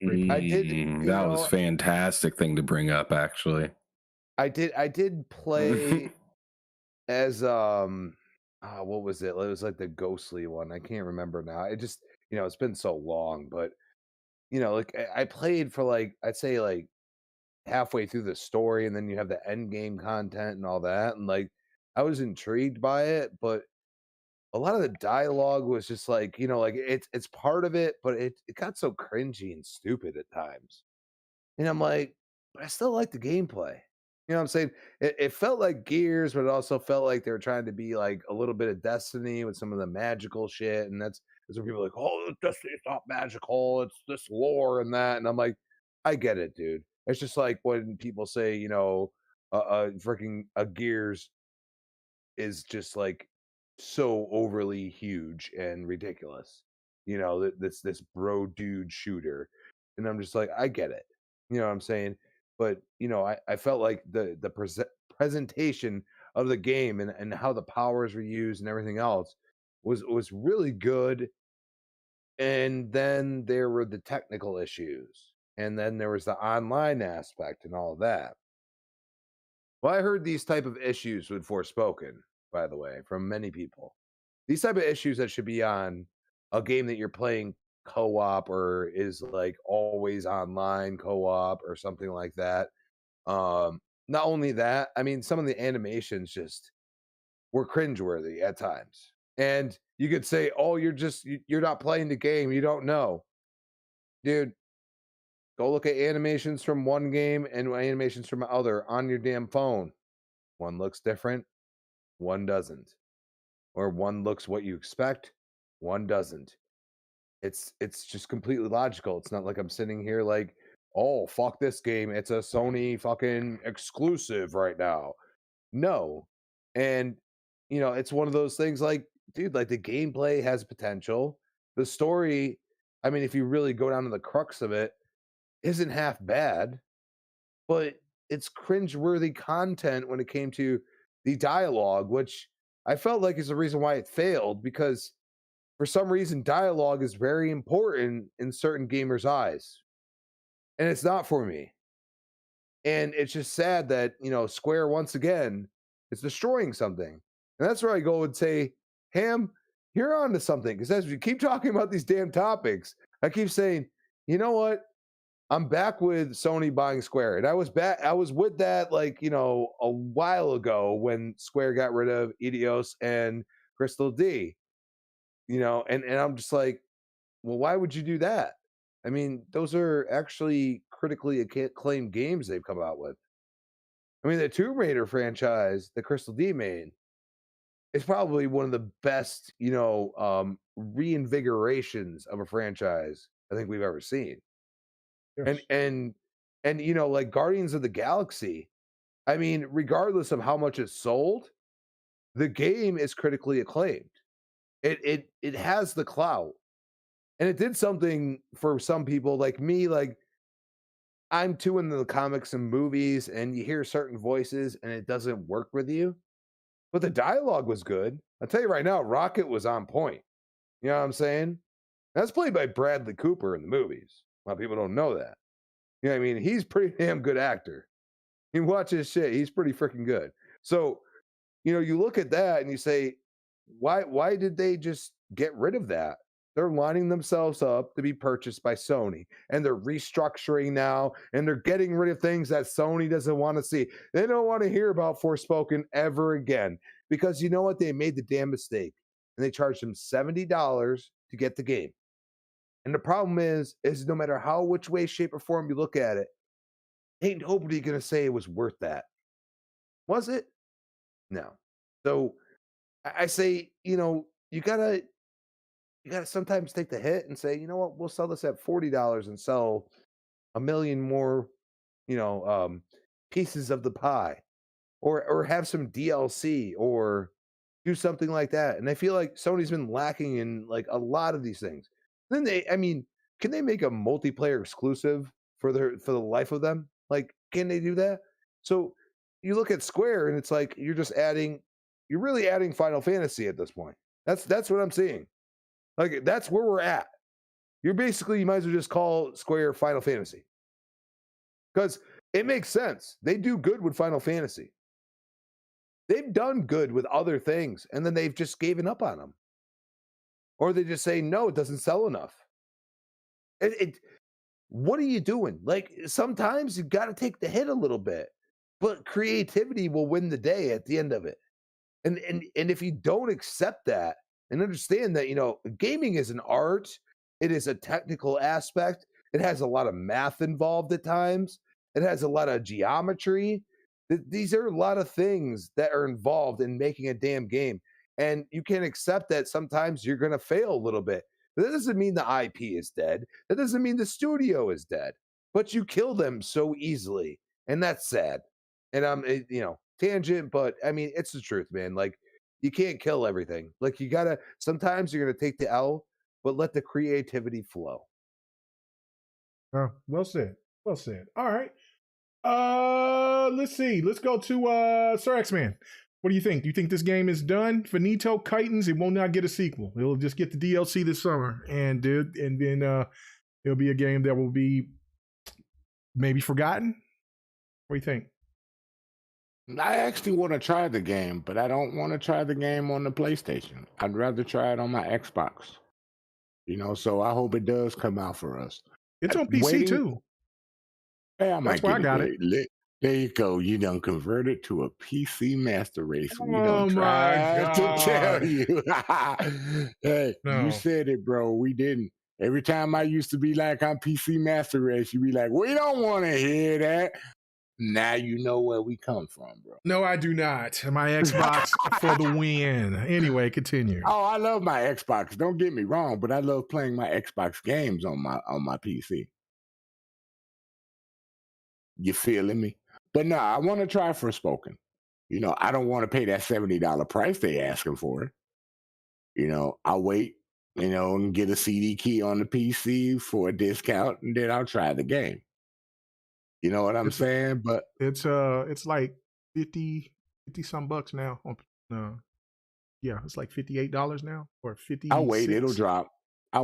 I did. That was fantastic thing to bring up, actually. I did play as what was it? It was like the ghostly one. I can't remember now. It just it's been so long, but like I played for like I'd say like halfway through the story, and then you have the end game content and all that, and like I was intrigued by it, but a lot of the dialogue was just like like it's part of it, but it got so cringy and stupid at times. And I'm like, but I still like the gameplay. You know what I'm saying? It felt like Gears, but it also felt like they were trying to be like a little bit of Destiny with some of the magical shit. And that's where people are like, oh, Destiny's not magical. It's this lore and that. And I'm like, I get it, dude. It's just like when people say, freaking a Gears is just like so overly huge and ridiculous. This bro dude shooter. And I'm just like, I get it. You know what I'm saying? But I felt like the presentation of the game and how the powers were used and everything else was really good. And then there were the technical issues, and then there was the online aspect and all of that. Well, I heard these type of issues with Forspoken, by the way, from many people. These type of issues that should be on a game that you're playing co-op or is like always online co-op or something like that. Not only that, I mean, some of the animations just were cringeworthy at times. And you could say, oh, you're not playing the game, you don't know. Dude, go look at animations from one game and animations from other on your damn phone. One looks different, one doesn't. Or one looks what you expect, one doesn't. It's just completely logical. It's not like I'm sitting here like, oh, fuck this game. It's a Sony fucking exclusive right now. No. And it's one of those things like, dude, like the gameplay has potential. The story, I mean, if you really go down to the crux of it, isn't half bad, but it's cringeworthy content when it came to the dialogue, which I felt like is the reason why it failed, because for some reason dialogue is very important in certain gamers' eyes. And it's not for me. And it's just sad that, Square once again is destroying something. And that's where I go and say, Ham, you're on to something. Because as we keep talking about these damn topics, I keep saying, you know what? I'm back with Sony buying Square. And I was with that like, a while ago when Square got rid of Eidos and Crystal D. And I'm just like, well, why would you do that? I mean, those are actually critically acclaimed games they've come out with. I mean, the Tomb Raider franchise, the Crystal D made, is probably one of the best, reinvigorations of a franchise I think we've ever seen. Yes. And like Guardians of the Galaxy, I mean, regardless of how much it's sold, the game is critically acclaimed. It has the clout. And it did something for some people like me. Like, I'm too into the comics and movies, and you hear certain voices and it doesn't work with you. But the dialogue was good. I'll tell you right now, Rocket was on point. You know what I'm saying? That's played by Bradley Cooper in the movies. A lot of people don't know that. You know what I mean? He's a pretty damn good actor. You watch his shit, he's pretty freaking good. So, you look at that and you say, why did they just get rid of that? They're lining themselves up to be purchased by Sony, and they're restructuring now, and they're getting rid of things that Sony doesn't want to see. They don't want to hear about Forspoken ever again, because you know what? They made the damn mistake, and they charged them $70 to get the game. And the problem is no matter how, which way, shape, or form you look at it, ain't nobody going to say it was worth that. Was it? No. So I say, you gotta sometimes take the hit and say, you know what, we'll sell this at $40 and sell 1 million more, pieces of the pie, or have some DLC or do something like that. And I feel like Sony's been lacking in like a lot of these things. Then can they make a multiplayer exclusive for the life of them? Like, can they do that? So you look at Square and it's like you're really adding Final Fantasy at this point. That's what I'm seeing. Like, that's where we're at. You might as well just call Square Final Fantasy. Because it makes sense. They do good with Final Fantasy. They've done good with other things, and then they've just given up on them. Or they just say, no, it doesn't sell enough. What are you doing? Like, sometimes you got to take the hit a little bit, but creativity will win the day at the end of it. And if you don't accept that and understand that, gaming is an art, it is a technical aspect. It has a lot of math involved at times. It has a lot of geometry. These are a lot of things that are involved in making a damn game. And you can accept that sometimes you're going to fail a little bit. But that doesn't mean the IP is dead. That doesn't mean the studio is dead. But you kill them so easily. And that's sad. And I'm, tangent, but I mean, it's the truth, man. Like, you can't kill everything. Like, sometimes you're going to take the L, but let the creativity flow. Well said. Well said. All right. Let's see. Let's go to Sir X-Man. What do you think? Do you think this game is done? Finito Titans, it will not get a sequel. It'll just get the DLC this summer, and then it'll be a game that will be maybe forgotten. What do you think? I actually want to try the game, but I don't want to try the game on the PlayStation. I'd rather try it on my Xbox. So I hope it does come out for us. It's on PC too. Hey, That's why I got it. There you go. You done converted to a PC master race. We Oh don't my try to God. tell you. Hey, No. you said it, bro. We didn't. Every time I used to be like, I'm PC master race, you'd be like, we don't want to hear that. Now you know where we come from, bro. No, I do not. My Xbox for the win. Anyway, continue. Oh, I love my Xbox. Don't get me wrong, but I love playing my Xbox games on my PC. You feeling me? But no, I want to try Forspoken. I don't want to pay that $70 price they asking for it. I'll wait, and get a CD key on the PC for a discount, and then I'll try the game. You know what I'm saying? But it's like 50 some bucks now. Yeah, it's like $58 now, or 50. I'll wait, it'll drop. You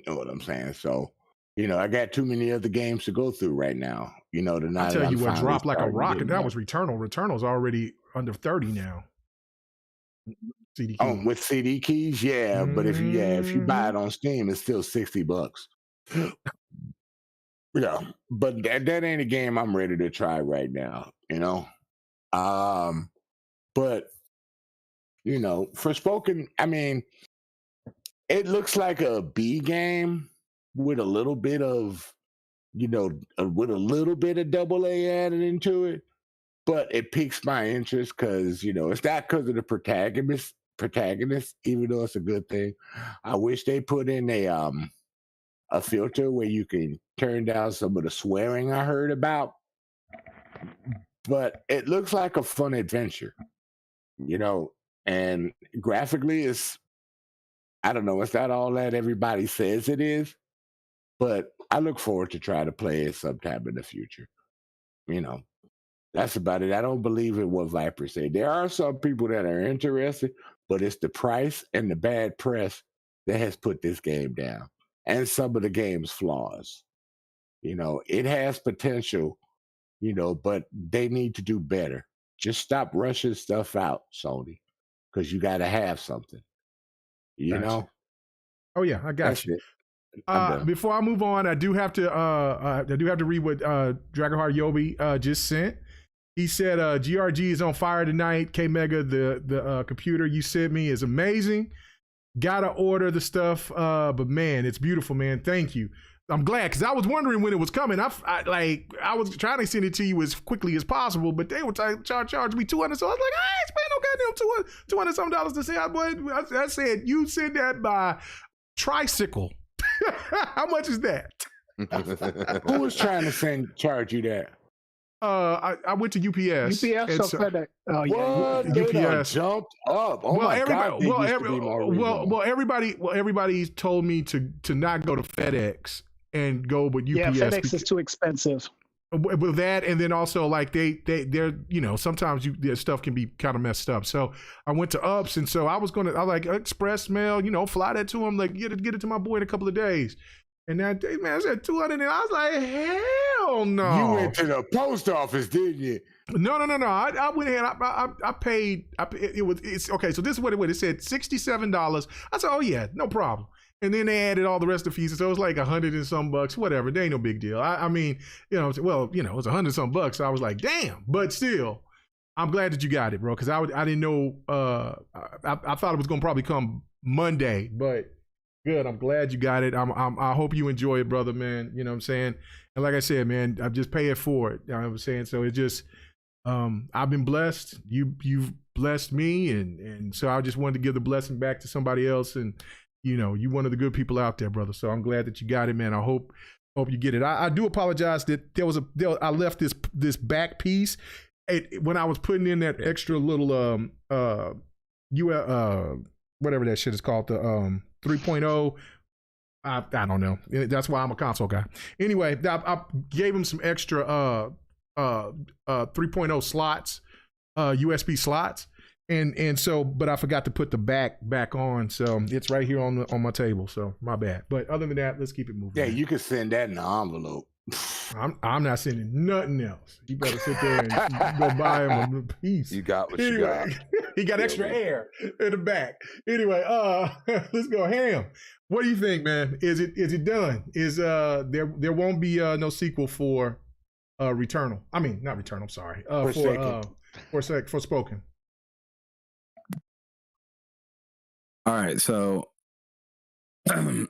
know what I'm saying? So, I got too many other games to go through right now. I'll tell you what dropped like a rocket. That was Returnal. Returnal's already under 30 now. CD keys. With CD keys, yeah. But if you buy it on Steam, it's still $60. Yeah, but that ain't a game I'm ready to try right now. But Forspoken, I mean, it looks like a B game with a little bit of, double A added into it. But it piques my interest because, it's not because of the protagonist, even though it's a good thing. I wish they put in a filter where you can turn down some of the swearing I heard about. But it looks like a fun adventure, and graphically it's not all that everybody says it is, but I look forward to try to play it sometime in the future. That's about it. I don't believe in what Viper said. There are some people that are interested, but it's the price and the bad press that has put this game down, and some of the game's flaws. It has potential, but they need to do better. Just stop rushing stuff out, Sony, because you got to have something. Gotcha. Oh yeah, I got you. It. Before I move on, I do have to read what Dragonheart Yobi just sent. He said GRG is on fire tonight. K Mega, the computer you sent me is amazing. Gotta order the stuff, but man, it's beautiful, man. Thank you. I'm glad, because I was wondering when it was coming. I was trying to send it to you as quickly as possible, but they were charge me $200. So I was like, I ain't spending no goddamn $200 some dollars to say, boy. I said you send that by tricycle. How much is that? Who was trying to charge you that? I went to UPS. UPS or FedEx? Oh yeah, UPS jumped up. Oh my God! Everybody told me to not go to FedEx and go with UPS. Yeah, FedEx is too expensive. with that, and then also like they're sometimes their stuff can be kind of messed up. So I went to Ups, and so I was like express mail, fly that to him, like get it to my boy in a couple of days. And that day, man, I said 200, and I was like, hell no. You went to the post office, didn't you? No. I went ahead. I paid. It's okay. So this is what it was. It said $67. I said, oh yeah, no problem. And then they added all the rest of the fees, so it was like $100 and some bucks, whatever. They ain't no big deal. I mean, it was $100 some bucks. So I was like, damn. But still, I'm glad that you got it, bro, because I didn't know. I thought it was gonna probably come Monday, but good. I'm glad you got it. I hope you enjoy it, brother, man. You know what I'm saying? And like I said, man, I just pay it for it. You know what I'm saying? So it just, I've been blessed. You've blessed me, and so I just wanted to give the blessing back to somebody else. And you one of the good people out there, brother. So I'm glad that you got it, man. I hope you get it. I do apologize that I left this back piece when I was putting in that extra little whatever that shit is called, the 3.0. I don't know. That's why I'm a console guy. Anyway, I gave him some extra 3.0 slots, USB slots. And so, but I forgot to put the back on, so it's right here on my table. So my bad. But other than that, let's keep it moving. Yeah, you can send that in an envelope. I'm not sending nothing else. You better sit there and go buy him a piece. You got what you got. He got extra air in the back. Anyway, let's go. Ham, what do you think, man? Is it done? Is there won't be no sequel for Returnal? I mean, not Returnal. Sorry, Forspoken. All right, so I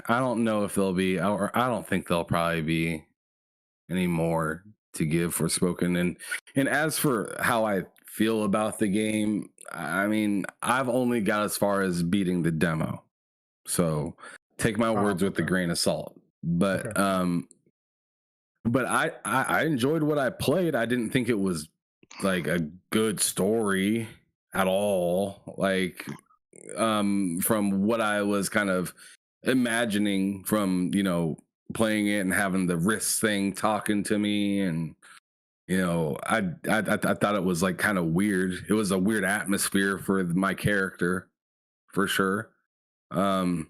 don't know if there'll be, or I don't think there'll probably be any more to give Forspoken. And as for how I feel about the game, I mean, I've only got as far as beating the demo, so take my words with a grain of salt. But but I enjoyed what I played. I didn't think it was like a good story at all, like from what I was kind of imagining from playing it and having the wrist thing talking to me, and I thought it was like kind of weird. It was a weird atmosphere for my character, for sure. But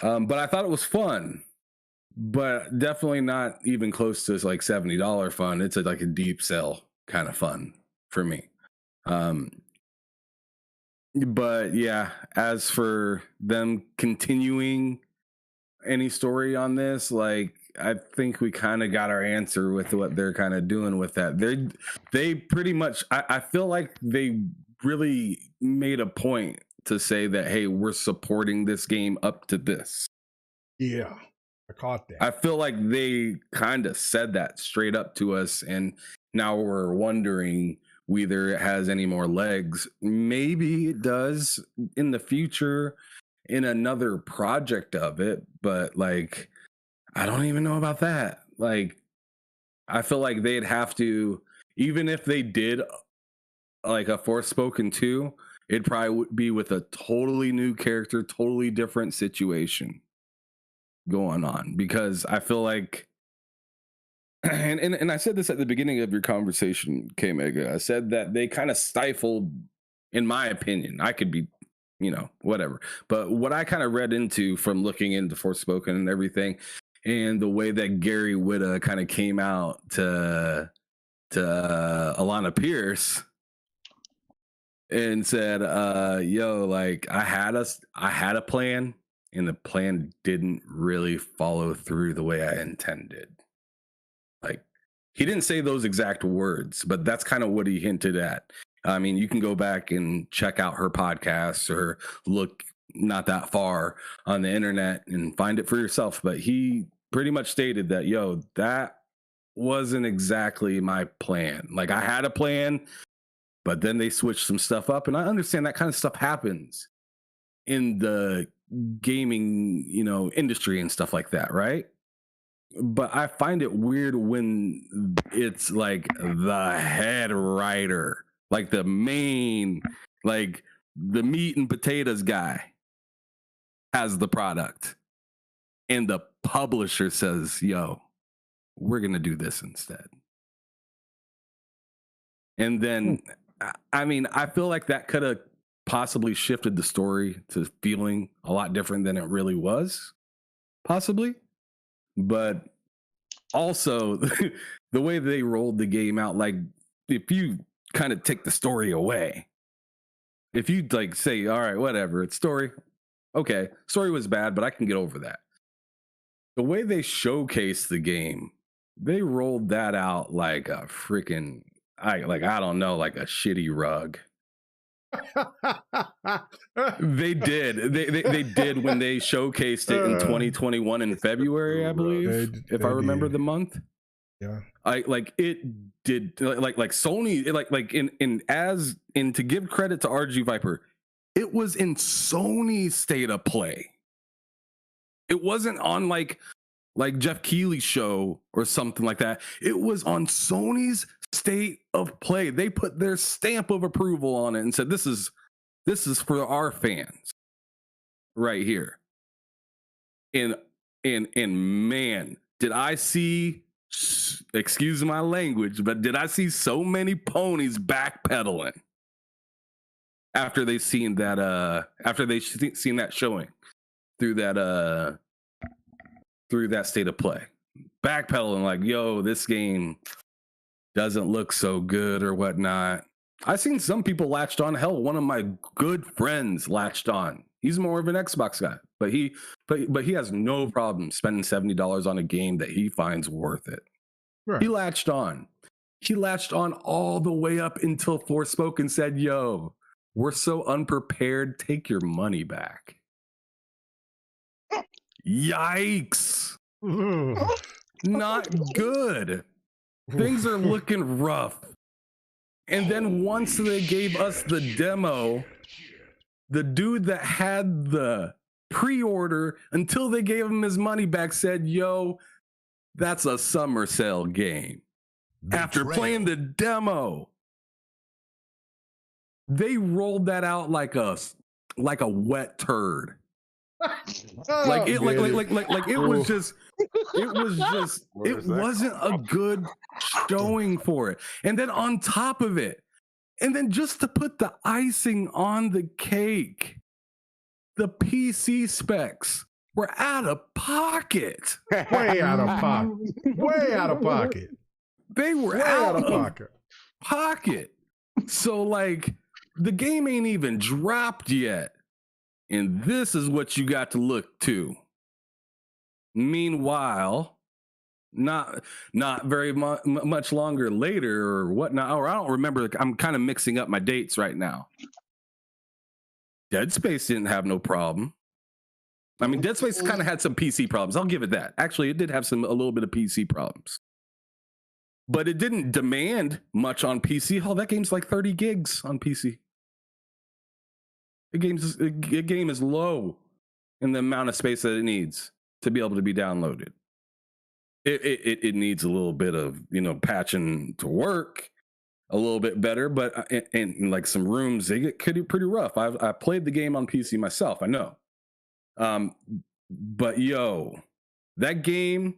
I thought it was fun, but definitely not even close to like $70 fun. It's like a deep sell kind of fun for me. But yeah, as for them continuing any story on this, like I think we kind of got our answer with what they're kind of doing with that. They pretty much, I feel like they really made a point to say that, hey, we're supporting this game up to this. Yeah, I caught that. I feel like they kind of said that straight up to us, and now we're wondering whether it has any more legs. Maybe it does in the future in another project of it, but like I don't even know about that. Like I feel like they'd have to, even if they did like a Forspoken 2, it'd probably would be with a totally new character, totally different situation going on, because I feel like and I said this at the beginning of your conversation, K Mega. I said that they kind of stifled, in my opinion, I could be, whatever. But what I kind of read into from looking into Forspoken and everything, and the way that Gary Whitta kind of came out to Alana Pierce and said, yo, like I had a plan, and the plan didn't really follow through the way I intended. Like, he didn't say those exact words, but that's kind of what he hinted at. I mean, you can go back and check out her podcasts or look not that far on the internet and find it for yourself. But he pretty much stated that, yo, that wasn't exactly my plan. Like, I had a plan, but then they switched some stuff up. And I understand that kind of stuff happens in the gaming, industry and stuff like that, right? But I find it weird when it's like the head writer, like the main, like the meat and potatoes guy has the product, and the publisher says, yo, we're going to do this instead. And then, I mean, I feel like that could have possibly shifted the story to feeling a lot different than it really was, possibly. But also, the way they rolled the game out, like, if you kind of take the story away, if you like say, all right, whatever, it's story. Okay, story was bad, but I can get over that. The way they showcased the game, they rolled that out like a freaking, I don't know, like a shitty rug. They did. They did when they showcased it in 2021 in February, I believe, if I remember the month. Yeah. It did like Sony, to give credit to RG Viper, it was in Sony's state of play. It wasn't on like Jeff Keighley's show or something like that. It was on Sony's state of play. They put their stamp of approval on it and said, this is for our fans right here. And man, did I see, excuse my language, but did I see so many ponies backpedaling after they seen that seen that showing through that state of play, backpedaling like, yo, this game doesn't look so good or whatnot. I seen some people latched on. Hell, one of my good friends latched on. He's more of an Xbox guy, but he has no problem spending $70 on a game that he finds worth it. Right. He latched on. He latched on all the way up until Forspoken said, yo, we're so unprepared, take your money back. Yikes. Not good. Things are looking rough. And then once they gave us the demo, the dude that had the pre-order until they gave him his money back said, yo, that's a summer sale game. After playing the demo, they rolled that out like a wet turd. It wasn't a good showing for it. And then on top of it, and then just to put the icing on the cake, the PC specs were out of pocket. Way out of pocket. Way out of pocket. They were out of pocket. So like the game ain't even dropped yet. And this is what you got to look to. Meanwhile, not very much longer later or whatnot, or I don't remember. I'm kind of mixing up my dates right now. Dead Space didn't have no problem. I mean, Dead Space kind of had some PC problems. I'll give it that. Actually, it did have a little bit of PC problems. But it didn't demand much on PC. Oh, that game's like 30 gigs on PC. The game is low in the amount of space that it needs to be able to be downloaded. It needs a little bit of, patching to work a little bit better, but and like some rooms, they get pretty rough. I played the game on PC myself, I know. But yo, that game,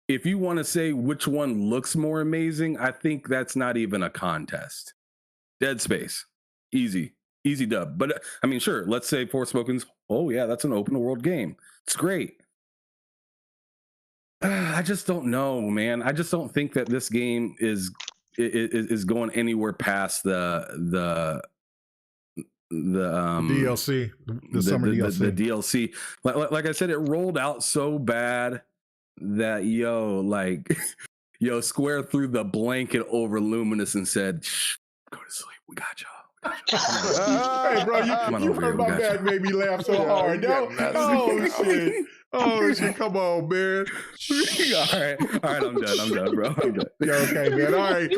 if you want to say which one looks more amazing, I think that's not even a contest. Dead Space, easy dub. But I mean, sure, let's say Forspoken's, oh yeah, that's an open world game. It's great. I just don't know, man. I just don't think that this game is going anywhere past the DLC, the summer DLC. The DLC. Like I said, it rolled out so bad that Square threw the blanket over Luminous and said, shh, go to sleep. We got y'all. Hey, bro, you heard my dad made me laugh so hard. Oh shit! Come on, man. All right, I'm done, bro. I'm done. Yeah, okay, man. All right,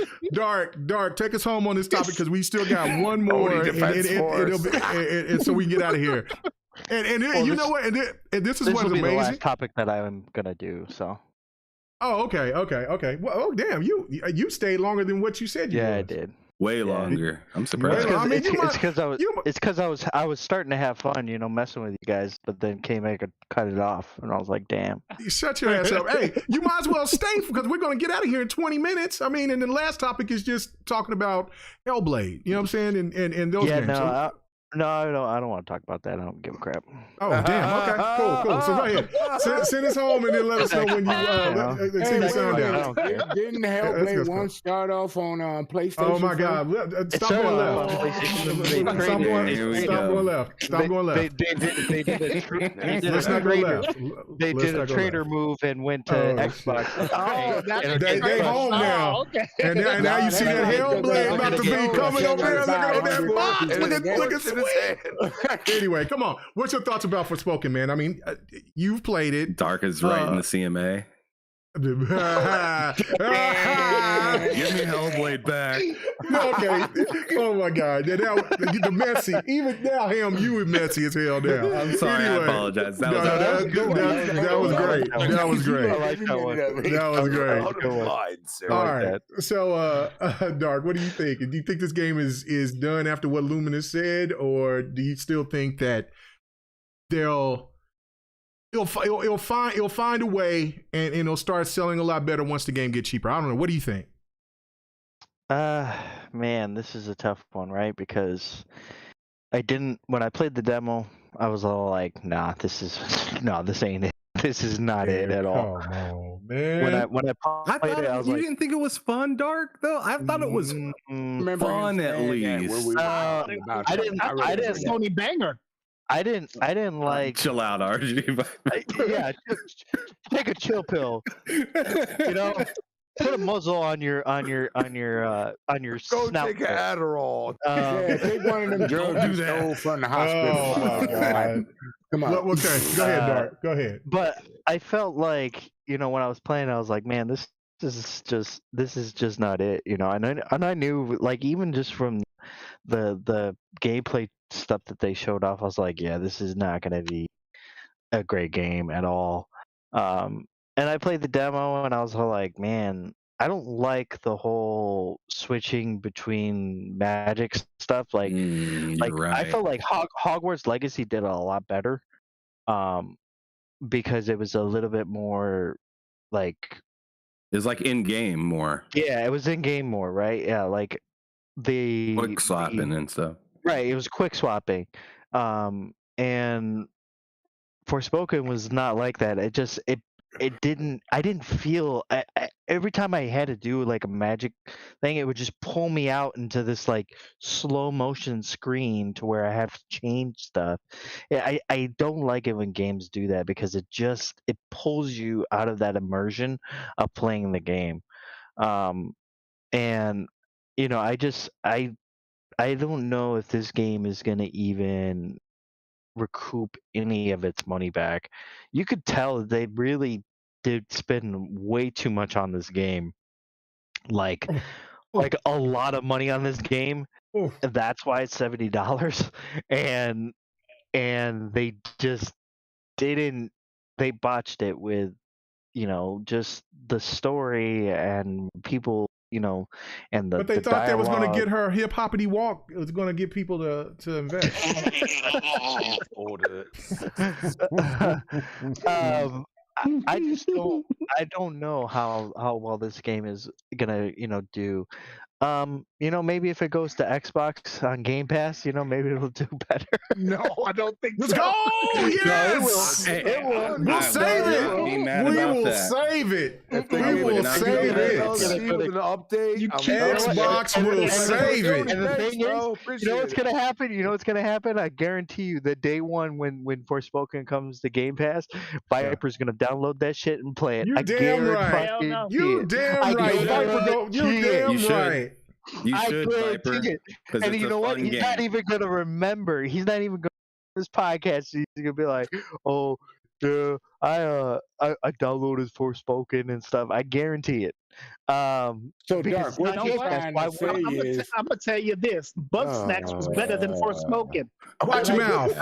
Dark, take us home on this topic because we still got one more, and so we can get out of here. And you know what? And this is what's amazing. The last topic that I'm gonna do. So. Oh, okay. Well, oh, damn, you stayed longer than what you said you Yeah, was. I did. Way longer. I'm surprised. I mean, it's because I was starting to have fun, messing with you guys, but then K-Maker cut it off, and I was like, damn. You shut your ass up. Hey, you might as well stay because we're going to get out of here in 20 minutes. I mean, and the last topic is just talking about Hellblade. You know what I'm saying? And those games. No, I don't want to talk about that. I don't give a crap. Oh, damn. Okay, cool. So go ahead. Send us home and then let us know when you send your sound down. Didn't Hellblade 1 start off on PlayStation? Oh, my God. Stop going left. Stop going left. Stop going left. They did a Let's not go left. They did a trader move and went to Xbox. Oh, they home now. Okay. And now you see that Hellblade about to be coming over there. Look at that box. Look at Sweet. Anyway, come on. What's your thoughts about Forspoken, man? I mean, you've played it. Dark is right in the CMA. Give me Hellblade back. Okay. Oh my God. The messy. Even now, you were messy as hell now. I'm sorry. Anyway, I apologize. That was great. That was great. I like that one. That was great. All right. So, Dark, what do you think? Do you think this game is done after what Luminous said, or do you still think that it'll find a way and it'll start selling a lot better once the game gets cheaper? I don't know. What do you think? Man, this is a tough one, right? Because when I played the demo, I was all like, nah, this ain't it. This is not it at all. Come on, man. When I played it, I was you like, didn't think it was fun, Dark, though? I thought it was fun at least. I didn't Sony banger. I didn't like. Chill out, RG. Yeah, take a chill pill. Put a muzzle on your Go snout. take an Adderall. Take one of them drugs from the hospital. Oh, God. Come on. Okay, go ahead, Dark. Go ahead. But I felt like, when I was playing, I was like, man, this is just not it, and I knew, like, even just from the gameplay stuff that they showed off, I was like, yeah, this is not going to be a great game at all. And I played the demo and I was like, man, I don't like the whole switching between magic stuff. Like right. I felt like Hogwarts Legacy did a lot better, because it was a little bit more like, it was like in game more. Yeah, it was in game more, right? Yeah, like quick swapping and stuff. Right, it was quick swapping, and Forspoken was not like that. I didn't feel every time I had to do like a magic thing, it would just pull me out into this like slow motion screen to where I have to change stuff. I don't like it when games do that, because it pulls you out of that immersion of playing the game. And I don't know if this game is going to even recoup any of its money back. You could tell that they really did spend way too much on this game. Like a lot of money on this game. That's why it's $70. And they just didn't, they botched it with, just the story and people, and but they thought that was going to get her hip hoppity walk. It was going to get people to invest. I just don't know how well this game is gonna do. Maybe if it goes to Xbox on Game Pass, maybe it'll do better. No, I don't think Let's so. go! Yes! No, it will. We'll save it. We will save it. We will save it. Xbox will save it. And the thing is, you know what's gonna happen? what's gonna happen? I guarantee you, the day one when Forspoken comes to Game Pass, Viper's gonna download that shit and play it. You damn right. You damn right. Viper, you damn right. You should, Viper. And you know what? He's not even gonna remember. He's not even gonna this podcast. He's gonna be like, "Oh, Yeah, I downloaded Forspoken and stuff. I guarantee it. So, because Dark, what it's you're Game Pass, trying why to would say I? is, I'm gonna tell you this: Bugsnax was better than Forspoken. Watch your mouth.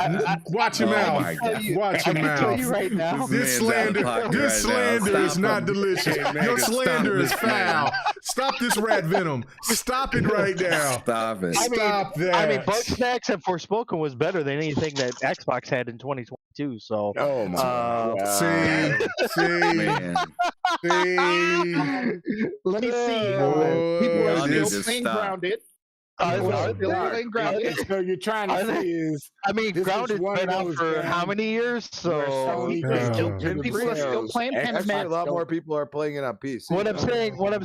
Watch your Oh mouth. my God. Watch your I can tell you mouth. right now. This man's out of slander, pocket this right now. slander is Stop not him. delicious. Hey, Your Megan, slander stop is this man. foul. Stop this rat venom. Stop it right now. Stop it. Stop that. I mean, Bugsnax and Forspoken was better than anything that Xbox had in 2022. So, oh my God. Man. Let me see. Boy, People y'all are need still to playing stop. Grounded. Are Still playing Grounded. So you're trying to say is, I mean, this is Grounded's one been of out those for how games many years? where So, Sony Oh. can People keep to people are still themselves. playing Xbox Actually, a lot don't- more people are playing it on PC. what I'm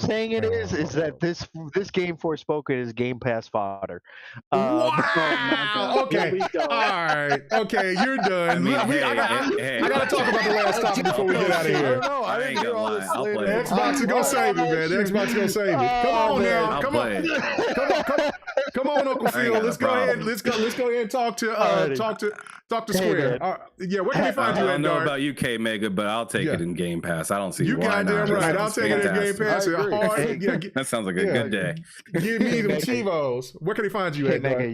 saying it is that this game Forspoken is Game Pass fodder. Wow. Okay. All right. Okay, you're done. I mean, I gotta talk about the last topic before we get out of I here. don't know. I I didn't ain't hear gonna all lie. this I'll slander. play it. Xbox is gonna save it, man. Xbox is gonna save it. Come on now. I'll Come play on. it. Come on, Uncle I ain't Phil. got Let's a go ahead. problem. Let's go ahead and talk to Alrighty. talk to Hey, Square. man. Yeah, where can we find I you at, don't know Dark? about UK Mega, but I'll take it in Game Pass. I don't see You why goddamn not. right. That I'll sounds take it in Game fantastic. Pass. I agree. Hard. That sounds like a good day. Give me them Mega. Chivos. Where can they find you Hey, at, Mega, Dark?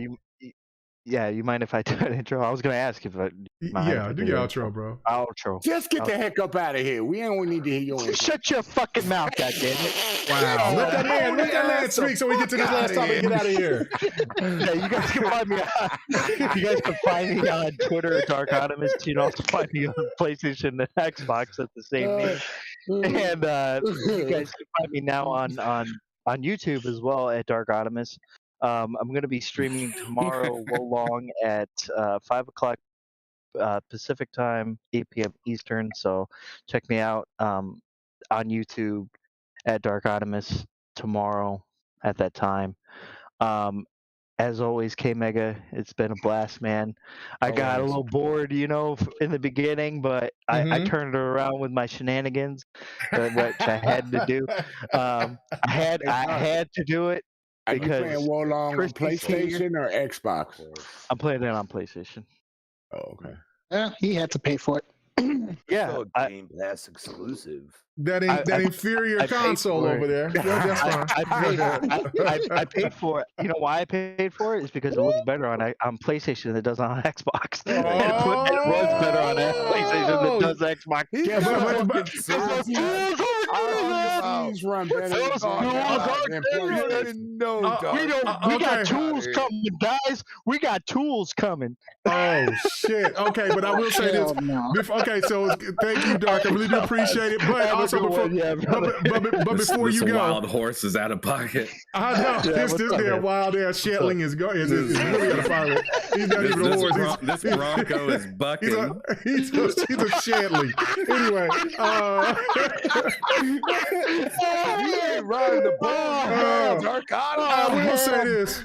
you mind if I do an intro? I was gonna ask if I Yeah, do your outro, bro. Outro. Just get the heck up out of here. We don't need to hear your intro. Shut your fucking mouth, goddammit. Wow. Let that man speak so we get to this last topic and get out of here. Yeah, you guys can find me. You guys can find me on Twitter at Dark Animus. You can also find me on PlayStation and Xbox at the same name. And you guys can find me now on YouTube as well at Dark Animus. I'm going to be streaming tomorrow long at 5 o'clock Pacific time, 8 p.m. Eastern. So check me out on YouTube at Dark Animus tomorrow at that time. As always, K Mega, it's been a blast, man. I got a little bored, in the beginning, but I turned it around with my shenanigans, which I had to do. I had to do it. Are you playing Wolong on PlayStation or Xbox? I'm playing it on PlayStation. Oh, okay. Yeah, he had to pay for it. Yeah, Game Pass exclusive. That inferior console over there. Yeah, that's fine. I paid for it. You know why I paid for it? It's because it looks better on PlayStation than it does on Xbox. And it runs better on PlayStation than it does Xbox. RPGs run better We got tools coming, guys. We got tools coming. Oh shit. Okay, but I will say this. Okay, so thank you, Dark. I really do appreciate it. But also before, but before you go, wild horse is out of pocket. I know this damn wild ass Shetling is really out of pocket. He's not even a horse. This Bronco is bucking. He's a Shetling. Anyway, I will say this.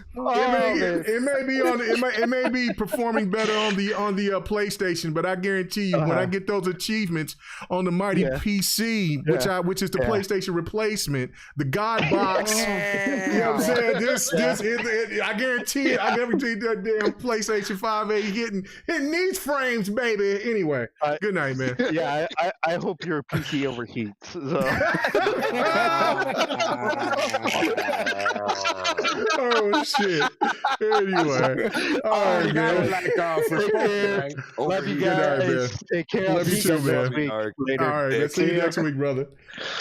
It may be performing better on the PlayStation, but I guarantee you, when I get those achievements on the mighty PC, which is the PlayStation replacement, the God Box. You know what I'm saying? I guarantee that damn PlayStation 5A hitting these frames, baby. Anyway, good night, man. Yeah, I hope your PC overheats. So. Oh shit. Anyway. All right, man. Love you guys. Take care. Love you too, man. Later. All right, let's see you next week, brother.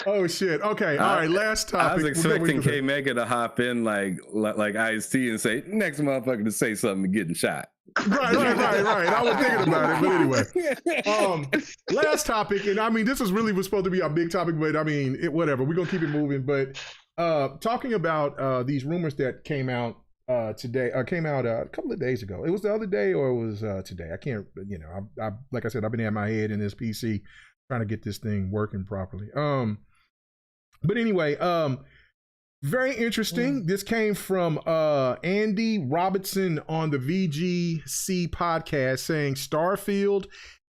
Oh shit. Okay. All right, last topic. I was expecting K Mega to hop in like Ice-T and say, next motherfucker to say something and getting shot. Right. I was thinking about it, but anyway. Last topic, and I mean, this was supposed to be our big topic, but I mean, whatever. We're gonna keep it moving. But talking about these rumors that came out today, came out a couple of days ago. It was the other day, or it was today. I can't. I like I said, I've been at my head in this PC trying to get this thing working properly. But anyway, very interesting. This came from Andy Robertson on the VGC podcast saying Starfield,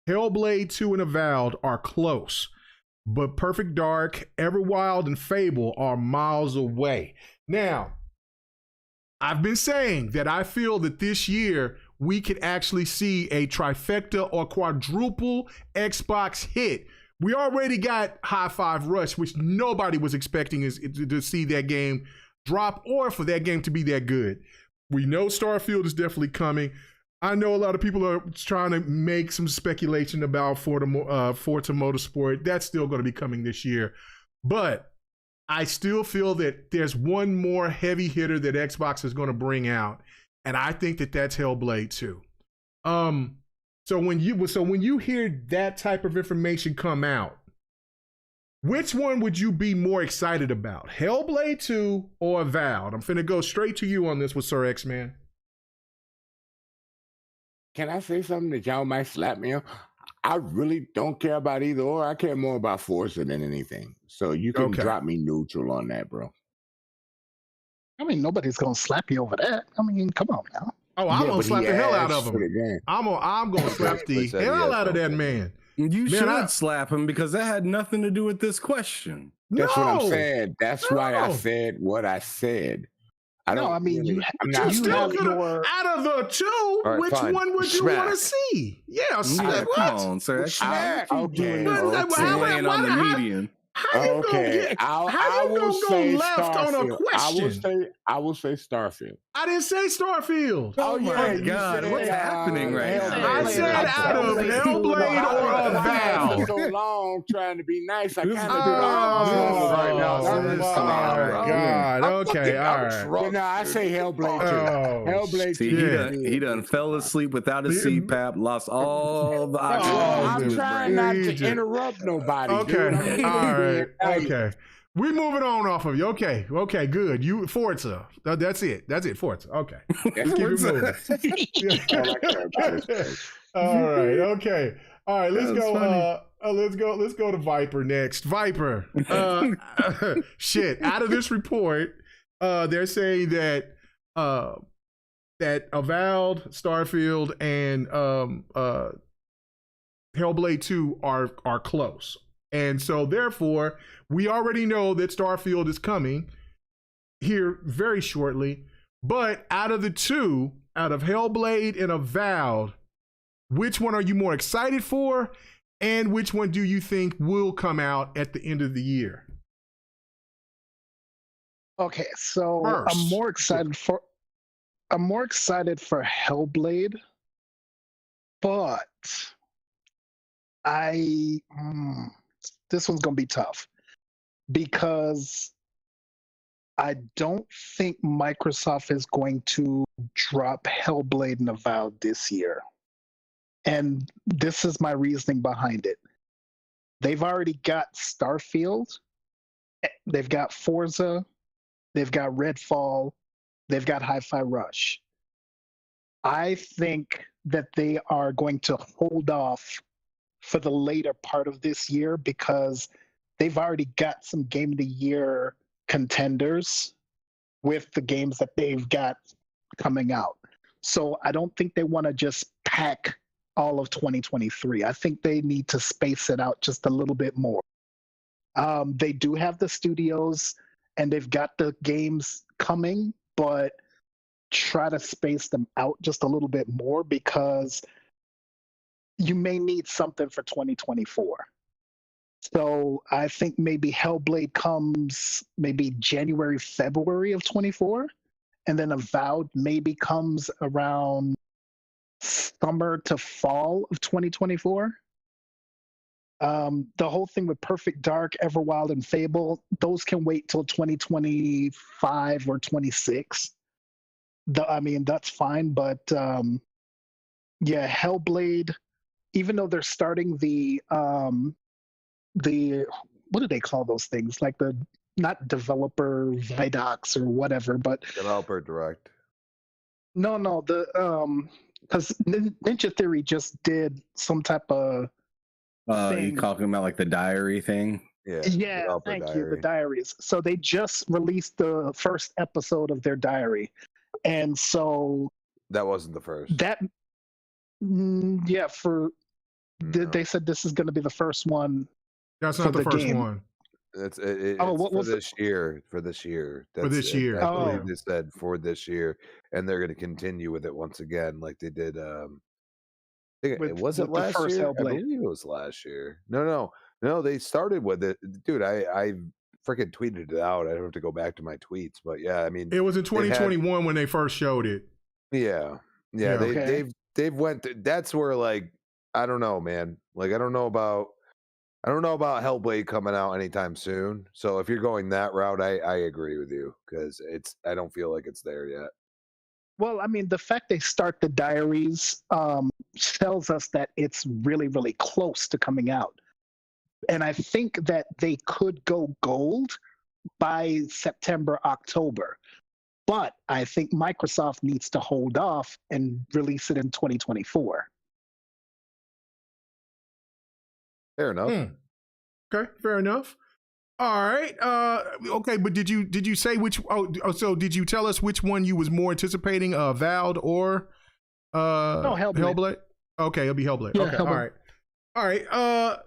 Hellblade 2, and Avowed are close, but Perfect Dark, Everwild, and Fable are miles away. Now, I've been saying that I feel that this year we could actually see a trifecta or quadruple Xbox hit. We already got Hi-Fi Rush, which nobody was expecting to see that game drop or for that game to be that good. We know Starfield is definitely coming. I know a lot of people are trying to make some speculation about Forza Motorsport. That's still going to be coming this year. But I still feel that there's one more heavy hitter that Xbox is going to bring out. And I think that that's Hellblade 2. So when you hear that type of information come out, which one would you be more excited about? Hellblade 2 or Avowed? I'm finna go straight to you on this with Sir X-Man. Can I say something that y'all might slap me on? I really don't care about either or. I care more about Forza than anything. So you can drop me neutral on that, bro. I mean, nobody's gonna slap you over that. I mean, come on now. Oh, I'm gonna slap the hell out of him. I'm gonna slap the hell out of that man. You should slap him because that had nothing to do with this question. That's what I'm saying. That's why I said what I said. I mean, you still could have, out of the two, which one would you want to see? Yeah, come on, sir. Okay. Laying on the median. Okay, I will say left on a question. I will say Starfield. I didn't say Starfield. Oh my God, what's happening right now? I said out of Hellblade or Avowed. So long trying to be nice. I kind of right now. Oh my God. Okay, all right. Well, no, I say Hellblade 2. Hellblade 2. He done fell asleep without a CPAP, lost all the oxygen. I'm trying not to interrupt nobody. Okay, all right. Okay. We're moving on off of you. Okay, good. You Forza. That's it, Forza. Okay. Let's keep it moving. All right, okay. All right, let's go to Viper next. Viper. Shit. Out of this report, they're saying that that Avowed, Starfield, and Hellblade 2 are close. And so therefore, we already know that Starfield is coming here very shortly. But out of the two, out of Hellblade and Avowed, which one are you more excited for? And which one do you think will come out at the end of the year? Okay, so First. I'm more excited for Hellblade, but this one's gonna be tough because I don't think Microsoft is going to drop Hellblade and Avowed this year. And this is my reasoning behind it. They've already got Starfield, they've got Forza, they've got Redfall, they've got Hi-Fi Rush. I think that they are going to hold off for the later part of this year because they've already got some Game of the Year contenders with the games that they've got coming out. So I don't think they want to just pack all of 2023. I think they need to space it out just a little bit more. They do have the studios and they've got the games coming, but try to space them out just a little bit more because you may need something for 2024. So I think maybe Hellblade comes maybe January, February of 24, and then Avowed maybe comes around summer to fall of 2024. The whole thing with Perfect Dark, Everwild, and Fable, those can wait till 2025 or 26. I mean, that's fine, but yeah, Hellblade, even though they're starting the what do they call those things? Like the not developer Vidocs or whatever, but developer direct. No, the because Ninja Theory just did some type of you talking about like the diary thing? Yeah, thank you, the diaries. So they just released the first episode of their diary, and so that wasn't the first. That they said this is going to be the first one. That's not the first one. It's what for was this year. For this year. For this year. I believe Oh. they said for this year, and they're going to continue with it once again, like they did. I think was it with the last first year? I Hellblade. believe it was last year. No. They started with it, dude. I freaking tweeted it out. I don't have to go back to my tweets, but yeah, I mean, It was in 2021 when they first showed it. yeah. Okay. They've went. That's where, like, I don't know, man. Like, I don't know about Hellblade coming out anytime soon. So if you're going that route, I agree with you, because I don't feel like it's there yet. Well, I mean, the fact they start the diaries tells us that it's really, really close to coming out. And I think that they could go gold by September, October. But I think Microsoft needs to hold off and release it in 2024. Fair enough. Okay, fair enough. All right. Okay, but did you say which? So did you tell us which one you was more anticipating, Avowed or no, Hellblade? Okay, it'll be Hellblade. Yeah, okay, Hellblade. all right.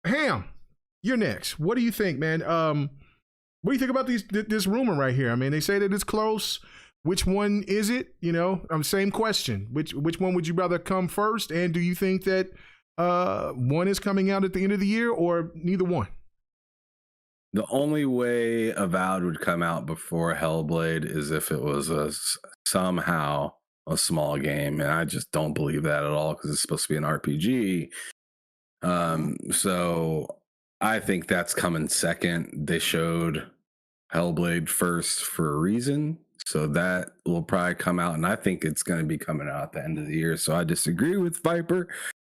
Ham, you're next. What do you think, man? What do you think about this rumor right here? I mean, they say that it's close. Which one is it? You know, same question. Which one would you rather come first? And do you think that one is coming out at the end of the year, or neither one? The only way Avowed would come out before Hellblade is if it was somehow a small game, and I just don't believe that at all, because it's supposed to be an RPG. So I think that's coming second. They showed Hellblade first for a reason, so that will probably come out, and I think it's going to be coming out at the end of the year. So I disagree with Viper.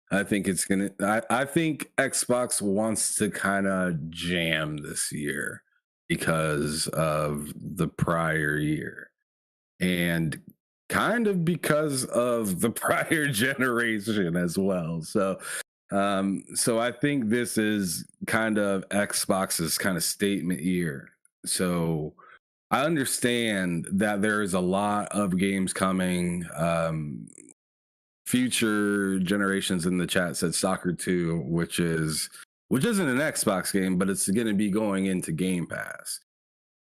I think it's gonna. I think Xbox wants to kind of jam this year because of the prior year, and kind of because of the prior generation as well. So I think this is kind of Xbox's kind of statement year. So I understand that there is a lot of games coming. Future generations in the chat said Soccer 2, which isn't an Xbox game, but it's going to be going into Game Pass.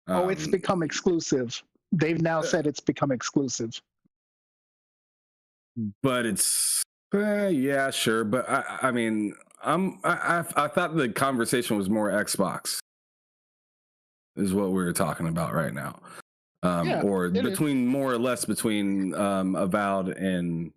It's become exclusive. They've now said it's become exclusive. But it's yeah, sure. But I mean, I thought the conversation was more Xbox is what we were talking about right now, or between more or less between Avowed and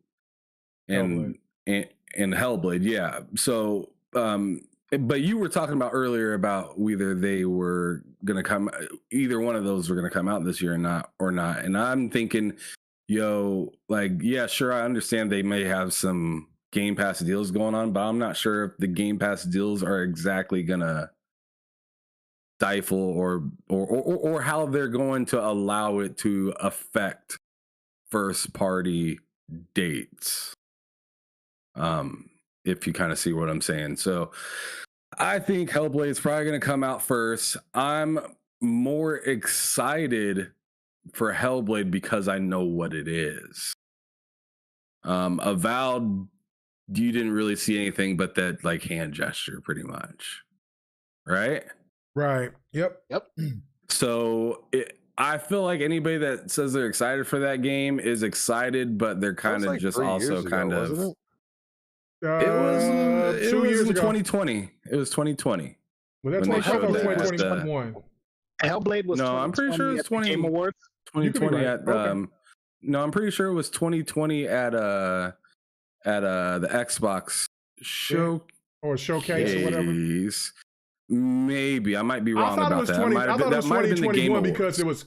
Hellblade, yeah. So, but you were talking about earlier about whether they were gonna come, either one of those were gonna come out this year or not. And I'm thinking, like, yeah, sure, I understand they may have some Game Pass deals going on, but I'm not sure if the Game Pass deals are exactly gonna stifle or how they're going to allow it to affect first party dates. If you kind of see what I'm saying. So I think Hellblade is probably going to come out first. I'm more excited for Hellblade because I know what it is. Avowed, you didn't really see anything but that like hand gesture pretty much. Right? Right. Yep. So I feel like anybody that says they're excited for that game is excited, but they're kind of like just also kind of. It was 2 years ago. 2020. It was 2020. Well, that's when 2021. Hellblade was. No, I'm pretty sure it was 20 Game Awards. 2020 at no, I'm pretty sure it was 2020 at the Xbox show or showcase or whatever. Maybe I might be wrong about that. I thought it was 2021 because it was.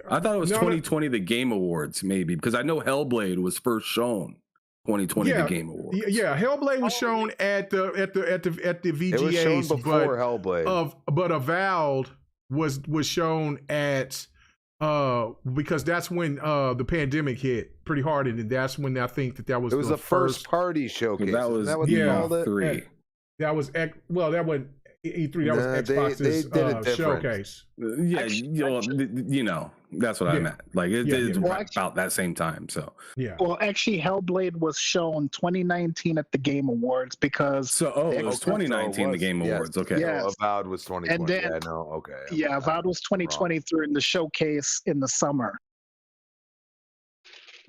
I thought it was 2020 the Game Awards, maybe, because I know Hellblade was first shown 2020 the Game Awards. Yeah, Hellblade was shown at the VGAs. It was shown before Hellblade. But Avowed was shown at because that's when the pandemic hit pretty hard, and that's when I think that was. It was the first party showcase. That was E3. That was that was E3. That was Xbox's they did it showcase. Yeah, you know. That's what I meant. Like it's Well, about that same time. So yeah. Well, actually, Hellblade was shown 2019 at the Game Awards because it was 2019 the Game Awards. Okay. Yes. Avowed was 2020. And then, yeah, no, okay. Yeah, Avowed was 2020 during the showcase in the summer.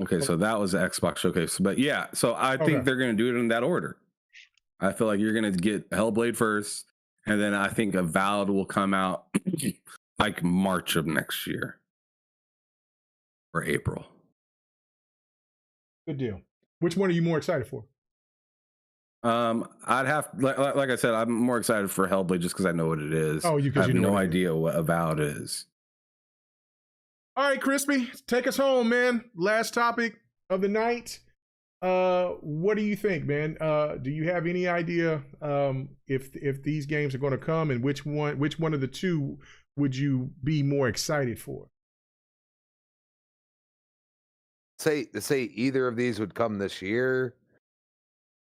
Okay, so that was the Xbox showcase. But yeah, so I think they're going to do it in that order. I feel like you're going to get Hellblade first, and then I think Avowed will come out like March of next year or April. Good deal. Which one are you more excited for? I'd have like I said, I'm more excited for Hellblade just because I know what it is. Oh, I have no idea what Avowed is. All right, Crispy, take us home, man. Last topic of the night. What do you think, man? Do you have any idea if these games are going to come, and which one of the two would you be more excited for? Say either of these would come this year.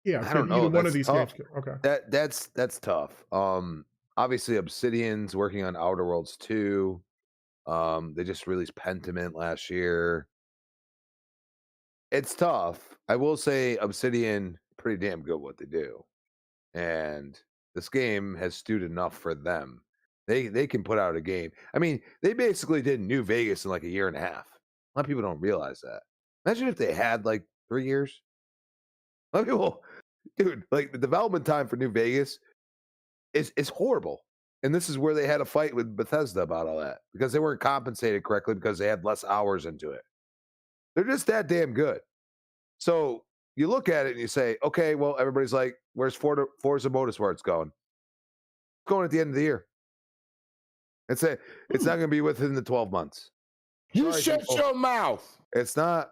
Yeah, I don't know. Either one of these tough. games. Okay. That's tough. Obviously Obsidian's working on Outer Worlds 2. They just released Pentiment last year. It's tough. I will say Obsidian pretty damn good what they do. And this game has stewed enough for them. They can put out a game. I mean, they basically did New Vegas in like a year and a half. A lot of people don't realize that. Imagine if they had like 3 years. A lot of people, dude, like the development time for New Vegas is horrible. And this is where they had a fight with Bethesda about all that because they weren't compensated correctly because they had less hours into it. They're just that damn good. So you look at it and you say, okay, well, everybody's like, where's Forza Motorsports going? It's going at the end of the year. It's not going to be within the 12 months. You shut your mouth. It's not.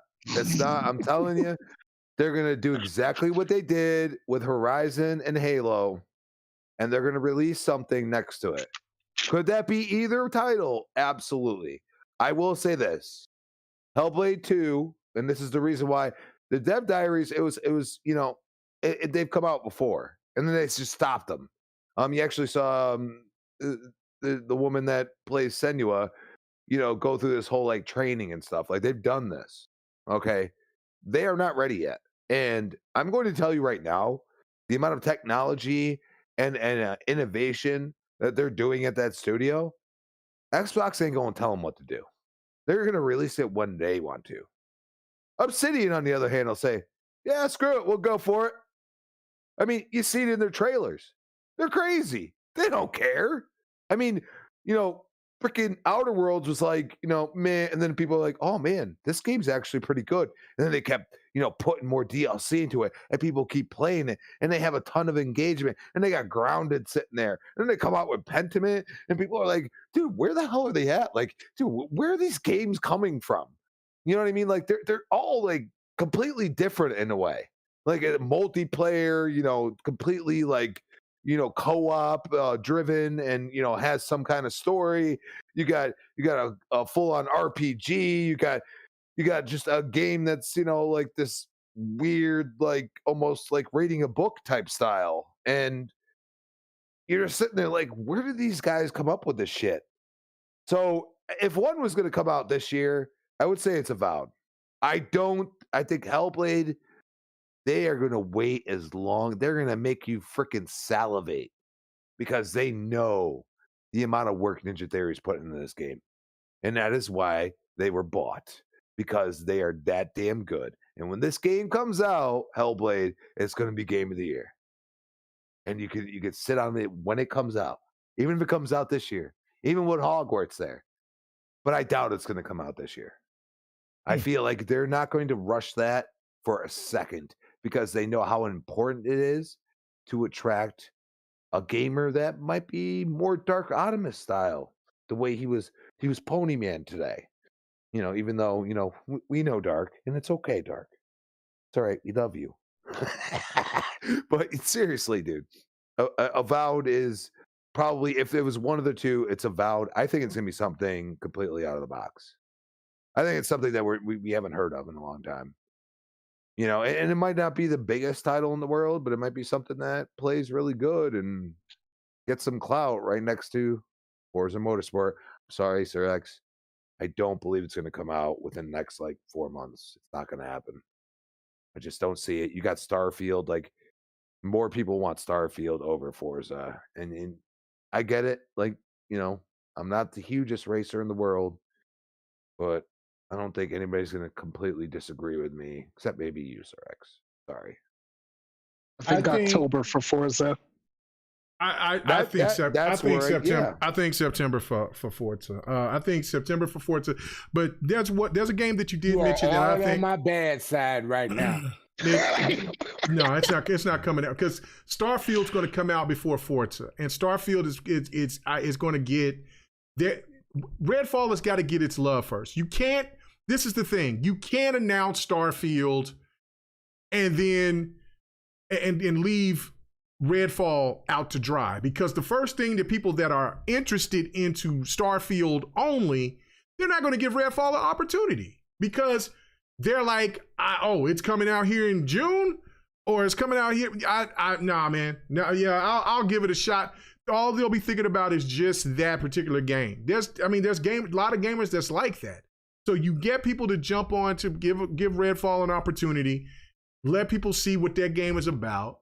I'm telling you, they're going to do exactly what they did with Horizon and Halo, and they're going to release something next to it. Could that be either title? Absolutely. I will say this. Hellblade 2, and this is the reason why the Dev Diaries, it was they've come out before, and then they just stopped them. You actually saw the woman that plays Senua, go through this whole like training and stuff. Like they've done this. Okay. They are not ready yet. And I'm going to tell you right now, the amount of technology and innovation that they're doing at that studio, Xbox ain't going to tell them what to do. They're going to release it when they want to. Obsidian, on the other hand, will say, yeah, screw it. We'll go for it. I mean, you see it in their trailers. They're crazy. They don't care. I mean, freaking Outer Worlds was like, man. And then people are like, oh, man, this game's actually pretty good. And then they kept, putting more DLC into it. And people keep playing it. And they have a ton of engagement. And they got Grounded sitting there. And then they come out with Pentiment. And people are like, dude, where the hell are they at? Like, dude, where are these games coming from? You know what I mean? Like, they're all, like, completely different in a way. Like, a multiplayer, completely, like, co-op driven and has some kind of story. You got a full-on RPG. You got just a game that's like this weird, like almost like reading a book type style, and you're just sitting there like, where did these guys come up with this shit? So if one was going to come out this year, I would say it's Avowed. I think Hellblade, they are going to wait as long. They're going to make you freaking salivate because they know the amount of work Ninja Theory's put into this game. And that is why they were bought, because they are that damn good. And when this game comes out, Hellblade, it's going to be game of the year. And you could sit on it when it comes out, even if it comes out this year, even with Hogwarts there. But I doubt it's going to come out this year. I feel like they're not going to rush that for a second, because they know how important it is to attract a gamer that might be more Dark Optimus style, the way he was Pony Man today. Even though, we know Dark, and it's okay, Dark. It's all right. We love you. But seriously, dude, Avowed is probably, if it was one of the two, it's Avowed. I think it's going to be something completely out of the box. I think it's something that we haven't heard of in a long time. And it might not be the biggest title in the world, but it might be something that plays really good and gets some clout right next to Forza Motorsport. Sorry, Sir X. I don't believe it's going to come out within the next like 4 months. It's not going to happen. I just don't see it. You got Starfield, like more people want Starfield over Forza, and I get it. Like, you know, I'm not the hugest racer in the world, but I don't think anybody's going to completely disagree with me, except maybe you, Sir X. Sorry. I think October for Forza. I think September. I think September for Forza. I think September for Forza. But there's a game that you did mention that I think on my bad side right now. No, it's not coming out because Starfield's going to come out before Forza, and Starfield is going to get there. Redfall has got to get its love first. You can't. This is the thing. You can't announce Starfield and then and leave Redfall out to dry, because the first thing that people that are interested into Starfield only, they're not going to give Redfall an opportunity because they're like, it's coming out here in June, or it's coming out here. Nah, man. No, yeah, I'll give it a shot. All they'll be thinking about is just that particular game. There's a lot of gamers that's like that. So you get people to jump on to give Redfall an opportunity, let people see what that game is about.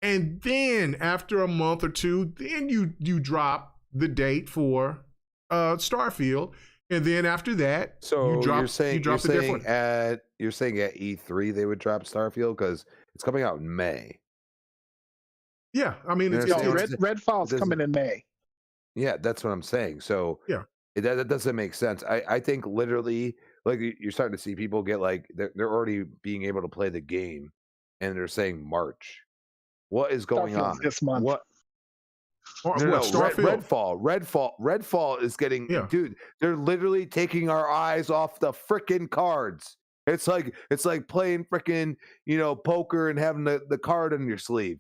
And then after a month or two, then you drop the date for Starfield, and then after that, you're saying at E3 they would drop Starfield because it's coming out in May. Yeah, I mean, Redfall's coming in May. Yeah, that's what I'm saying. So yeah, that doesn't make sense. I think literally, like, you're starting to see people get like they're already being able to play the game, and they're saying March. What is going on this month? Redfall is getting, dude. They're literally taking our eyes off the freaking cards. It's like playing freaking poker and having the card on your sleeve,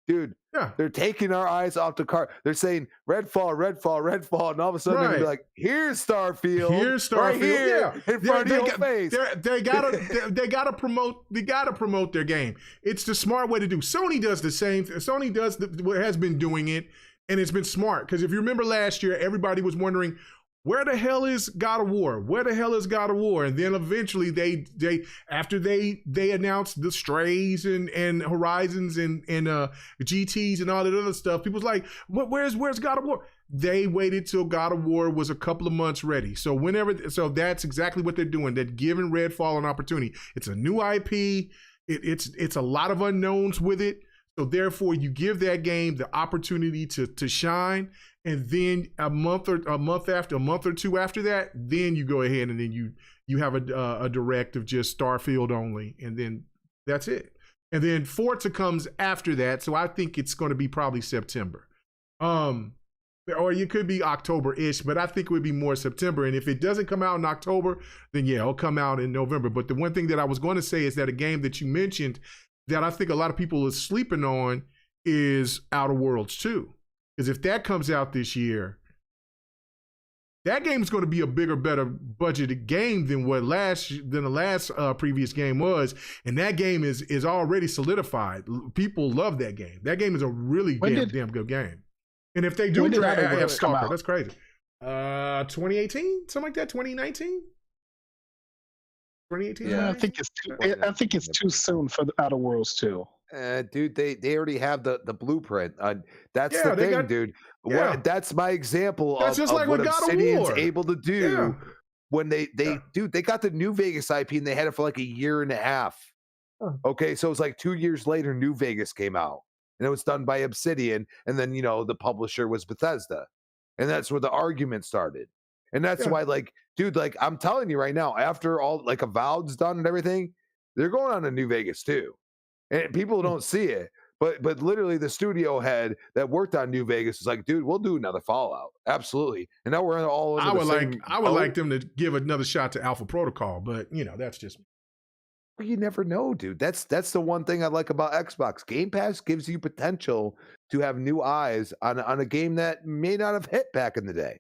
dude. Yeah, they're taking our eyes off the card. They're saying Redfall, and all of a sudden they're gonna be like, "Here's Starfield, right here in front of your face." They gotta promote their game. It's the smart way to do. Sony does the same. Sony has been doing it, and it's been smart, because if you remember last year, everybody was wondering, where the hell is God of War? Where the hell is God of War? And then eventually after they announced the Strays and Horizons and GTs and all that other stuff, people's like, where's God of War? They waited till God of War was a couple of months ready. So that's exactly what they're doing. They're giving Redfall an opportunity. It's a new IP. It's a lot of unknowns with it. So therefore, you give that game the opportunity to shine. And then a month or two after that, then you go ahead and then you have a direct of just Starfield only, and then that's it. And then Forza comes after that, so I think it's going to be probably September, or it could be October-ish, but I think it would be more September. And if it doesn't come out in October, then yeah, it'll come out in November. But the one thing that I was going to say is that a game that you mentioned that I think a lot of people are sleeping on is Outer Worlds 2. Because if that comes out this year, that game is going to be a bigger, better budgeted game than the last previous game was, and that game is already solidified. People love that game. That game is a really damn good game. And if they do draft Stalker, that's crazy. 2018, something like that. 2019. 2018. Yeah, I think it's too soon for the Outer Worlds 2. Dude, they already have the blueprint. That's the thing, dude. That's my example of like what Obsidian's able to do when they got the New Vegas IP and they had it for like a year and a half. Okay, so it was like 2 years later, New Vegas came out, and it was done by Obsidian, and then the publisher was Bethesda, and that's where the argument started. And that's why, like, dude, like, I'm telling you right now, after all, like, Avowed's done and everything, they're going on to New Vegas too. And people don't see it, but literally the studio head that worked on New Vegas is like, dude, we'll do another Fallout, absolutely. And now we're all. I would like them to give another shot to Alpha Protocol, but that's just. You never know, dude. That's the one thing I like about Xbox. Game Pass gives you potential to have new eyes on a game that may not have hit back in the day,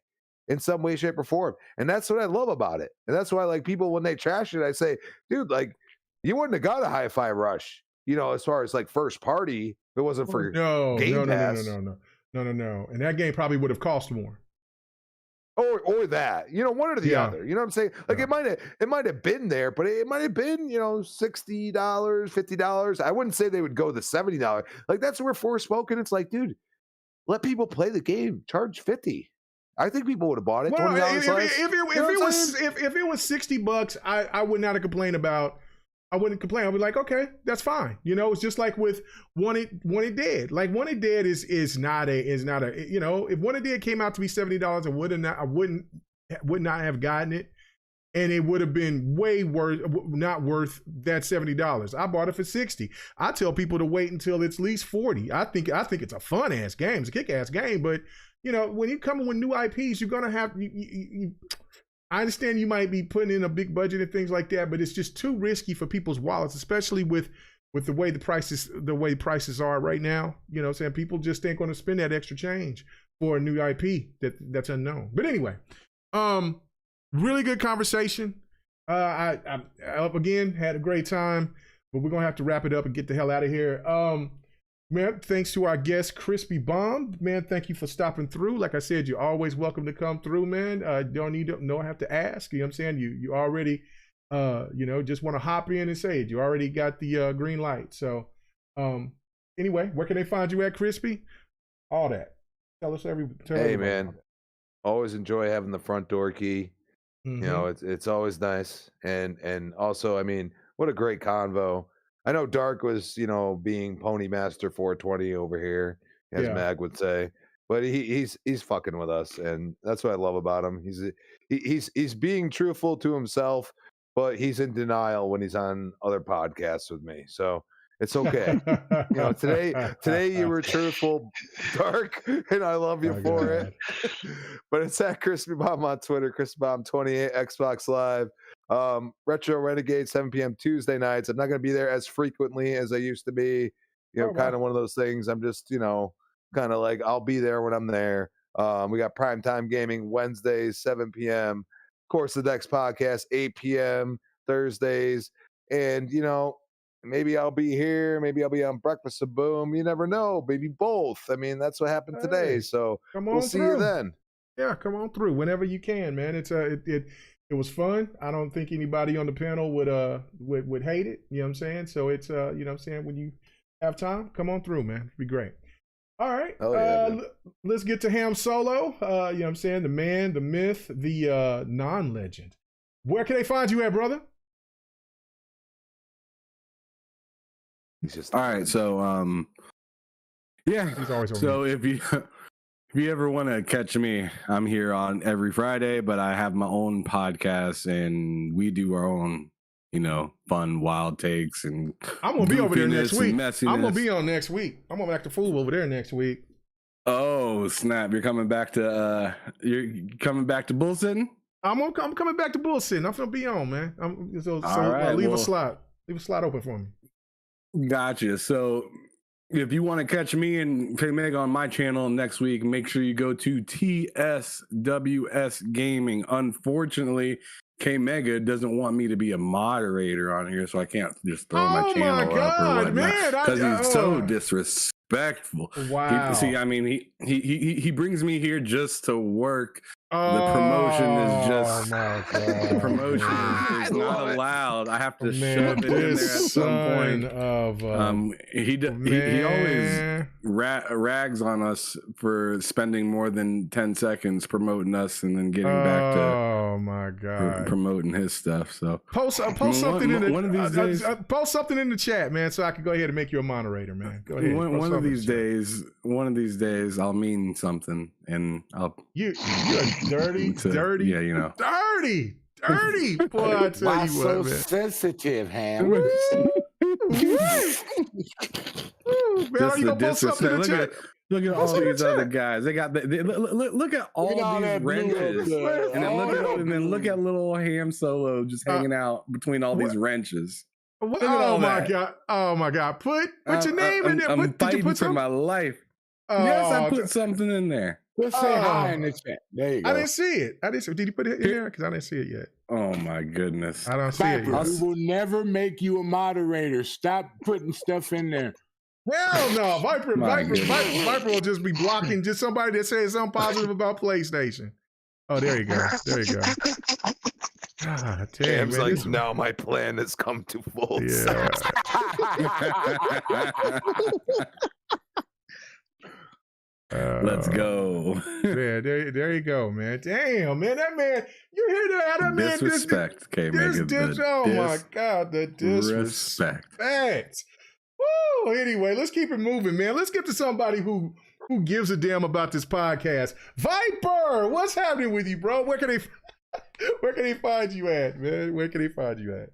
in some way, shape, or form. And that's what I love about it. And that's why, like, people when they trash it, I say, dude, like, you wouldn't have got a Hi-Fi Rush. As far as like first party, if it wasn't for Game Pass. No. And that game probably would have cost more. Or that, one or the other. You know what I'm saying? Like it might have been there, but it might have been, $60, $50. I wouldn't say they would go the $70. Like that's where Forspoken. It's like, dude, let people play the game. Charge $50. I think people would have bought it. Well, $20 if it was $60, I would not have complained about. I wouldn't complain. I'd be like, okay, that's fine. It's just like with Wanted Dead. Like Wanted Dead is not a if Wanted Dead came out to be $70, I would not have gotten it, and it would have been way worth not worth that $70. I bought it for $60. I tell people to wait until it's at least $40. I think it's a fun ass game. It's a kick ass game, but when you come with new IPs, you're gonna have I understand you might be putting in a big budget and things like that, but it's just too risky for people's wallets, especially with the way prices are right now. You know what I'm saying? People just ain't going to spend that extra change for a new IP that's unknown. But anyway, really good conversation. I up again, had a great time, but we're going to have to wrap it up and get the hell out of here. Man, thanks to our guest, Crispy Bomb. Man, thank you for stopping through. Like I said, you're always welcome to come through, man. Don't have to ask. You know what I'm saying? You already, just want to hop in and say it. You already got the green light. So, anyway, where can they find you at, Crispy? All that. Tell Hey, man. Always enjoy having the front door key. Mm-hmm. It's always nice. And also, I mean, what a great convo. I know Dark was, being Pony Master 420 over here, as Mag would say, but he's fucking with us, and that's what I love about him. He's being truthful to himself, but he's in denial when he's on other podcasts with me. So it's okay. Today you were truthful, Dark, and I love you for it. But it's at Crispy Bomb on Twitter, Crispy Bomb 28, Xbox Live. Retro Renegade 7 p.m. Tuesday nights. I'm not going to be there as frequently as I used to be. Kind of one of those things. I'm just, kind of like I'll be there when I'm there. We got Primetime Gaming Wednesdays 7 p.m. Of course, the next podcast 8 p.m. Thursdays, and maybe I'll be here. Maybe I'll be on Breakfast of Boom. You never know. Maybe both. I mean, that's what happened today. So we'll see you then. Yeah, come on through whenever you can, man. It was fun. I don't think anybody on the panel would hate it. You know what I'm saying? So it's what I'm saying, when you have time, come on through, man. It'd be great. All right. Let's get to Ham Solo. You know what I'm saying? The man, the myth, the non-legend. Where can they find you at, brother? All right. So yeah. He's always so if you ever want to catch me, I'm here on every Friday, but I have my own podcast and we do our own, fun, wild takes, and I'm going to be over there next week. I'm going to be on next week. I'm going to act a fool over there next week. Oh, snap. You're coming back to bullsitting? I'm coming back to bullsitting. I'm going to be on, man. Right, leave a slot open for me. Gotcha. So if you want to catch me and K-Meg on my channel next week, make sure you go to TSWS Gaming. Unfortunately, K-Mega doesn't want me to be a moderator on here, so I can't just throw my channel up or whatnot, because he's so disrespectful. Wow. He brings me here just to work. The promotion is just the promotion is not allowed. I have to shove it in there at some point. He always rags on us for spending more than 10 seconds promoting us and then getting back to promoting his stuff. So post something in one of these days. Post something in the chat, man, so I can go ahead and make you a moderator, man. Go ahead. One of these days, I'll mean something, and I'll you're dirty. Yeah, dirty boy. I tell Why you so what, man. sensitive, Ham? Man, are you gonna post something in the chat? Look at all these other guys. They got look at all these wrenches, and then look at little Ham Solo just hanging out between all these wrenches. Oh my god! Put your name in there. I'm fighting for my life. Yes, I put something in there. Let's say hi in the chat. There you go. I didn't see it. Did you put it in there? Because I didn't see it yet. Oh my goodness! I don't see it yet. We will never make you a moderator. Stop putting stuff in there. Hell no, Viper will just be blocking just somebody that says something positive about PlayStation. Oh, there you go. There you go. God damn, Cam's man, like, this- now my plan has come to full Yeah. Let's go. Man, there you go, man. Damn, man, that man, you hear that? How that man Disrespect, oh my God, the disrespect. Woo! Anyway, let's keep it moving, man. Let's get to somebody who gives a damn about this podcast. Viper, what's happening with you, bro? Where can they find you at, man? Where can they find you at?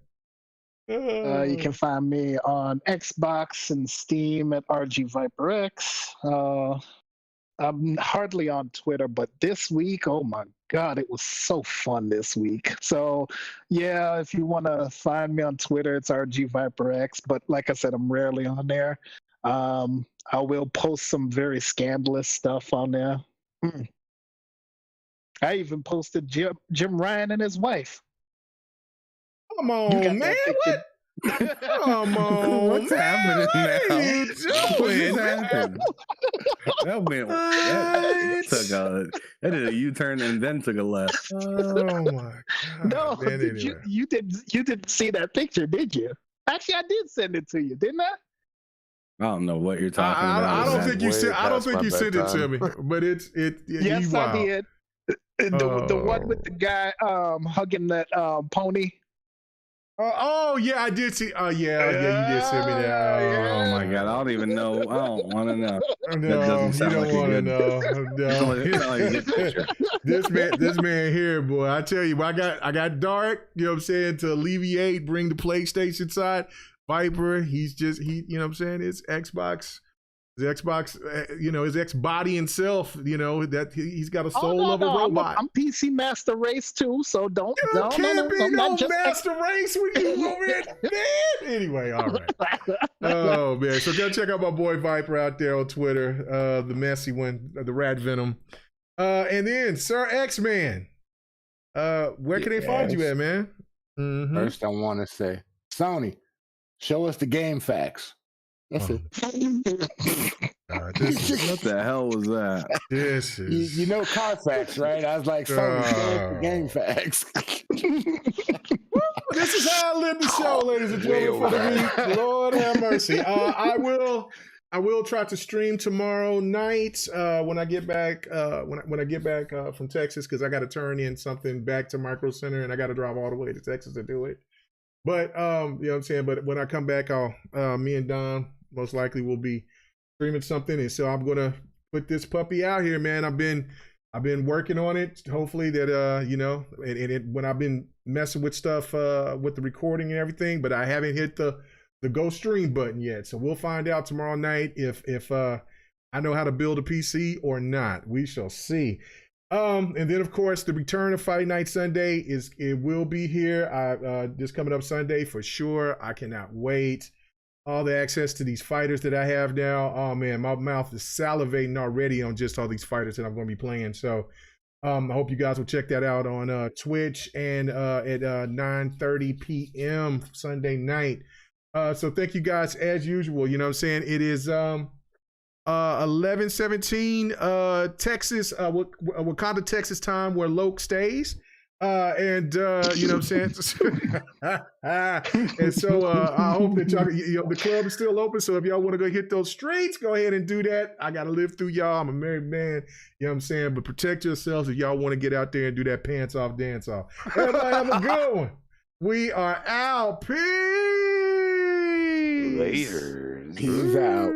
You can find me on Xbox and Steam at RG Viper X. I'm hardly on Twitter, but this week, oh my God, it was so fun this week. So yeah, if you want to find me on Twitter, it's RG Viper X. But like I said, I'm rarely on there. I will post some very scandalous stuff on there. I even posted Jim Ryan and his wife. Come on, man. What? Come on, what's happening now? What are you doing? That did a U-turn and then took a left. Oh my God! No, man, anyway. you didn't see that picture, did you? Actually, I did send it to you, didn't I? I don't know what you're talking about. I don't think you way said. I don't past think my you sent it to bedtime. me, but it's. Yes, I did. The one with the guy hugging that pony. Oh yeah, I did see. Oh yeah, you did send me that. Oh my God, I don't even know. I don't want to know. No, That doesn't sound you don't like a want to good- know. No. It sounds like a good picture. This man here, boy. I tell you, I got Dark. You know what I'm saying, to alleviate, bring the PlayStation side. Viper, you know what I'm saying, his Xbox, his X body himself, that he's got a soul of a robot. I'm PC Master Race too, so don't. You can't be I'm no not just master race when you over it, man. Anyway, all right. Oh man, so go check out my boy Viper out there on Twitter, the messy one, the Rat Venom, and then Sir X-Man. Where can they find you at, man? Mm-hmm. First, I want to say, Sony, show us the game facts. That's it. What the hell was that? This is You know Carfax, right? I was like, Sony, show us the game facts. This is how I live the show, ladies and gentlemen, for the week. Lord have mercy. I will try to stream tomorrow night when I get back when I get back from Texas, because I got to turn in something back to Micro Center and I got to drive all the way to Texas to do it. But you know what I'm saying. But when I come back, me and Don most likely will be streaming something, and so I'm gonna put this puppy out here, man. I've been working on it. Hopefully that when I've been messing with stuff with the recording and everything, but I haven't hit the go stream button yet. So we'll find out tomorrow night if I know how to build a PC or not. We shall see. And then of course the return of Fight Night Sunday will be here. This coming up Sunday for sure. I cannot wait. All the access to these fighters that I have now. Oh man, my mouth is salivating already on just all these fighters that I'm going to be playing. So I hope you guys will check that out on Twitch and at 9:30 p.m. Sunday night. So thank you guys as usual. You know what I'm saying? It is 11:17 Texas, Wakanda, Texas time, where Loke stays. And you know what I'm saying? And so I hope that y'all, the club is still open. So if y'all want to go hit those streets, go ahead and do that. I got to live through y'all. I'm a married man. You know what I'm saying? But protect yourselves if y'all want to get out there and do that pants off dance off. Everybody have a good one. We are out. Peace. Later. He's out.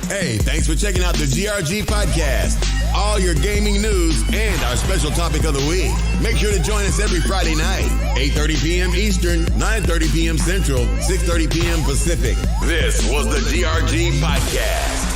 Hey, thanks for checking out the GRG podcast. All your gaming news and our special topic of the week. Make sure to join us every Friday night, 8:30 p.m. Eastern, 9:30 p.m. Central, 6:30 p.m. Pacific. This was the GRG podcast.